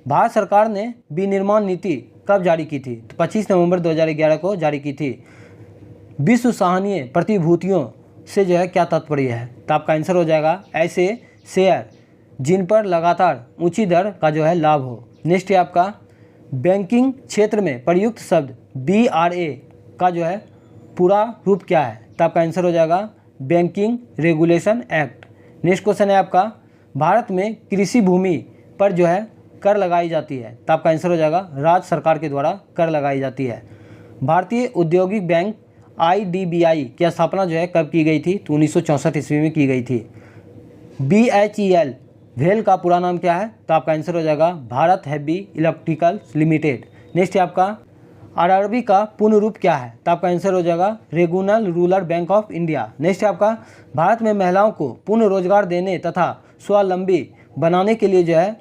भारत सरकार ने विनिर्माण नीति कब जारी की थी? तो 25 नवंबर 2011 को जारी की थी। विश्व सराहनीय प्रतिभूतियों से जो है क्या तात्पर्य है? तो आपका आंसर हो जाएगा ऐसे शेयर जिन पर लगातार ऊंची दर का जो है लाभ हो। नेक्स्ट है आपका, बैंकिंग क्षेत्र में प्रयुक्त शब्द BRA का जो है पूरा रूप क्या है? तो आपका आंसर हो जाएगा banking regulation act. Next question है आपका, भारत में कृषि भूमि पर जो है कर लगाई जाती है? तो आपका आंसर हो जाएगा राज्य सरकार के द्वारा कर लगाई जाती है। भारतीय औद्योगिक बैंक IDBI की स्थापना जो है कब की गई थी? तो 1964 ईस्वी में की गई थी। BHEL भेल का पूरा नाम क्या है? तो आपका आंसर हो जाएगा Bharat heavy electricals limited. Next है आपका, RRB का पूर्ण रूप क्या है? तो आपका आंसर हो जाएगा regional rural bank of India. Next है आपका, भारत में महिलाओं को पूर्ण रोजगार देने तथा स्वावलंबी बनाने के लिए जो है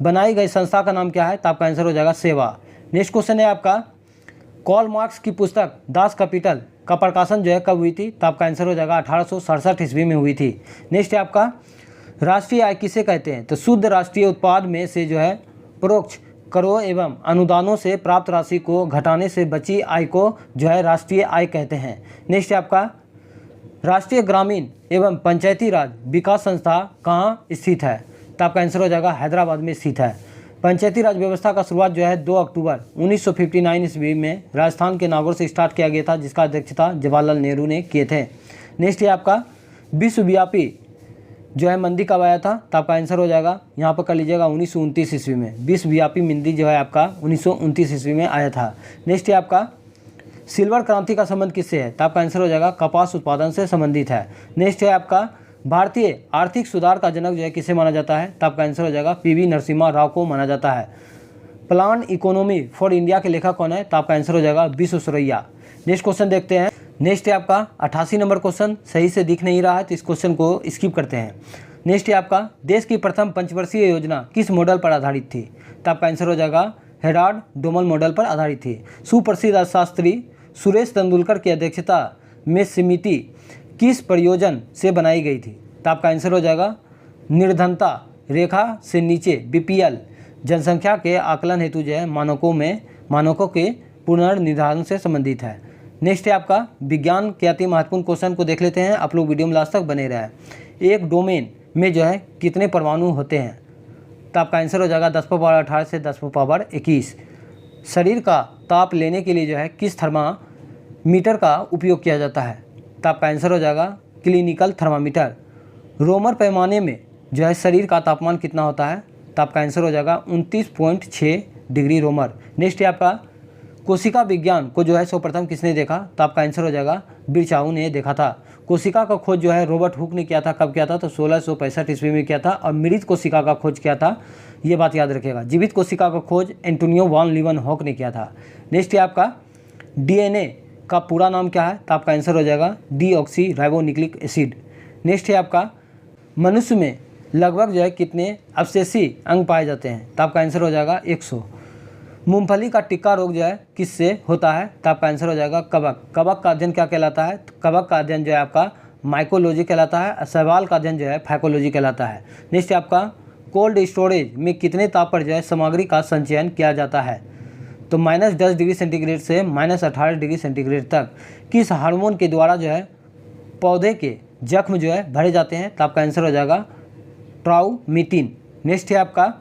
बनाई गई संस्था का नाम क्या है? तो आपका आंसर हो जाएगा सेवा। नेक्स्ट क्वेश्चन है आपका, कार्ल मार्क्स की पुस्तक दास कैपिटल का प्रकाशन जो है कब हुई थी? तो आपका आंसर हो जाएगा 1867 ईस्वी में हुई थी। नेक्स्ट है आपका, राष्ट्रीय आय किसे कहते हैं? तो शुद्ध राष्ट्रीय उत्पाद में से जो है परोक्ष करों एवं अनुदानों से प्राप्त राशि को घटाने से बची आय को जो है राष्ट्रीय आय कहते हैं। नेक्स्ट है आपका, राष्ट्रीय ग्रामीण एवं पंचायती राज विकास संस्था कहाँ स्थित है? तो आपका आंसर हो जाएगा हैदराबाद में स्थित है। पंचायती राज व्यवस्था का शुरुआत जो है 2 अक्टूबर 1959 ईस्वी में राजस्थान के नागौर से स्टार्ट किया गया था, जिसका अध्यक्षता जवाहरलाल नेहरू ने किए थे। नेक्स्ट है आपका, विश्वव्यापी जो है मंदी कब आया था? तो आपका आंसर हो जाएगा यहाँ पर कर लीजिएगा 1929 ईस्वी में। विश्वव्यापी मंदी जो है आपका 1929 ईस्वी में आया था। नेक्स्ट है आपका, सिल्वर क्रांति का संबंध किससे है? तो आपका आंसर हो जाएगा कपास उत्पादन से संबंधित है। नेक्स्ट है आपका, भारतीय आर्थिक सुधार का जनक जो है किसे माना जाता है? तो आपका आंसर हो जाएगा PV नरसिम्हा राव को माना जाता है। प्लान इकोनॉमी फॉर इंडिया के लेखक कौन है? तो आपका आंसर हो जाएगा विश्वेश्वरैया। नेक्स्ट क्वेश्चन देखते हैं। नेक्स्ट है आपका 88 नंबर क्वेश्चन, सही से दिख नहीं रहा है तो इस क्वेश्चन को स्किप करते हैं। नेक्स्ट है आपका, देश की प्रथम पंचवर्षीय योजना किस मॉडल पर आधारित थी? तो आपका आंसर हो जाएगा हेराल्ड डोमल मॉडल पर आधारित थी। सुप्रसिद्ध अर्थशास्त्री सुरेश तेंदुलकर की अध्यक्षता में समिति किस प्रयोजन से बनाई गई थी? तो आपका आंसर हो जाएगा निर्धनता रेखा से नीचे BPL जनसंख्या के आकलन हेतु जो है मानकों के पुनर्निर्धारण से संबंधित है। नेक्स्ट है आपका, विज्ञान के अति महत्वपूर्ण क्वेश्चन को देख लेते हैं। आप लोग वीडियो में लास्ट तक बने रहे। एक डोमेन में जो है कितने परमाणु होते हैं? तो आपका आंसर हो जाएगा 10 पावर 18 से 10 पावर 21। शरीर का ताप लेने के लिए जो है किस थर्मामीटर का उपयोग किया जाता है? तो आपका आंसर हो जाएगा क्लिनिकल थर्मामीटर। रोमर पैमाने में जो है शरीर का तापमान कितना होता है? तो आपका आंसर हो जाएगा 29.6 डिग्री रोमर। नेक्स्ट है आपका कोशिका विज्ञान को जो है सर्वप्रथम किसने देखा? तो आपका आंसर हो जाएगा बिरचाऊ ने देखा था। कोशिका का खोज जो है रॉबर्ट हुक ने किया था। कब किया था? तो 1665 ईस्वी में किया था। और मृत कोशिका का खोज किया था, ये बात याद रखिएगा। जीवित कोशिका का खोज एंटोनियो वॉन लीवनहॉक ने किया था। नेक्स्ट है आपका डीएनए का पूरा नाम क्या है? तो आपका आंसर हो जाएगा डीऑक्सी राइबोन्यूक्लिक एसिड। नेक्स्ट है आपका मनुष्य में लगभग जो है कितने अवशेषी अंग पाए जाते हैं? तो आपका आंसर हो जाएगा 100। मूंगफली का टिक्का रोग जो है किससे होता है? तो आपका आंसर हो जाएगा कवक। कवक का अध्ययन क्या कहलाता है? तो कवक का अध्ययन जो है आपका माइकोलॉजी कहलाता है। और शैवाल का अध्ययन जो है फाइकोलॉजी कहलाता है। नेक्स्ट है आपका कोल्ड स्टोरेज में कितने ताप पर जो है सामग्री का संचयन किया जाता है? तो -10 डिग्री सेंटीग्रेड से -18 डिग्री सेंटीग्रेड तक। किस हार्मोन के द्वारा जो है पौधे के जख्म जो है भरे जाते हैं? तो आपका आंसर हो जाएगा ट्राउमीटिन। नेक्स्ट है आपका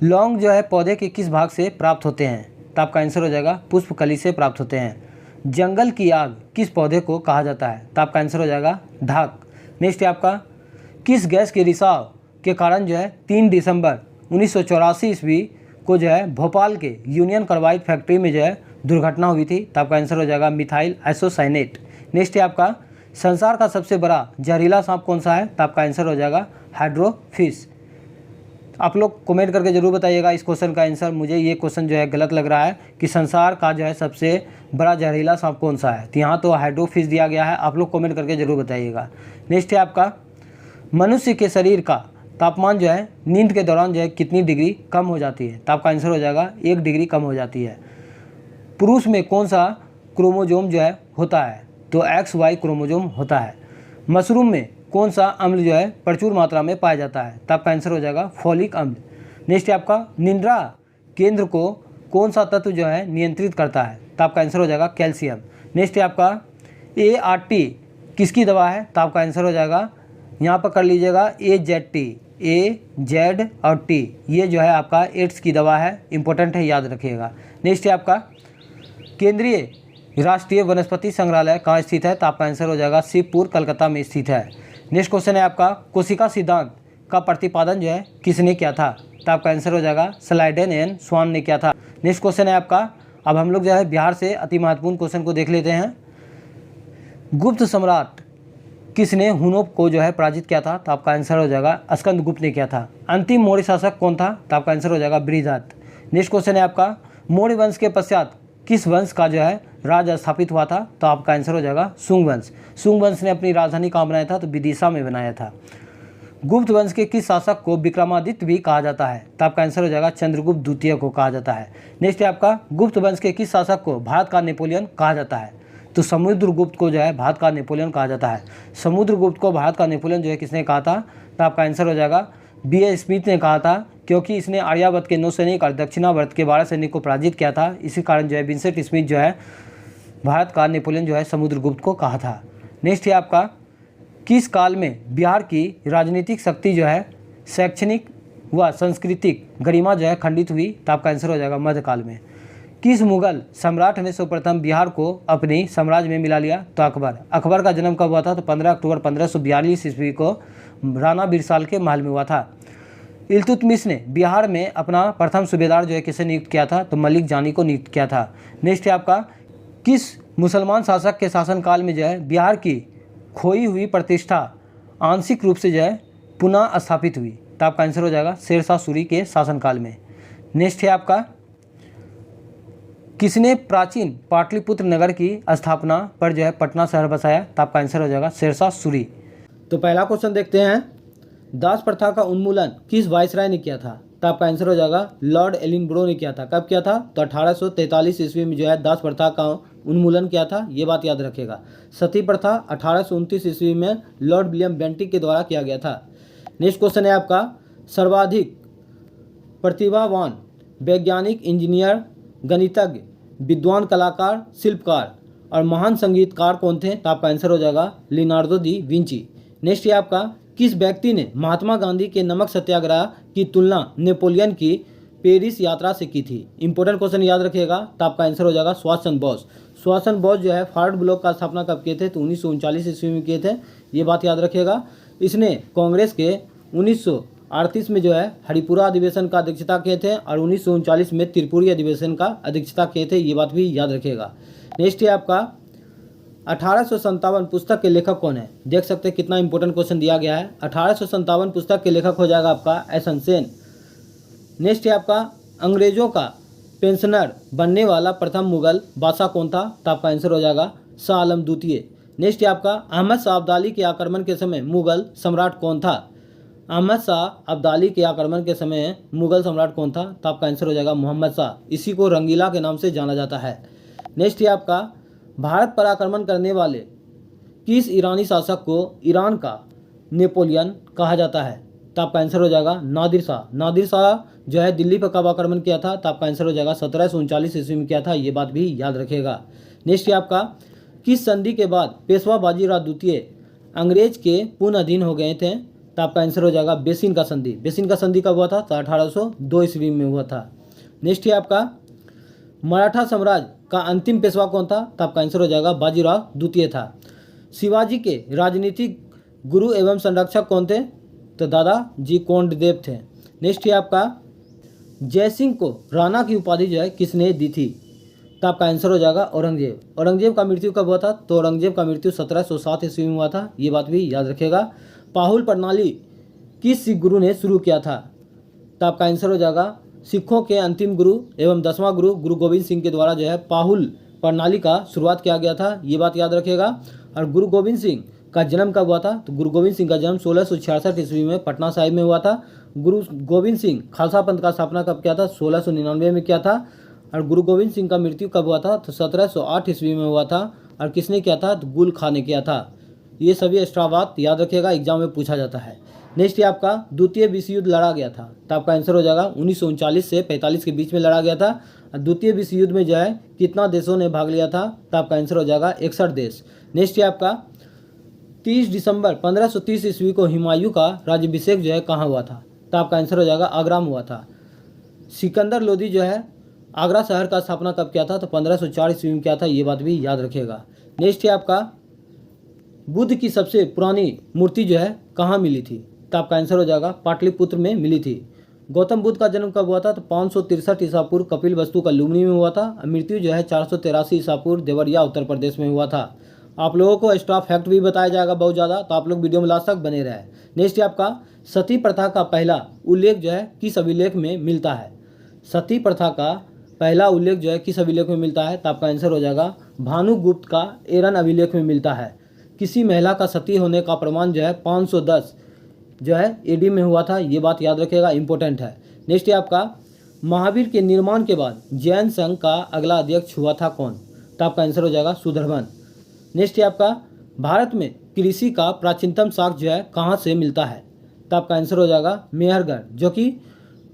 लौंग जो है पौधे के किस भाग से प्राप्त होते हैं? तो आपका आंसर हो जाएगा पुष्पकली से प्राप्त होते हैं। जंगल की आग किस पौधे को कहा जाता है? तो आपका आंसर हो जाएगा ढाक। नेक्स्ट है आपका किस गैस के रिसाव के कारण जो है 3 दिसंबर 1984 ईस्वी को जो है भोपाल के यूनियन कार्बाइड फैक्ट्री में जो है दुर्घटना हुई थी? तो आपका आंसर हो जाएगा मिथाइल आइसोसाइनेट। नेक्स्ट है आपका संसार का सबसे बड़ा जहरीला सांप कौन सा है? तो आपका आंसर हो जाएगा हाइड्रोफिश। आप लोग कमेंट करके ज़रूर बताइएगा इस क्वेश्चन का आंसर। मुझे ये क्वेश्चन जो है गलत लग रहा है कि संसार का जो है सबसे बड़ा जहरीला सांप कौन सा है? तो यहाँ तो हाइड्रोफिश दिया गया है। आप लोग कमेंट करके ज़रूर बताइएगा। नेक्स्ट है आपका मनुष्य के शरीर का तापमान जो है नींद के दौरान जो है कितनी डिग्री कम हो जाती है? तो आपका आंसर हो जाएगा 1 डिग्री कम हो जाती है। पुरुष में कौन सा क्रोमोजोम जो है होता है? तो XY क्रोमोजोम होता है। मशरूम में कौन सा अम्ल जो है प्रचुर मात्रा में पाया जाता है? तो आपका आंसर हो जाएगा फॉलिक अम्ल। नेक्स्ट है आपका निद्रा केंद्र को कौन सा तत्व जो है नियंत्रित करता है? तो आपका आंसर हो जाएगा कैल्शियम। नेक्स्ट है आपका ART किसकी दवा है? तो आपका आंसर हो जाएगा यहाँ पर कर लीजिएगा AZT। AZ और T ये जो है आपका एड्स की दवा है। इंपॉर्टेंट है, याद रखिएगा। नेक्स्ट है आपका केंद्रीय राष्ट्रीय वनस्पति संग्रहालय कहाँ स्थित है? तो आपका आंसर हो जाएगा शिवपुर कलकत्ता में स्थित है। नेक्स्ट क्वेश्चन है आपका कोशिका सिद्धांत का प्रतिपादन जो है किसने किया था? तो आपका आंसर हो जाएगा स्लाइडेन एंड स्वान ने किया था। नेक्स्ट क्वेश्चन है आपका अब हम लोग जो है बिहार से अति महत्वपूर्ण क्वेश्चन को देख लेते हैं। गुप्त सम्राट किसने हुनों को जो है पराजित किया था? तो आपका आंसर हो जाएगा स्कंदगुप्त ने किया था। अंतिम मौर्य शासक कौन था? तो आपका आंसर हो जाएगा बृहदरथ। नेक्स्ट क्वेश्चन है आपका मौर्य वंश के पश्चात किस वंश का जो है राज स्थापित हुआ था? तो आपका आंसर हो जाएगा शुंग वंश। शुंग वंश ने अपनी राजधानी कहाँ बनाया था? तो विदिशा में बनाया था। गुप्त वंश के किस शासक को विक्रमादित्य भी कहा जाता है? तो आपका आंसर हो जाएगा चंद्रगुप्त द्वितीय को कहा जाता है। नेक्स्ट है आपका गुप्त वंश के किस शासक को भारत का नेपोलियन कहा जाता है? तो समुद्रगुप्त को जो है भारत का नेपोलियन कहा जाता है। समुद्रगुप्त को भारत का नेपोलियन जो है किसने कहा था? तो आपका आंसर हो जाएगा B.A. स्मिथ ने कहा था, क्योंकि इसने आर्यावर्त के 9 सैनिक और दक्षिणावर्त के 12 सैनिक को पराजित किया था। इसी कारण जो है विंसेंट स्मिथ जो है भारत का नेपोलियन जो है समुद्रगुप्त को कहा था। नेक्स्ट है आपका किस काल में बिहार की राजनीतिक शक्ति जो है शैक्षणिक व सांस्कृतिक गरिमा जो है खंडित हुई? तो आपका आंसर हो जाएगा मध्यकाल में। किस मुगल सम्राट ने सर्वप्रथम बिहार को अपने साम्राज्य में मिला लिया? तो अकबर। अकबर का जन्म कब हुआ था? तो 15 अक्टूबर 1542 ईस्वी को राणा बिरसाल के महल में हुआ था। इल्तुतमिश ने बिहार में अपना प्रथम सूबेदार जो है किसे नियुक्त किया था? तो मलिक जानी को नियुक्त किया था। नेक्स्ट है आपका किस मुसलमान शासक के शासनकाल में जो है बिहार की खोई हुई प्रतिष्ठा आंशिक रूप से जो है पुनः स्थापित हुई? तो आपका आंसर हो जाएगा शेरशाह सूरी के शासनकाल में। नेक्स्ट है आपका किसने प्राचीन पाटलिपुत्र नगर की स्थापना पर जो है पटना शहर बसाया? तो आपका आंसर हो जाएगा शेरशाह सूरी। तो पहला क्वेश्चन देखते हैं, दास प्रथा का उन्मूलन किस वायसराय ने किया था? तो आपका आंसर हो जाएगा लॉर्ड एलिनब्रो ने किया था। कब किया था? तो 1843 ईस्वी में जो है दास प्रथा का उन्मूलन किया था, ये बात याद रखेगा। सती प्रथा 1829 ईस्वी में लॉर्ड विलियम बेंटिक के द्वारा किया गया था। नेक्स्ट क्वेश्चन है आपका सर्वाधिक प्रतिभावान वैज्ञानिक, इंजीनियर, गणितज्ञ, विद्वान, कलाकार, शिल्पकार और महान संगीतकार कौन थे? तो आपका आंसर हो जाएगा लियोनार्डो दी विंची। नेक्स्ट है आपका किस व्यक्ति ने महात्मा गांधी के नमक सत्याग्रह की तुलना नेपोलियन की पेरिस यात्रा से की थी? इंपॉर्टेंट क्वेश्चन याद रखिएगा। तो आपका आंसर हो जाएगा सुभाष चंद्र बोस। सुभाष चंद्र बोस जो है फॉरवर्ड ब्लॉक का स्थापना कब किए थे? तो 1939 ईस्वी में किए थे, ये बात याद रखिएगा। इसने कांग्रेस के 1938 में जो है हरिपुरा अधिवेशन का अध्यक्षता किए थे और 1939 में त्रिपुरी अधिवेशन का अध्यक्षता किए थे, ये बात भी याद रखिएगा। नेक्स्ट है आपका 1857 पुस्तक के लेखक कौन है? देख सकते हैं कितना इंपॉर्टेंट क्वेश्चन दिया गया है। 1857 पुस्तक के लेखक हो जाएगा आपका एहसन सेन। नेक्स्ट है आपका अंग्रेजों का पेंशनर बनने वाला प्रथम मुगल बादशाह कौन था? तो आपका आंसर हो जाएगा शाह आलम द्वितीय। नेक्स्ट है आपका अहमद शाह अब्दाली के आक्रमण के समय मुगल सम्राट कौन था? अहमद शाह अब्दाली के आक्रमण के समय मुगल सम्राट कौन था? तो आपका आंसर हो जाएगा मोहम्मद शाह। इसी को रंगीला के नाम से जाना जाता है। नेक्स्ट है आपका भारत पर आक्रमण करने वाले किस ईरानी शासक को ईरान का नेपोलियन कहा जाता है? तो आपका आंसर हो जाएगा नादिर शाह। नादिर शाह जो है दिल्ली पर कब आक्रमण किया था? तो आपका आंसर हो जाएगा 1739 ईस्वी में किया था, ये बात भी याद रखिएगा। नेक्स्ट है आपका किस संधि के बाद पेशवा बाजीराव द्वितीय अंग्रेज के पूर्ण अधीन हो गए थे? तो आपका आंसर हो जाएगा बेसिन का संधि। बेसिन का संधि कब हुआ था? तो 1802 ईस्वी में हुआ था। नेक्स्ट है आपका मराठा साम्राज्य का अंतिम पेशवा कौन था? तो आपका आंसर हो जाएगा बाजीराव द्वितीय था। शिवाजी के राजनीतिक गुरु एवं संरक्षक कौन थे? तो दादाजी कोंडदेव थे। नेक्स्ट है आपका जयसिंह को राणा की उपाधि जो है किसने दी थी? तो आपका आंसर हो जाएगा औरंगजेब। औरंगजेब का मृत्यु कब हुआ था? तो औरंगजेब का मृत्यु 1707 ईस्वी में हुआ था, ये बात भी याद रखिएगा। पाहुल प्रणाली किस सिख गुरु ने शुरू किया था? तो आपका आंसर हो जाएगा सिखों के अंतिम गुरु एवं 10वां गुरु गुरु गोविंद सिंह के द्वारा जो है पाहुल प्रणाली का शुरुआत किया गया था, ये बात याद रखिएगा। और गुरु गोविंद सिंह का जन्म कब हुआ था? तो गुरु गोविंद सिंह का जन्म 1666 ईस्वी में पटना साहिब में हुआ था। गुरु गोविंद सिंह खालसा पंथ का स्थापना कब किया था? 1699 में किया था। और गुरु गोविंद सिंह का मृत्यु कब हुआ था? तो 1708 ईस्वी में हुआ था। और किसने किया था? तो गुल खां ने किया था। ये सभी एक्स्ट्रा बात याद रखिएगा, एग्जाम में पूछा जाता है। नेक्स्ट है आपका द्वितीय विश्व युद्ध लड़ा गया था? तो आपका आंसर हो जाएगा 1939 से 45 के बीच में लड़ा गया था। द्वितीय विश्व युद्ध में जो है कितना देशों ने भाग लिया था? तो आपका आंसर हो जाएगा 61 देश। नेक्स्ट है आपका 30 दिसंबर 1530 ईस्वी को हुमायूं का राज्याभिषेक जो है कहाँ हुआ था? तो आपका आंसर हो जाएगा आगरा में हुआ था। सिकंदर लोदी जो है आगरा शहर का स्थापना कब किया था? तो 1504 ईस्वी में किया था, ये बात भी याद रखिएगा। नेक्स्ट है आपका बुद्ध की सबसे पुरानी मूर्ति जो है कहाँ मिली थी? तो आपका आंसर हो जाएगा पाटलिपुत्र में मिली थी। गौतम बुद्ध का जन्म कब हुआ था? तो 563 ईसा पूर्व कपिल वस्तु का लुम्बिनी में हुआ था। मृत्यु जो है 483 ईसा पूर्व देवरिया उत्तर प्रदेश में हुआ था। आप लोगों को एक्स्ट्रा फैक्ट भी बताया जाएगा बहुत ज़्यादा, तो आप लोग वीडियो में लास्ट तक बने रहे। नेक्स्ट है आपका सती प्रथा का पहला उल्लेख जो है किस अभिलेख में मिलता है? सती प्रथा का पहला उल्लेख जो है किस अभिलेख में मिलता है? तो आपका आंसर हो जाएगा भानुगुप्त का एरन अभिलेख में मिलता है। किसी महिला का सती होने का प्रमाण जो है 510 जो है एडी में हुआ था, ये बात याद रखिएगा, इंपॉर्टेंट है। नेक्स्ट है आपका महावीर के निर्माण के बाद जैन संघ का अगला अध्यक्ष हुआ था कौन? तो आपका आंसर हो जाएगा सुदर्शन। नेक्स्ट है आपका भारत में कृषि का प्राचीनतम शाख जो है कहाँ से मिलता है? तो आपका आंसर हो जाएगा मेहरगढ़, जो कि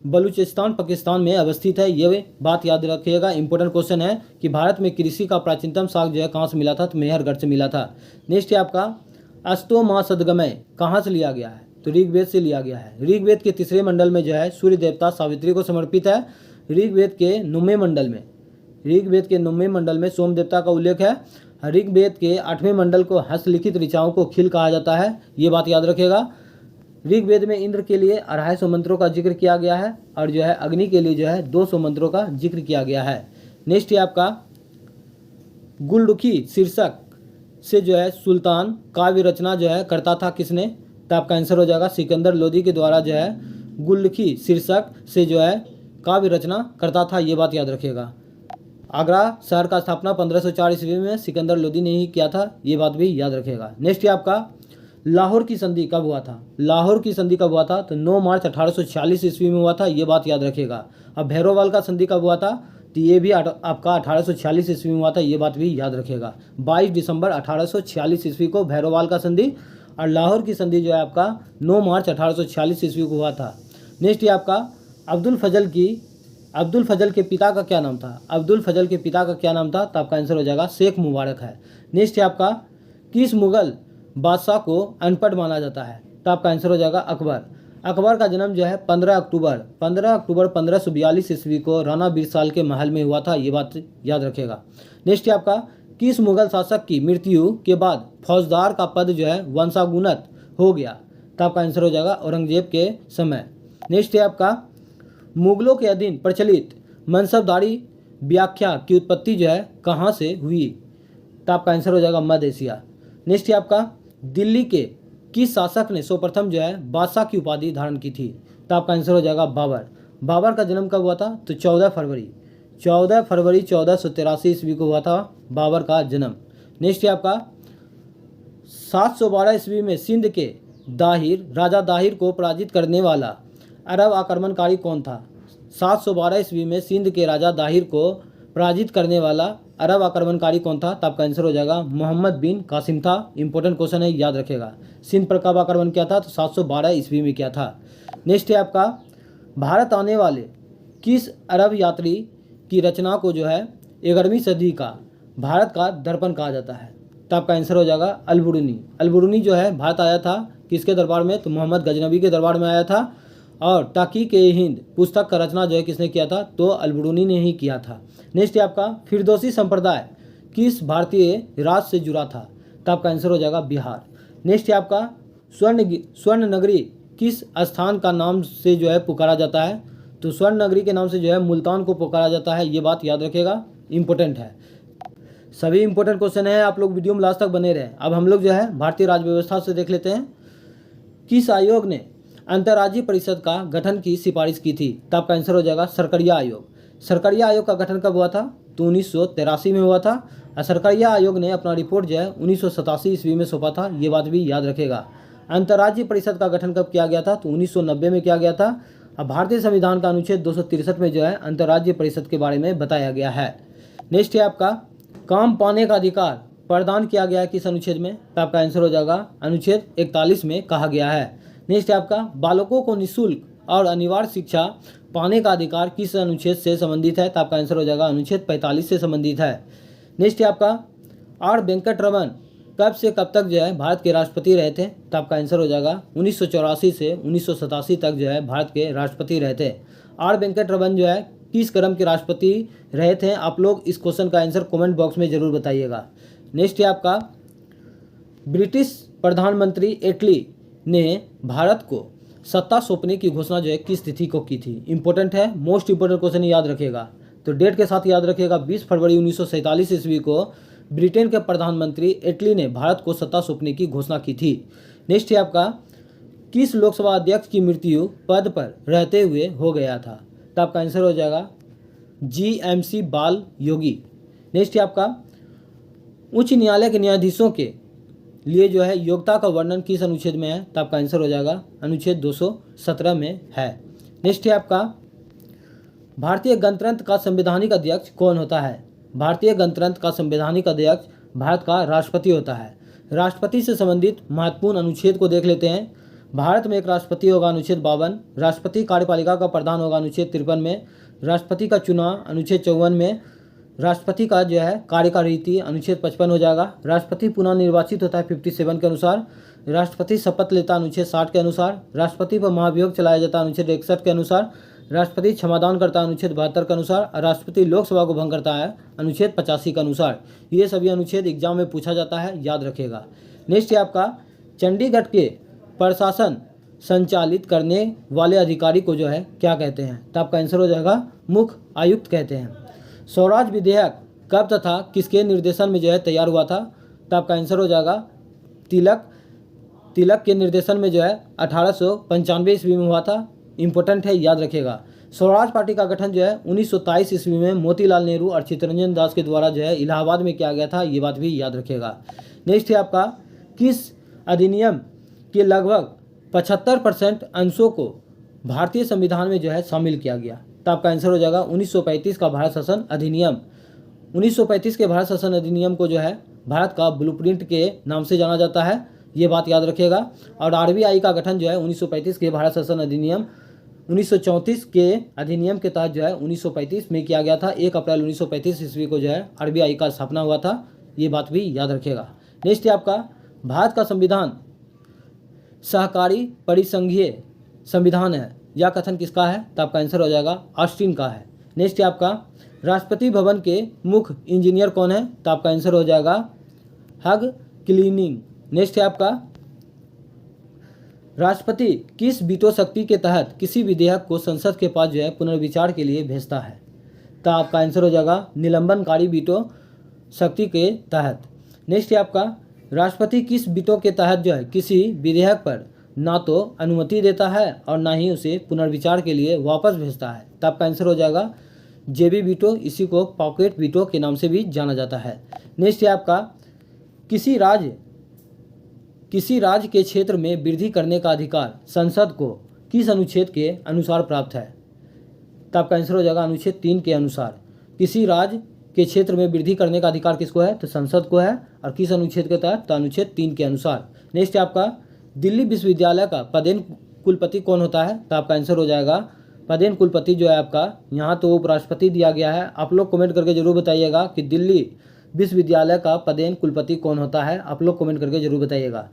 बलूचिस्तान पाकिस्तान में अवस्थित है। ये बात याद रखिएगा, इंपॉर्टेंट क्वेश्चन है कि भारत में कृषि का प्राचीनतम शाख जो है कहाँ से मिला था? तो मेहरगढ़ से मिला था। नेक्स्ट है आपका अस्तो माँ सदगमय कहाँ से लिया गया है? तो ऋग्वेद से लिया गया है। ऋग्वेद के तीसरे मंडल में जो है सूर्य देवता सावित्री को समर्पित है। ऋग्वेद के 9वें मंडल में सोम देवता का उल्लेख है। ऋग्वेद के 8वें मंडल को हस्तलिखित ऋचाओं को खिल कहा जाता है, ये बात याद रखिएगा। ऋग्वेद में इंद्र के लिए 250 मंत्रों का जिक्र किया गया है और जो है अग्नि के लिए जो है 200 मंत्रों का जिक्र किया गया है। नेक्स्ट है आपका गुलडुखी शीर्षक से जो है सुल्तान काव्य रचना जो है करता था किसने? तो आपका आंसर हो जाएगा सिकंदर लोदी के द्वारा जो है गुलडुखी शीर्षक से जो है काव्य रचना करता था, ये बात याद रखिएगा। आगरा शहर का स्थापना 1504 ईस्वी में सिकंदर लोदी ने ही किया था, ये बात भी याद रखिएगा। नेक्स्ट है आपका लाहौर की संधि कब हुआ था? लाहौर की संधि कब हुआ था? तो 9 मार्च 1846 ईस्वी में हुआ था, ये बात याद रखिएगा। अब भैरोवाल का संधि कब हुआ था? तो ये भी आपका 1846 ईस्वी में हुआ था, ये बात भी याद रखिएगा। 22 दिसंबर 1846 ईस्वी को भैरोवाल का संधि और लाहौर की संधि जो है आपका 9 मार्च 1846 ईस्वी को हुआ था। नेक्स्ट है आपका अब्दुल फजल के पिता का क्या नाम था? अब्दुल फजल के पिता का क्या नाम था? तो आपका आंसर हो जाएगा शेख मुबारक है। नेक्स्ट है आपका किस मुगल बादशाह को अनपढ़ माना जाता है? तो आपका आंसर हो जाएगा अकबर। अकबर का जन्म जो है 15 अक्टूबर 1542 ईस्वी को राणा बीरसाल के महल में हुआ था, ये बात याद रखेगा। नेक्स्ट है आपका, किस मुगल शासक की मृत्यु के बाद फौजदार का पद जो है वंशानुगत हो गया, तो आपका आंसर हो जाएगा औरंगजेब के समय। नेक्स्ट है आपका, मुगलों के अधीन प्रचलित मनसबदारी व्याख्या की उत्पत्ति जो है कहाँ से हुई, तो आपका आंसर हो जाएगा मध्य एशिया। नेक्स्ट है आपका, दिल्ली के किस शासक ने सर्वप्रथम जो है बादशाह की उपाधि धारण की थी, तो आपका आंसर हो जाएगा बाबर। बाबर का जन्म कब हुआ था, तो 14 फरवरी 1483 ईस्वी को हुआ था बाबर का जन्म। नेक्स्ट है आपका, 712 ईस्वी में सिंध के राजा दाहिर को पराजित करने वाला अरब आक्रमणकारी कौन था। 712 ईस्वी में सिंध के राजा दाहिर को पराजित करने वाला अरब आक्रमणकारी कौन था, तो आपका आंसर हो जाएगा मोहम्मद बिन कासिम था। इंपॉर्टेंट क्वेश्चन है, याद रखेगा। सिंध पर कब आक्रमण किया था, तो 712 ईस्वी में किया था। नेक्स्ट है आपका, भारत आने वाले किस अरब यात्री की रचना को जो है 11वीं सदी का भारत का दर्पण कहा जाता है, तो आपका आंसर हो जाएगा अल-बुरूनी। अल-बुरूनी जो है भारत आया था किसके दरबार में, तो मोहम्मद गजनवी के दरबार में आया था। और ताकीक-ए-हिंद पुस्तक का रचना जो है किसने किया था, तो अल-बुरूनी ने ही किया था। नेक्स्ट है आपका, फिरदौसी संप्रदाय किस भारतीय राज्य से जुड़ा था, तो आपका आंसर हो जाएगा बिहार। नेक्स्ट है आपका, स्वर्ण नगरी किस स्थान का नाम से जो है पुकारा जाता है, तो स्वर्ण नगरी के नाम से जो है मुल्तान को पुकारा जाता है, ये बात याद रखेगा, इंपॉर्टेंट है। सभी इंपॉर्टेंट क्वेश्चन है, आप लोग वीडियो में लास्ट तक बने रहें। अब हम लोग जो है भारतीय राज्य व्यवस्था से देख लेते हैं। किस आयोग ने अंतर्राज्यीय परिषद का गठन की सिफारिश की थी, तो आपका आंसर हो जाएगा सरकरिया आयोग। सरकरिया आयोग का गठन कब हुआ था, तो 1983 में हुआ था। और सरकरिया आयोग ने अपना रिपोर्ट जो है 1987 ईस्वी में सौंपा था, ये बात भी याद रखेगा। अंतर्राज्यीय परिषद का गठन कब किया गया था, तो 1990 में किया गया था। अब भारतीय संविधान का अनुच्छेद 263 में जो है अंतर्राज्यीय परिषद के बारे में बताया गया है। नेक्स्ट है आपका, काम पाने का अधिकार प्रदान किया गया है किस अनुच्छेद में, तो आपका आंसर हो जाएगा अनुच्छेद 41 में कहा गया है। नेक्स्ट है आपका, बालकों को निःशुल्क और अनिवार्य शिक्षा पाने का अधिकार किस अनुच्छेद से संबंधित है, तो आपका आंसर हो जाएगा अनुच्छेद 45 से संबंधित है। नेक्स्ट है आपका, आर वेंकटरमन कब से कब तक जो है भारत के राष्ट्रपति रहे थे, तो आपका आंसर हो जाएगा 1984 से 1987 तक जो है भारत के राष्ट्रपति रहे थे। आर वेंकटरमन जो है किस क्रम के राष्ट्रपति रहे थे, आप लोग इस क्वेश्चन का आंसर कमेंट बॉक्स में जरूर बताइएगा। नेक्स्ट है आपका, ब्रिटिश प्रधानमंत्री एटली ने भारत को सत्ता सौंपने की घोषणा जो है किस तिथि को की थी। इंपॉर्टेंट है, मोस्ट इंपॉर्टेंट क्वेश्चन याद रखेगा, तो डेट के साथ याद रखेगा। 20 फरवरी 1947 ईस्वी को ब्रिटेन के प्रधानमंत्री एटली ने भारत को सत्ता सौंपने की घोषणा की थी। नेक्स्ट है आपका, किस लोकसभा अध्यक्ष की मृत्यु पद पर रहते हुए हो गया था, तो आपका आंसर हो जाएगा GMC बाल योगी। नेक्स्ट है आपका, उच्च न्यायालय के न्यायाधीशों के लिए जो है योग्यता का वर्णन किस अनुच्छेद में है, तो आपका आंसर हो जाएगा अनुच्छेद 217 में है। नेक्स्ट है आपका, भारतीय गणतंत्र का संवैधानिक अध्यक्ष कौन होता है। भारतीय गणतंत्र का संवैधानिक अध्यक्ष भारत का राष्ट्रपति होता है। राष्ट्रपति से संबंधित महत्वपूर्ण अनुच्छेद को देख लेते हैं। भारत में एक राष्ट्रपति होगा अनुच्छेद 52, राष्ट्रपति कार्यपालिका का प्रधान होगा अनुच्छेद 53 में, राष्ट्रपति का चुनाव अनुच्छेद 54 में, राष्ट्रपति का जो है कार्य का रीति अनुच्छेद 55 हो जाएगा, राष्ट्रपति पुनः निर्वाचित होता है 57 के अनुसार, राष्ट्रपति शपथ लेता अनुच्छेद 60 के अनुसार, राष्ट्रपति पर महाभियोग चलाया जाता अनुच्छेद 61 के अनुसार, राष्ट्रपति क्षमादान करता है अनुच्छेद 72 के अनुसार, और राष्ट्रपति लोकसभा को भंग करता है अनुच्छेद 85 के अनुसार। ये सभी अनुच्छेद एग्जाम में पूछा जाता है, याद रखेगा। नेक्स्ट है आपका, चंडीगढ़ के प्रशासन संचालित करने वाले अधिकारी को जो है क्या कहते हैं, तो आपका आंसर हो जाएगा मुख्य आयुक्त कहते हैं। स्वराज विधेयक कब तथा किसके निर्देशन में जो है तैयार हुआ था, तो आपका आंसर हो जाएगा तिलक के निर्देशन में जो है 1895 ईस्वी में हुआ था। इंपॉर्टेंट है, याद रखेगा। स्वराज पार्टी का गठन जो है 1923 ईस्वी में मोतीलाल नेहरू और चित्तरंजन दास के द्वारा जो है इलाहाबाद में किया गया था, ये बात भी याद रखेगा। नेक्स्ट है आपका, किस अधिनियम के लगभग 75% अंशों को भारतीय संविधान में जो है शामिल किया गया, तो आपका आंसर हो जाएगा 1935 का भारत शासन अधिनियम। 1935 के भारत शासन अधिनियम को जो है भारत का ब्लूप्रिंट के नाम से जाना जाता है, ये बात याद रखिएगा। और RBI का गठन जो है 1935 के भारत शासन अधिनियम 1934 के अधिनियम के तहत जो है 1935 में किया गया था। 1 अप्रैल 1935 ईस्वी को जो है RBI का स्थापना हुआ था, ये बात भी याद रखिएगा। नेक्स्ट है आपका, भारत का संविधान सहकारी परिसंघीय संविधान है, यह कथन किसका है? तो आपका आंसर हो जाएगा ऑस्टिन का है। नेक्स्ट है आपका राष्ट्रपति भवन के मुख्य इंजीनियर कौन है? तो आपका आंसर हो जाएगा हग क्लीनिंग। नेक्स्ट है आपका राष्ट्रपति किस वीटो शक्ति के तहत किसी विधेयक को संसद के पास जो है पुनर्विचार के लिए भेजता है? तो आपका आंसर हो जाएगा निलंबनकारी वीटो शक्ति के तहत। नेक्स्ट है आपका राष्ट्रपति किस वीटो के तहत जो है किसी विधेयक पर ना तो अनुमति देता है और ना ही उसे पुनर्विचार के लिए वापस भेजता है? तो आपका आंसर हो जाएगा जेबी वीटो, इसी को पॉकेट वीटो के नाम से भी जाना जाता है। नेक्स्ट है आपका किसी राज्य के क्षेत्र में वृद्धि करने का अधिकार संसद को किस अनुच्छेद के अनुसार प्राप्त है? तो आपका आंसर हो जाएगा अनुच्छेद 3 के अनुसार। किसी राज्य के क्षेत्र में वृद्धि करने का अधिकार किसको है? तो संसद को है। और किस अनुच्छेद के तहत? तो अनुच्छेद 3 के अनुसार। नेक्स्ट है आपका दिल्ली विश्वविद्यालय का पदेन कुलपति कौन होता है? तो आपका आंसर हो जाएगा पदेन कुलपति जो है आपका, यहाँ तो उपराष्ट्रपति दिया गया है, आप लोग कमेंट करके जरूर बताइएगा कि दिल्ली विश्वविद्यालय का पदेन कुलपति कौन होता है। आप लोग कमेंट करके जरूर बताइएगा।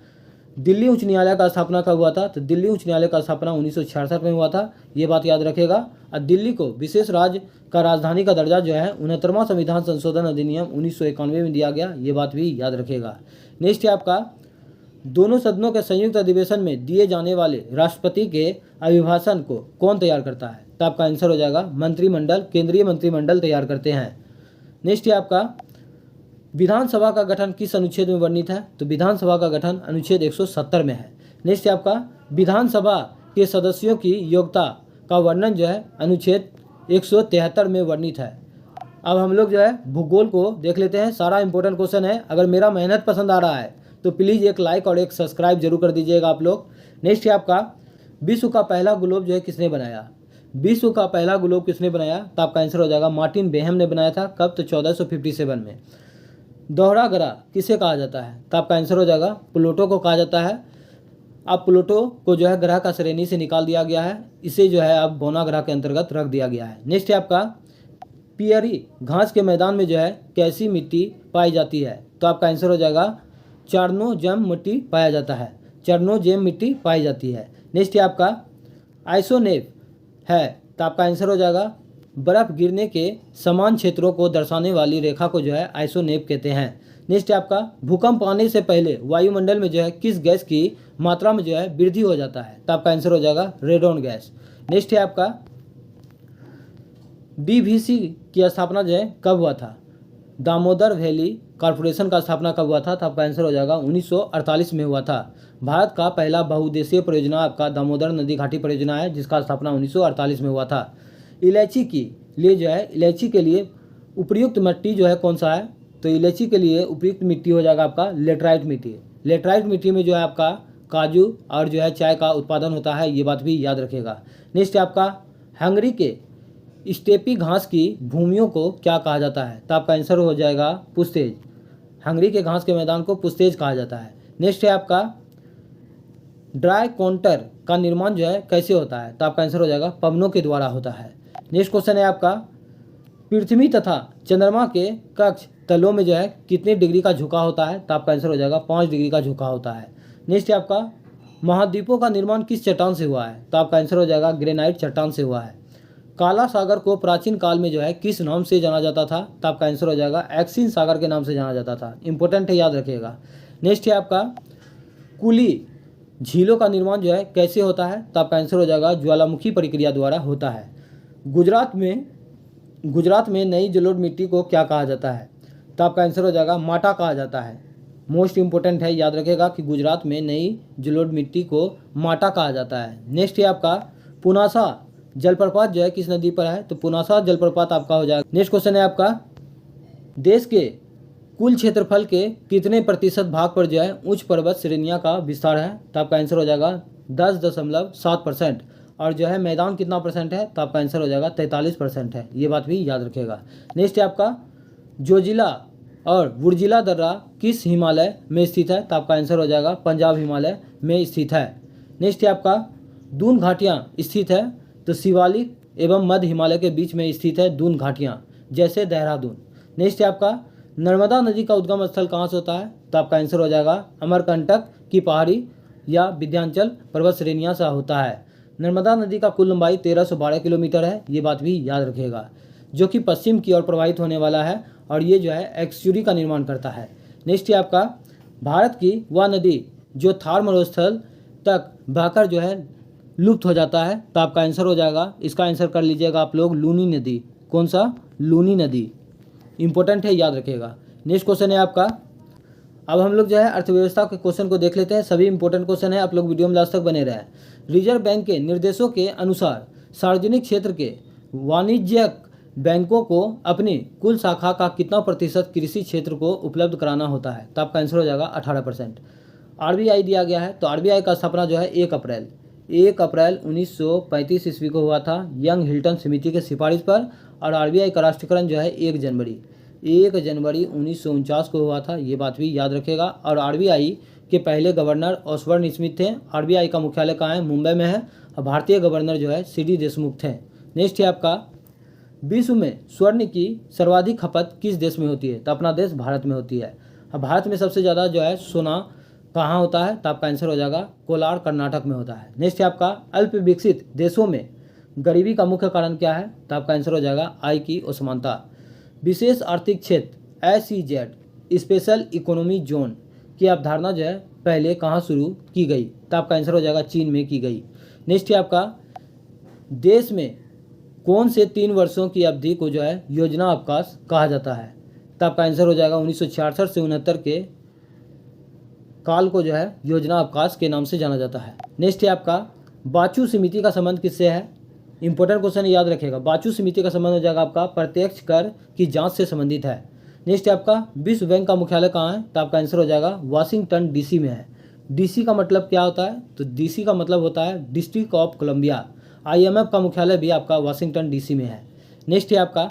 दिल्ली उच्च न्यायालय का स्थापना कब हुआ था? तो दिल्ली उच्च न्यायालय का स्थापना 1966 में हुआ था, ये बात याद रखेगा। और दिल्ली को विशेष राज्य का राजधानी का दर्जा जो है 69वां संविधान संशोधन अधिनियम 1991 में दिया गया, ये बात भी याद रखेगा। नेक्स्ट है आपका दोनों सदनों के संयुक्त अधिवेशन में दिए जाने वाले राष्ट्रपति के अभिभाषण को कौन तैयार करता है? तो आपका आंसर हो जाएगा मंत्रिमंडल, केंद्रीय मंत्रिमंडल तैयार करते हैं। नेक्स्ट है आपका विधानसभा का गठन किस अनुच्छेद में वर्णित है? तो विधानसभा का गठन अनुच्छेद 170 में है। नेक्स्ट है आपका विधानसभा के सदस्यों की योग्यता का वर्णन जो है अनुच्छेद 173 में वर्णित है। अब हम लोग जो है भूगोल को देख लेते हैं, सारा इंपॉर्टेंट क्वेश्चन है। अगर मेरा मेहनत पसंद आ रहा है तो प्लीज़ एक लाइक और एक सब्सक्राइब जरूर कर दीजिएगा आप लोग। नेक्स्ट है आपका विश्व का पहला ग्लोब जो है किसने बनाया? विश्व का पहला ग्लोब किसने बनाया? तो आपका आंसर हो जाएगा मार्टिन बेहम ने बनाया था। कब? तो 1457 में। दोहरा ग्रह किसे कहा जाता है? तो आपका आंसर हो जाएगा प्लूटो को कहा जाता है। अब प्लूटो को जो है ग्रह का श्रेणी से निकाल दिया गया है, इसे जो है अब बोना ग्रह के अंतर्गत रख दिया गया है। नेक्स्ट है आपका पियरी घास के मैदान में जो है कैसी मिट्टी पाई जाती है? तो आपका आंसर हो जाएगा चर्नोजेम मिट्टी पाया जाता है, चर्नोजेम मिट्टी पाई जाती है। नेक्स्ट है आपका आइसोनेप है, तो आपका आंसर हो जाएगा बर्फ गिरने के समान क्षेत्रों को दर्शाने वाली रेखा को जो है आइसोनेप कहते हैं। नेक्स्ट है आपका भूकंप आने से पहले वायुमंडल में जो है किस गैस की मात्रा में जो है वृद्धि हो जाता है? तो आपका आंसर हो जाएगा रेडॉन गैस। नेक्स्ट है आपका डीवीसी की स्थापना जो है कब हुआ था? दामोदर वैली कॉरपोरेशन का स्थापना कब हुआ था? तो आपका आंसर हो जाएगा 1948 में हुआ था। भारत का पहला बहुउद्देशीय परियोजना आपका दामोदर नदी घाटी परियोजना है, जिसका स्थापना 1948 में हुआ था। इलायची के लिए उपयुक्त मिट्टी जो है कौन सा है? तो इलायची के लिए उपयुक्त मिट्टी हो जाएगा आपका लेटराइट मिट्टी। लेटराइट मिट्टी में जो है आपका काजू और जो है चाय का उत्पादन होता है, ये बात भी याद रखेगा। नेक्स्ट है आपका हंगरी के स्टेपी घास की भूमियों को क्या कहा जाता है? तो आपका आंसर हो जाएगा पुस्तेज। हंगरी के घास के मैदान को पुस्तेज कहा जाता है। नेक्स्ट है आपका ड्राई काउंटर का निर्माण जो है कैसे होता है? तो आपका आंसर हो जाएगा पवनों के द्वारा होता है। नेक्स्ट क्वेश्चन है आपका पृथ्वी तथा चंद्रमा के कक्ष तलों में जो है कितने डिग्री का झुकाव होता है? तो आपका आंसर हो जाएगा 5 डिग्री का झुकाव होता है। नेक्स्ट है आपका महाद्वीपों का निर्माण किस चट्टान से हुआ है? तो आपका आंसर हो जाएगा ग्रेनाइट चट्टान से हुआ है। काला सागर को प्राचीन काल में जो है किस नाम से जाना जाता था? तो आपका आंसर हो जाएगा एक्सिन सागर के नाम से जाना जाता था। इंपॉर्टेंट है, याद रखिएगा। नेक्स्ट है आपका कुली झीलों का निर्माण जो है कैसे होता है? तो आपका आंसर हो जाएगा ज्वालामुखी प्रक्रिया द्वारा होता है। गुजरात में नई जलोढ़ मिट्टी को क्या कहा जाता है? तो आपका आंसर हो जाएगा माटा कहा जाता है। मोस्ट इंपॉर्टेंट है, याद रखेगा कि गुजरात में नई जलोढ़ मिट्टी को माटा कहा जाता है। नेक्स्ट है आपका पुनासा जलप्रपात जो है किस नदी पर है? तो पुनासा जलप्रपात आपका हो जाएगा। नेक्स्ट क्वेश्चन है आपका देश के कुल क्षेत्रफल के कितने प्रतिशत भाग पर जो है उच्च पर्वत श्रेणियां का विस्तार है? तो आपका आंसर हो जाएगा 10.7%। और जो है मैदान कितना परसेंट है? तो आपका आंसर हो जाएगा 43% है। ये बात भी याद रखेगा। नेक्स्ट है आपका जोजिला और बुर्जिला दर्रा किस हिमालय में स्थित है? तो आपका आंसर हो जाएगा पंजाब हिमालय में स्थित है। नेक्स्ट है आपका दून घाटियाँ स्थित है? तो शिवालिक एवं मध्य हिमालय के बीच में स्थित है दून घाटियाँ, जैसे देहरादून। नेक्स्ट है आपका नर्मदा नदी का उद्गम स्थल कहाँ से होता है? तो आपका आंसर हो जाएगा अमरकंटक की पहाड़ी या विंध्याचल पर्वत श्रेणियाँ से होता है। नर्मदा नदी का कुल लंबाई 1312 किलोमीटर है, ये बात भी याद रखिएगा, जो कि पश्चिम की ओर प्रवाहित होने वाला है और ये जो है एक्सचुरी का निर्माण करता है। नेक्स्ट है आपका भारत की वह नदी जो थार मरुस्थल तक बहकर जो है लुप्त हो जाता है, तो आपका आंसर हो जाएगा, इसका आंसर कर लीजिएगा आप लोग लूनी नदी। कौन सा? लूनी नदी। इंपॉर्टेंट है, याद रखिएगा। नेक्स्ट क्वेश्चन है आपका, अब हम लोग जो है अर्थव्यवस्था के क्वेश्चन को देख लेते हैं। सभी इंपॉर्टेंट क्वेश्चन है, आप लोग वीडियो में लास्ट तक बने रहें। रिजर्व बैंक के निर्देशों के अनुसार सार्वजनिक क्षेत्र के वाणिज्यिक बैंकों को अपनी कुल शाखा का कितना प्रतिशत कृषि क्षेत्र को उपलब्ध कराना होता है? तो आपका आंसर हो जाएगा 18%। आरबीआई दिया गया है, तो आरबीआई का स्थापना जो है 1 अप्रैल 1935 ईस्वी को हुआ था यंग हिल्टन समिति के सिफारिश पर। और आरबीआई का राष्ट्रीयकरण जो है 1 जनवरी 1949 को हुआ था, ये बात भी याद रखेगा। और आरबीआई के पहले गवर्नर ओसबर्न स्मिथ थे। आरबीआई का मुख्यालय कहाँ है? मुंबई में है। और भारतीय गवर्नर जो है सीडी देशमुख थे। नेक्स्ट है आपका, विश्व में स्वर्ण की सर्वाधिक खपत किस देश में होती है? तो अपना देश भारत में होती है। अब भारत में सबसे ज़्यादा जो है सोना कहाँ होता है? तो आपका आंसर हो जाएगा कोलार, कर्नाटक में होता है। नेक्स्ट है आपका, अल्प विकसित देशों में गरीबी का मुख्य कारण क्या है? तो आपका आंसर हो जाएगा आय की असमानता। विशेष आर्थिक क्षेत्र SEZ स्पेशल इकोनॉमी जोन की अवधारणा जो है पहले कहाँ शुरू की गई? तो आपका आंसर हो जाएगा चीन में की गई। नेक्स्ट है आपका, देश में कौन से 3 वर्षों की अवधि को जो है योजना अवकाश कहा जाता है? तो आपका आंसर हो जाएगा 1966 से 69 के काल को जो है योजना अवकाश के नाम से जाना जाता है। नेक्स्ट है आपका, बाचू समिति का संबंध किससे है? इंपॉर्टेंट क्वेश्चन याद रखेगा। बाचू समिति का संबंध हो जाएगा आपका प्रत्यक्ष कर की जांच से संबंधित है। नेक्स्ट है आपका, विश्व बैंक का मुख्यालय कहाँ है? तो आपका आंसर हो जाएगा वाशिंगटन DC में है। DC का मतलब क्या होता है? तो DC का मतलब होता है डिस्ट्रिक्ट ऑफ कोलंबिया। IMF का मुख्यालय भी आपका वाशिंगटन DC में है। नेक्स्ट है आपका,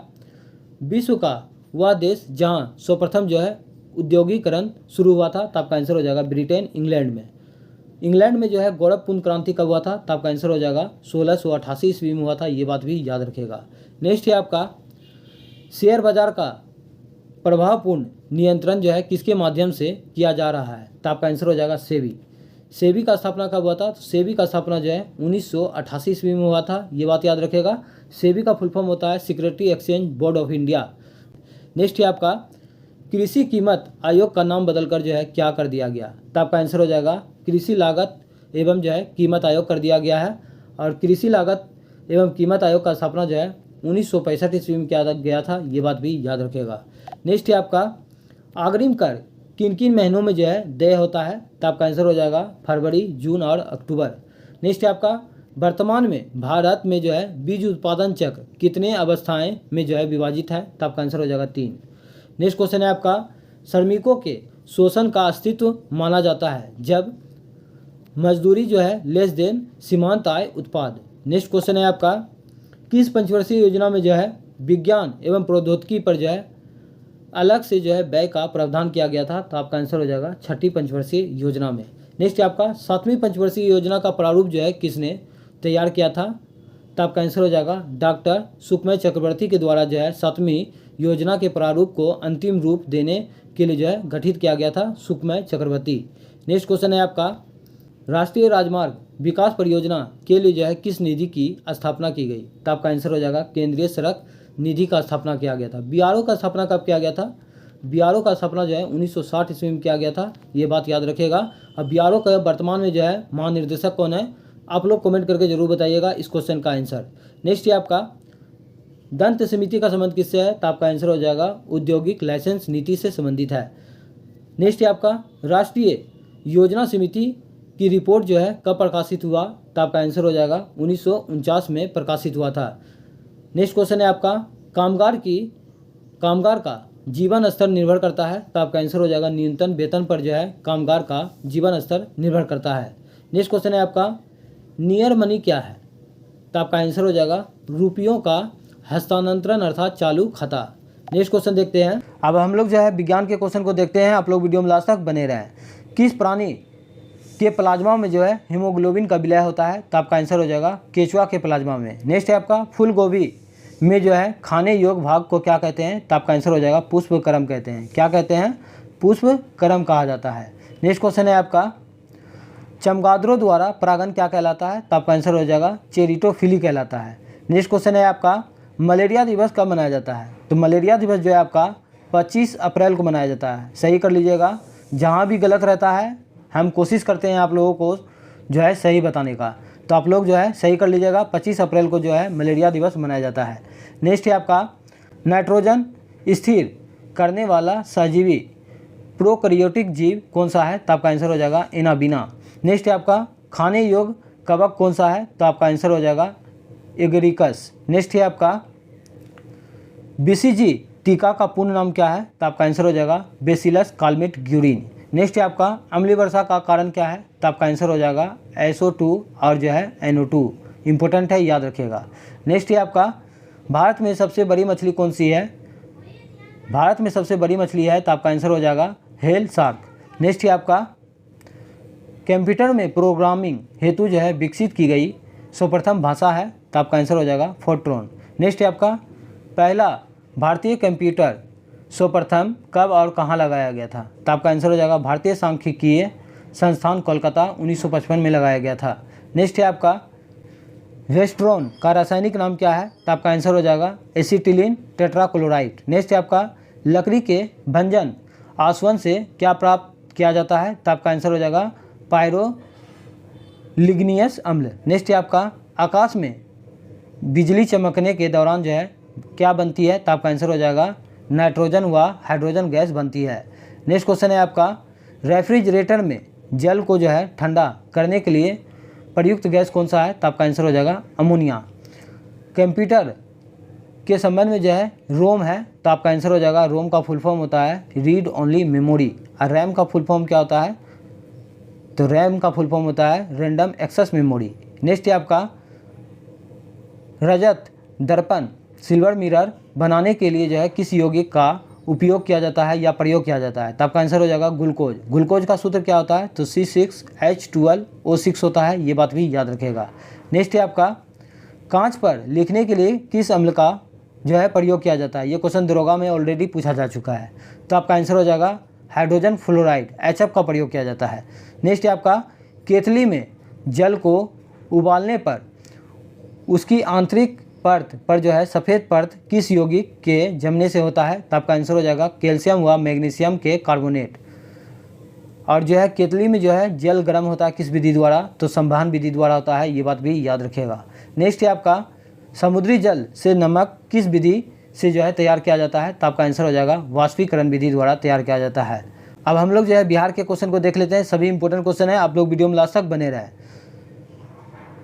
विश्व का वह देश जहाँ सर्वप्रथम जो है उद्योगीकरण शुरू हुआ था? तो आपका आंसर हो जाएगा ब्रिटेन, इंग्लैंड में। इंग्लैंड में जो है गौरवपूर्ण क्रांति कब हुआ था? तो आपका आंसर हो जाएगा 1688 ईस्वी में हुआ था, ये बात भी याद रखेगा। नेक्स्ट है आपका, शेयर बाजार का प्रभावपूर्ण नियंत्रण जो है किसके माध्यम से किया जा रहा है? तो आपका आंसर हो जाएगा सेबी का स्थापना कब हुआ था? तो सेबी का स्थापना जो है 1988 ईस्वी में हुआ था, ये बात याद रखेगा। सेबी का फुल फॉर्म होता है security exchange board of India. Next है आपका, कृषि कीमत आयोग का नाम बदलकर जो है क्या कर दिया गया? तो आपका आंसर हो जाएगा कृषि लागत एवं जो है कीमत आयोग कर दिया गया है। और कृषि लागत एवं कीमत आयोग का स्थापना जो है 1965 ईस्वी में किया गया था, ये बात भी याद रखेगा। नेक्स्ट है आपका, अग्रिम कर किन किन महीनों में जो है देय होता है? तो आपका आंसर हो जाएगा फरवरी, जून और अक्टूबर। नेक्स्ट है आपका, वर्तमान में भारत में जो है बीज उत्पादन चक्र कितने अवस्थाएं में जो है विभाजित है? तो आपका आंसर हो जाएगा 3। नेक्स्ट क्वेश्चन है आपका, श्रमिकों के शोषण का अस्तित्व माना जाता है जब मजदूरी जो है लेस देन सीमांत आय उत्पाद। नेक्स्ट क्वेश्चन है आपका, किस पंचवर्षीय योजना में जो है विज्ञान एवं प्रौद्योगिकी पर जो है अलग से जो है व्यय का प्रावधान किया गया था? तो आपका आंसर हो जाएगा 6ठी पंचवर्षीय योजना में। नेक्स्ट है आपका, 7वीं पंचवर्षीय योजना का प्रारूप जो है किसने तैयार किया था? तो आपका आंसर हो जाएगा डॉक्टर सुखमय चक्रवर्ती के द्वारा जो है 7वीं योजना के प्रारूप को अंतिम रूप देने के लिए जो है गठित किया गया था सुखमय चक्रवर्ती। नेक्स्ट क्वेश्चन है आपका, राष्ट्रीय राजमार्ग विकास परियोजना के लिए जो है किस निधि की स्थापना की गई? तो आपका आंसर हो जाएगा केंद्रीय सड़क निधि का स्थापना किया गया था। BRO का स्थापना कब किया गया था? BRO का स्थापना जो है 1960 ईस्वी में किया गया था, ये बात याद रखेगा। अब BRO का वर्तमान में जो है महानिर्देशक कौन है? आप लोग कमेंट करके जरूर बताइएगा इस क्वेश्चन का आंसर। नेक्स्ट है आपका, दंत समिति का संबंध किससे है? तो आपका आंसर हो जाएगा औद्योगिक लाइसेंस नीति से संबंधित है। नेक्स्ट है आपका, राष्ट्रीय योजना समिति की रिपोर्ट जो है कब प्रकाशित हुआ? तो आपका आंसर हो जाएगा 1949 में प्रकाशित हुआ था। नेक्स्ट क्वेश्चन है आपका, कामगार का जीवन स्तर निर्भर करता है? तो आपका आंसर हो जाएगा न्यूनतम वेतन पर जो है कामगार का जीवन स्तर निर्भर करता है। नेक्स्ट क्वेश्चन है आपका, नियर मनी क्या है? तो आपका आंसर हो जाएगा रुपयों का हस्तांतरण अर्थात चालू खाता। नेक्स्ट क्वेश्चन देखते हैं। अब हम लोग जो है विज्ञान के क्वेश्चन को देखते हैं, आप लोग वीडियो में लास्ट तक बने रहें। किस प्राणी के प्लाज्मा में जो है हीमोग्लोबिन का विलय होता है? तो आपका आंसर हो जाएगा केचुआ के प्लाज्मा में। नेक्स्ट है आपका, फूल गोभी में जो है खाने योग्य भाग को क्या कहते हैं? तो आपका आंसर हो जाएगा पुष्पक्रम कहते हैं। क्या कहते हैं? पुष्पक्रम कहा जाता है। नेक्स्ट क्वेश्चन है आपका, चमगादड़ों द्वारा परागण क्या कहलाता है? तो आपका आंसर हो जाएगा चेरिटोफिली कहलाता है। नेक्स्ट क्वेश्चन है आपका, मलेरिया दिवस कब मनाया जाता है? तो मलेरिया दिवस जो है आपका 25 अप्रैल को मनाया जाता है। सही कर लीजिएगा, जहाँ भी गलत रहता है हम कोशिश करते हैं आप लोगों को जो है सही बताने का, तो आप लोग जो है सही कर लीजिएगा। 25 अप्रैल को जो है मलेरिया दिवस मनाया जाता है। नेक्स्ट है आपका, नाइट्रोजन स्थिर करने वाला सहजीवी प्रोकैरियोटिक जीव कौन सा है? तो आपका आंसर हो जाएगा एनाबीना। नेक्स्ट है आपका, खाने योग्य कवक कौन सा है? तो आपका आंसर हो जाएगा एगरिकस। नेक्स्ट है आपका, बीसीजी टीका का पूर्ण नाम क्या है? तो आपका आंसर हो जाएगा बेसिलस कालमेट ग्यूरिन। नेक्स्ट है आपका, अम्लीय वर्षा का कारण क्या है? तो आपका आंसर हो जाएगा SO2 और जो है NO2। इंपॉर्टेंट है, याद रखिएगा। नेक्स्ट है आपका, भारत में सबसे बड़ी मछली कौन सी है? भारत में सबसे बड़ी मछली है तो आपका आंसर हो जाएगा व्हेल शार्क। नेक्स्ट है आपका, कंप्यूटर में प्रोग्रामिंग हेतु जो है विकसित की गई सर्वप्रथम भाषा है? तो आपका आंसर हो जाएगा फोर्ट्रॉन। नेक्स्ट है आपका, पहला भारतीय कंप्यूटर सर्वप्रथम कब और कहाँ लगाया गया था? तो आपका आंसर हो जाएगा भारतीय सांख्यिकीय संस्थान कोलकाता 1955 में लगाया गया था। नेक्स्ट है आपका, वेस्ट्रॉन का रासायनिक नाम क्या है? तो आपका आंसर हो जाएगा एसिटिलीन टेट्राक्लोराइड। नेक्स्ट है आपका, लकड़ी के भंजन आसवन से क्या प्राप्त किया जाता है? तो आपका आंसर हो जाएगा पायरोलिग्नियस अम्ल। नेक्स्ट है आपका, आकाश में बिजली चमकने के दौरान जो है क्या बनती है? तो आपका आंसर हो जाएगा नाइट्रोजन व हाइड्रोजन गैस बनती है। नेक्स्ट क्वेश्चन है आपका, रेफ्रिजरेटर में जल को जो है ठंडा करने के लिए प्रयुक्त गैस कौन सा है? तो आपका आंसर हो जाएगा अमोनिया। कंप्यूटर के संबंध में जो है रोम है तो आपका आंसर हो जाएगा, रोम का फुल फॉर्म होता है रीड ओनली मेमोरी। और रैम का फुल फॉर्म क्या होता है? तो रैम का फुल फॉर्म होता है रैंडम एक्सेस मेमोरी। नेक्स्ट है आपका, रजत दर्पण सिल्वर मिरर बनाने के लिए जो है किस यौगिक का उपयोग किया जाता है या प्रयोग किया जाता है? तो आपका आंसर हो जाएगा ग्लूकोज। ग्लूकोज का सूत्र क्या होता है? तो C6H12O6 होता है, ये बात भी याद रखेगा। नेक्स्ट है आपका, कांच पर लिखने के लिए किस अम्ल का जो है प्रयोग किया जाता है? ये क्वेश्चन दरोगा में ऑलरेडी पूछा जा चुका है। तो आपका आंसर हो जाएगा हाइड्रोजन फ्लोराइड HF का प्रयोग किया जाता है। नेक्स्ट है आपका, केतली में जल को उबालने पर उसकी आंतरिक परत पर जो है सफ़ेद परत किस यौगिक के जमने से होता है? तो आपका आंसर हो जाएगा कैल्शियम व मैग्नीशियम के कार्बोनेट। और जो है केतली में जो है जल गर्म होता है किस विधि द्वारा? तो संवहन विधि द्वारा होता है, ये बात भी याद रखिएगा। नेक्स्ट है आपका, समुद्री जल से नमक किस विधि से जो है तैयार किया जाता है? तो आपका आंसर हो जाएगा वाष्पीकरण विधि द्वारा तैयार किया जाता है। अब हम लोग जो है बिहार के क्वेश्चन को देख लेते हैं। सभी इंपॉर्टेंट क्वेश्चन है, आप लोग वीडियो में लास्ट तक बने रहे।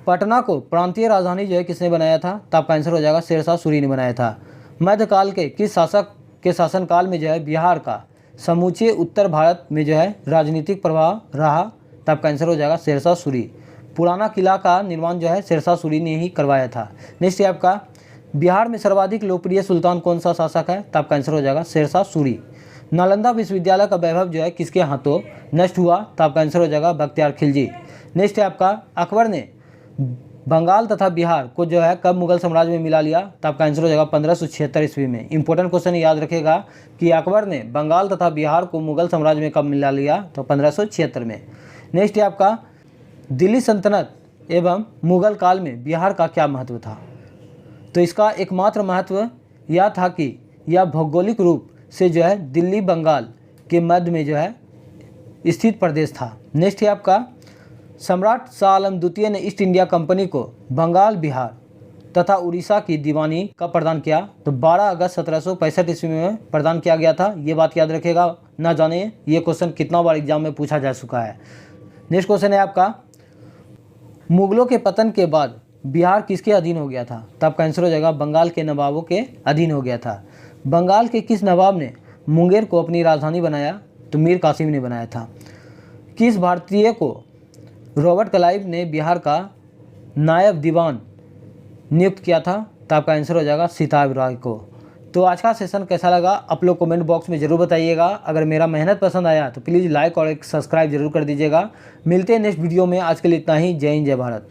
पटना को प्रांतीय राजधानी जो है किसने बनाया था? तो आपका आंसर हो जाएगा शेरशाह सूरी ने बनाया था। मध्यकाल के किस शासक के शासनकाल में जो है बिहार का समूचे उत्तर भारत में जो है राजनीतिक प्रभाव रहा? तो आपका आंसर हो जाएगा शेरशाह सूरी। पुराना किला का निर्माण जो है शेरशाह सूरी ने ही करवाया था। नेक्स्ट है आपका, बिहार में सर्वाधिक लोकप्रिय सुल्तान कौन सा शासक है? तो आपका आंसर हो जाएगा शेरशाह सूरी। नालंदा विश्वविद्यालय का वैभव जो है किसके हाथों नष्ट हुआ? तो आपका आंसर हो जाएगा बख्तियार खिलजी। नेक्स्ट है आपका, अकबर ने बंगाल तथा बिहार को जो है कब मुगल साम्राज्य में मिला लिया? तो आपका आंसर हो जाएगा 1576 ईस्वी में। इंपॉर्टेंट क्वेश्चन याद रखेगा कि अकबर ने बंगाल तथा बिहार को मुगल साम्राज्य में कब मिला लिया? तो 1576 में। नेक्स्ट है आपका, दिल्ली सल्तनत एवं मुगल काल में बिहार का क्या महत्व था? तो इसका एकमात्र महत्व यह था कि यह भौगोलिक रूप से जो है दिल्ली बंगाल के मध्य में जो है स्थित प्रदेश था। नेक्स्ट है आपका, सम्राट शाह आलम द्वितीय ने ईस्ट इंडिया कंपनी को बंगाल, बिहार तथा उड़ीसा की दीवानी कब प्रदान किया? तो 12 अगस्त 1765 ईस्वी में प्रदान किया गया था। ये बात याद रखेगा, ना जाने ये क्वेश्चन कितना बार एग्जाम में पूछा जा चुका है। नेक्स्ट क्वेश्चन है आपका, मुगलों के पतन के बाद बिहार किसके अधीन हो गया था? तो आपका आंसर हो जाएगा बंगाल के नवाबों के अधीन हो गया था। बंगाल के किस नवाब ने मुंगेर को अपनी राजधानी बनाया? तो मीर कासिम ने बनाया था। किस भारतीय को रॉबर्ट क्लाइव ने बिहार का नायब दीवान नियुक्त किया था? तो आपका आंसर हो जाएगा सीताब राय को। तो आज का सेशन कैसा लगा आप लोग कमेंट बॉक्स में ज़रूर बताइएगा। अगर मेरा मेहनत पसंद आया तो प्लीज़ लाइक और एक सब्सक्राइब जरूर कर दीजिएगा। मिलते हैं नेक्स्ट वीडियो में। आज के लिए इतना ही। जय हिंद, जय भारत।